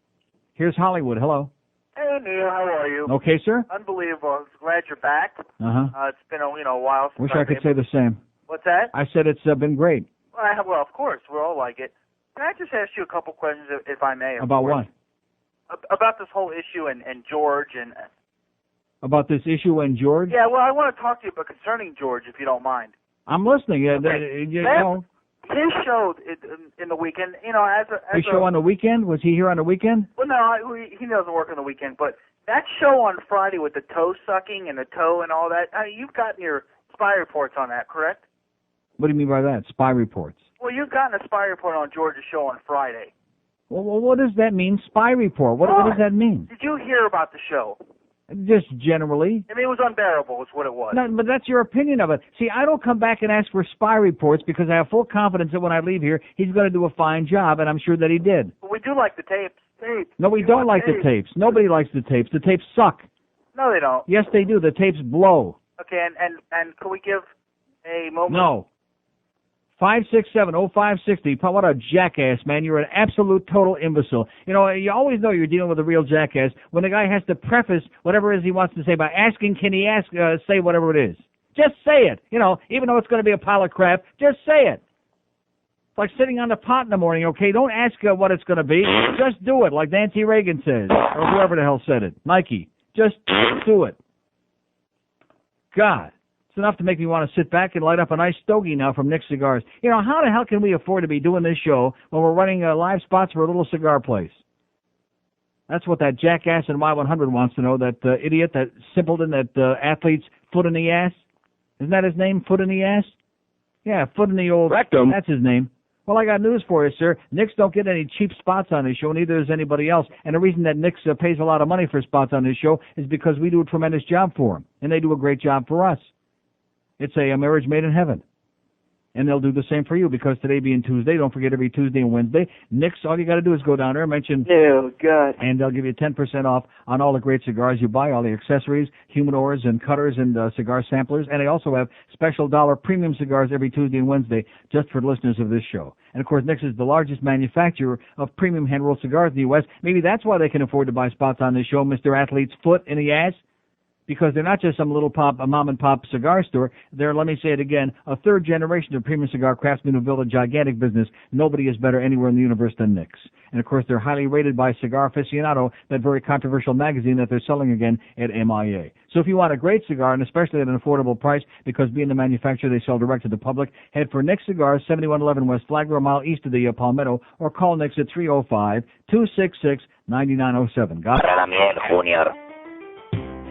Speaker 6: Here's Hollywood. Hello.
Speaker 11: Hey, Neil. How are you?
Speaker 6: Okay, sir.
Speaker 11: Unbelievable. Glad you're back.
Speaker 6: Uh-huh.
Speaker 11: It's been a while since
Speaker 6: Wish I could say the same.
Speaker 11: What's that?
Speaker 6: I said it's been great.
Speaker 11: Well, of course. We all like it. Can I just ask you a couple questions, if I may?
Speaker 6: About what?
Speaker 11: About this whole issue and George and...
Speaker 6: About this issue and George?
Speaker 11: Yeah, well, I want to talk to you about concerning George, if you don't mind.
Speaker 6: I'm listening.
Speaker 11: Okay. His show in the weekend,
Speaker 6: His show on the weekend? Was he here on the weekend?
Speaker 11: Well, no, he doesn't work on the weekend, but that show on Friday with the toe sucking and the toe and all that, you've gotten your spy reports on that, correct?
Speaker 6: What do you mean by that? Spy reports?
Speaker 11: Well, you've gotten a spy report on George's show on Friday.
Speaker 6: Well, what does that mean, spy report? What does that mean?
Speaker 11: Did you hear about the show?
Speaker 6: Just generally.
Speaker 11: I mean, it was unbearable is what it was.
Speaker 6: No, but that's your opinion of it. See, I don't come back and ask for spy reports because I have full confidence that when I leave here, he's going to do a fine job, and I'm sure that he did.
Speaker 11: But we do like the tapes.
Speaker 6: No, we don't like the tapes. Nobody likes the tapes. The tapes suck.
Speaker 11: No, they don't.
Speaker 6: Yes, they do. The tapes blow.
Speaker 11: Okay, and can we give a moment?
Speaker 6: No. 567-0560. What a jackass, man. You're an absolute total imbecile. You always know you're dealing with a real jackass when the guy has to preface whatever it is he wants to say by asking, can he say whatever it is? Just say it. Even though it's going to be a pile of crap, just say it. It's like sitting on the pot in the morning, okay? Don't ask what it's going to be. Just do it, like Nancy Reagan says, or whoever the hell said it. Nike. Just do it. God. It's enough to make me want to sit back and light up a nice stogie now from Nick's Cigars. How the hell can we afford to be doing this show when we're running live spots for a little cigar place? That's what that jackass in Y100 wants to know, that idiot, that simpleton, that athlete's foot in the ass. Isn't that his name, foot in the ass? Yeah, foot in the old... Rectum. That's his name. Well, I got news for you, sir. Nick's don't get any cheap spots on his show, neither does anybody else. And the reason that Nick's pays a lot of money for spots on his show is because we do a tremendous job for him, and they do a great job for us. It's a marriage made in heaven. And they'll do the same for you, because today being Tuesday, don't forget every Tuesday and Wednesday, Nick's, all you got to do is go down there, mention... Oh, God. And they'll give you 10% off on all the great cigars you buy, all the accessories, humidors and cutters and cigar samplers. And they also have special dollar premium cigars every Tuesday and Wednesday just for listeners of this show. And, of course, Nick's is the largest manufacturer of premium hand-rolled cigars in the U.S. Maybe that's why they can afford to buy spots on this show, Mr. Athlete's foot in the ass. because they're not just some little a mom and pop cigar store. They're, let me say it again, a third generation of premium cigar craftsmen who built a gigantic business. Nobody is better anywhere in the universe than Nick's. And of course, they're highly rated by Cigar Aficionado, that very controversial magazine that they're selling again at MIA. So if you want a great cigar, and especially at an affordable price, because being the manufacturer, they sell direct to the public, head for Nick's Cigars, 7111 West Flagler, a mile east of the Palmetto, or call Nick's at 305-266-9907. Got it?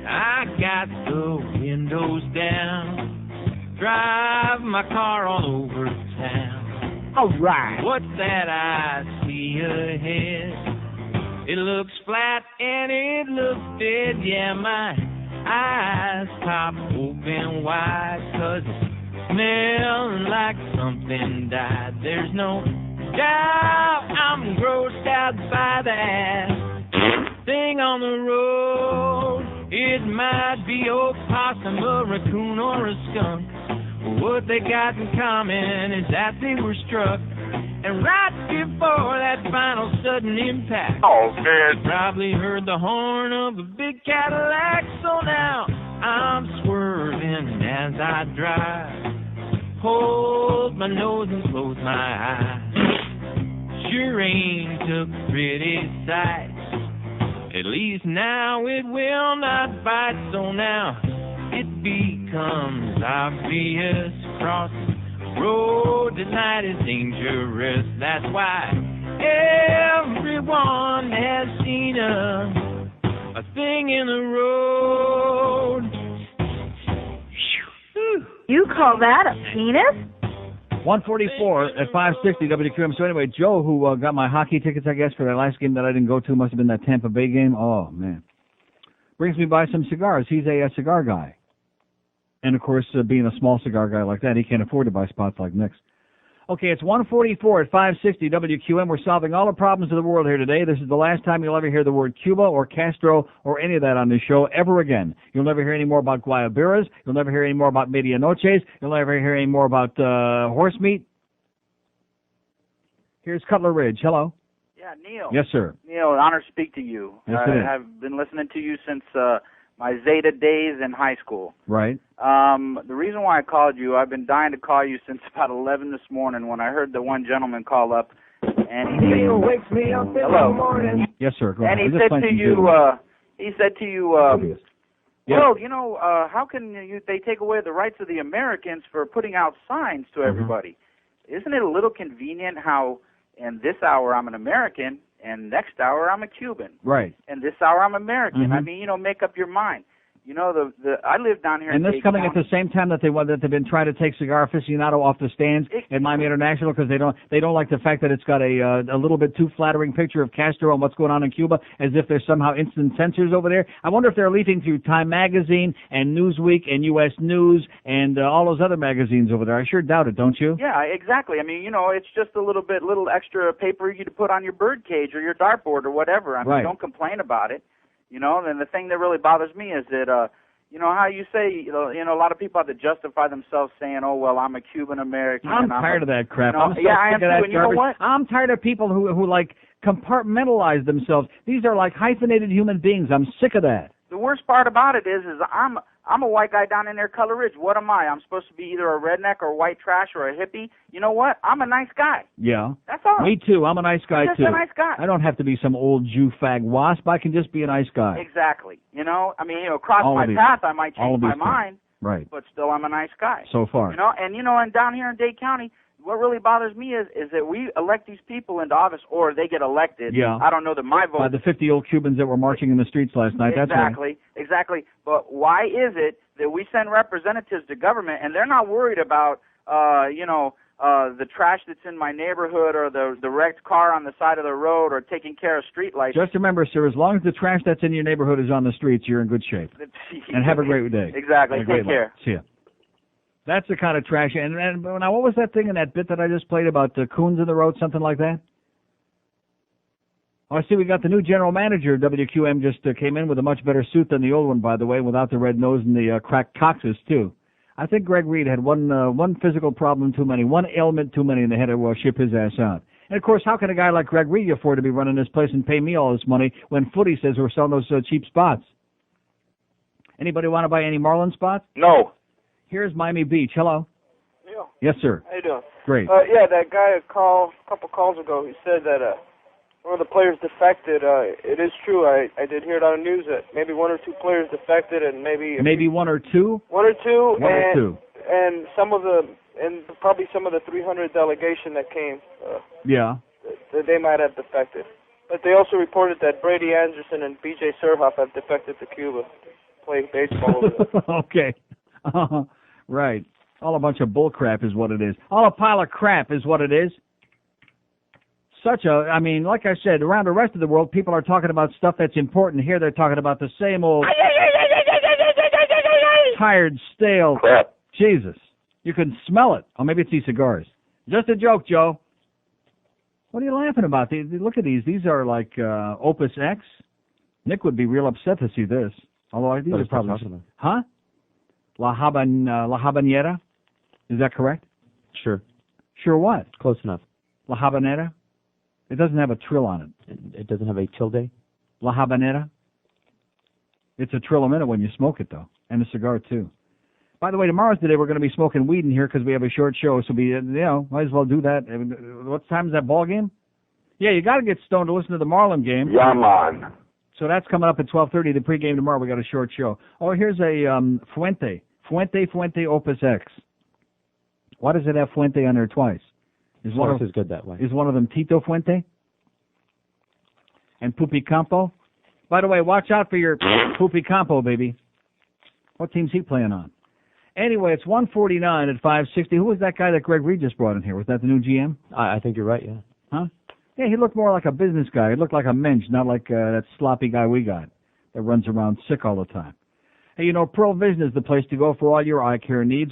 Speaker 15: I got the windows down, drive my car all over town.
Speaker 12: All right.
Speaker 15: What's that I see ahead? It looks flat and it looks dead. Yeah, my eyes pop open wide, 'cause it smells like something died. There's no doubt I'm grossed out by that thing on the road. It might be a possum, a raccoon, or a skunk. What they got in common is that they were struck, and right before that final sudden impact, probably heard the horn of a big Cadillac. So now I'm swerving as I drive, hold my nose and close my eyes. Sure ain't a pretty sight. At least now it will not bite. So now it becomes obvious, crossing road tonight is dangerous. That's why everyone has seen a thing in the road.
Speaker 13: You call that a penis?
Speaker 6: 144 at 560 WQAM. So anyway, Joe, who got my hockey tickets, I guess, for that last game that I didn't go to, must have been that Tampa Bay game. Oh, man. Brings me by some cigars. He's a cigar guy. And, of course, being a small cigar guy like that, he can't afford to buy spots like Nick's. Okay, it's 144 at 560 WQAM. We're solving all the problems of the world here today. This is the last time you'll ever hear the word Cuba or Castro or any of that on this show ever again. You'll never hear any more about guayaberas. You'll never hear any more about medianoches. You'll never hear any more about horse meat. Here's Cutler Ridge. Hello.
Speaker 14: Yeah, Neil.
Speaker 6: Yes, sir.
Speaker 14: Neil, honor to speak to you.
Speaker 6: Yes, it is.
Speaker 14: I've been listening to you since my Zeta days in high school.
Speaker 6: Right.
Speaker 14: The reason why I called you, I've been dying to call you since about 11 this morning when I heard the one gentleman call up, and he
Speaker 15: wakes me up in the morning.
Speaker 6: Yes, sir. Go
Speaker 14: and
Speaker 6: ahead.
Speaker 14: he said to you, well, you know, how can they take away the rights of the Americans for putting out signs to everybody? Isn't it a little convenient how in this hour I'm an American and next hour I'm a Cuban?
Speaker 6: Right.
Speaker 14: And this hour I'm American. I mean, you know, make up your mind. You know, I live down here
Speaker 6: and
Speaker 14: in
Speaker 6: this coming
Speaker 14: County.
Speaker 6: at the same time that they've been trying to take Cigar Aficionado off the stands at Miami International because they don't like the fact that it's got a little bit too flattering picture of Castro and what's going on in Cuba, as if there's somehow instant censors over there. I wonder if they're leafing through Time Magazine and Newsweek and U.S. News and all those other magazines over there. I sure doubt it, don't you?
Speaker 14: Yeah, exactly. I mean, you know, it's just a little extra paper you to put on your bird cage or your dartboard or whatever. I mean, don't complain about it. You know, and the thing that really bothers me is that, you know, how you say, you know, a lot of people have to justify themselves saying, oh, well, I'm a Cuban-American.
Speaker 6: I'm tired of that crap.
Speaker 14: You know,
Speaker 6: I'm so sick
Speaker 14: I am
Speaker 6: of that
Speaker 14: too, and you know
Speaker 6: garbage.
Speaker 14: what?
Speaker 6: I'm tired of people who like compartmentalize themselves. These are like hyphenated human beings. I'm sick of that.
Speaker 14: The worst part about it is I'm a white guy down in there, Color Ridge. What am I? I'm supposed to be either a redneck or white trash or a hippie. You know what? I'm a nice guy.
Speaker 6: Yeah.
Speaker 14: That's all.
Speaker 6: Me too. I'm a nice guy,
Speaker 14: I'm just
Speaker 6: too.
Speaker 14: a nice guy.
Speaker 6: I don't have to be some old Jew fag wasp. I can just be a nice guy.
Speaker 14: Exactly. You know, I mean, you know, cross
Speaker 6: All
Speaker 14: my
Speaker 6: of these-
Speaker 14: path, I might
Speaker 6: all
Speaker 14: change
Speaker 6: of
Speaker 14: my
Speaker 6: these things.
Speaker 14: mind.
Speaker 6: Right.
Speaker 14: But still, I'm a nice guy.
Speaker 6: So far.
Speaker 14: You know, and down here in Dade County, what really bothers me is that we elect these people into office, or they get elected.
Speaker 6: Yeah.
Speaker 14: I don't know that my vote.
Speaker 6: By the 50 old Cubans that were marching in the streets last night. That's right.
Speaker 14: Exactly. But why is it that we send representatives to government and they're not worried about, the trash that's in my neighborhood or the wrecked car on the side of the road or taking care of street lights?
Speaker 6: Just remember, sir, as long as the trash that's in your neighborhood is on the streets, you're in good shape. And have a great day.
Speaker 14: Exactly.
Speaker 6: Have a great
Speaker 14: Take care.
Speaker 6: life. See ya. That's the kind of trash. And now, what was that thing in that bit that I just played about coons in the road, something like that? Oh, I see we got the new general manager. WQM just came in with a much better suit than the old one, by the way, without the red nose and the cracked coccyx, too. I think Greg Reed had one physical problem too many, one ailment too many, and they had to ship his ass out. And, of course, how can a guy like Greg Reed afford to be running this place and pay me all this money when Footy says we're selling those cheap spots? Anybody want to buy any Marlin spots?
Speaker 2: No.
Speaker 6: Here's Miami Beach. Hello.
Speaker 16: Neil.
Speaker 6: Yes, sir.
Speaker 16: How you doing?
Speaker 6: Great.
Speaker 16: Yeah, that guy a couple calls ago, he said that one of the players defected. It is true. I did hear it on the news that maybe one or two players defected, and maybe
Speaker 6: one or two.
Speaker 16: One or two.
Speaker 6: One or two.
Speaker 16: And probably some of the 300 delegation that came.
Speaker 6: Yeah.
Speaker 16: They might have defected. But they also reported that Brady Anderson and B.J. Surhoff have defected to Cuba, playing baseball over there.
Speaker 6: Okay. Right. All a bunch of bull crap is what it is. All a pile of crap is what it is. Like I said, around the rest of the world, people are talking about stuff that's important. Here they're talking about the same old tired, stale
Speaker 2: crap.
Speaker 6: Jesus. You can smell it. Oh, maybe it's these cigars. Just a joke, Joe. What are you laughing about? Look at these. These are like Opus X. Nick would be real upset to see this. Although these are probably... Huh? La Habanera? Is that correct?
Speaker 7: Sure.
Speaker 6: Sure what?
Speaker 7: Close enough.
Speaker 6: La Habanera? It doesn't have a trill on it.
Speaker 7: It doesn't have a tilde?
Speaker 6: La Habanera? It's a trill a minute when you smoke it, though. And a cigar, too. By the way, tomorrow's the day we're going to be smoking weed in here because we have a short show, so might as well do that. What time is that ball game? Yeah, you got to get stoned to listen to the Marlin game.
Speaker 2: Yeah, man.
Speaker 6: So that's coming up at 12:30, the pregame tomorrow. We got a short show. Oh, here's a Fuente Opus X. Why does it have Fuente on there twice?
Speaker 7: Is good that way.
Speaker 6: Is one of them Tito Fuente? And Pupi Campo? By the way, watch out for your Pupi Campo, baby. What team's he playing on? Anyway, it's 149 at 560. Who was that guy that Greg Reed just brought in here? Was that the new GM?
Speaker 7: I think you're right, yeah.
Speaker 6: Huh? Yeah, he looked more like a business guy. He looked like a mensch, not like that sloppy guy we got that runs around sick all the time. Hey, Pearl Vision is the place to go for all your eye care needs.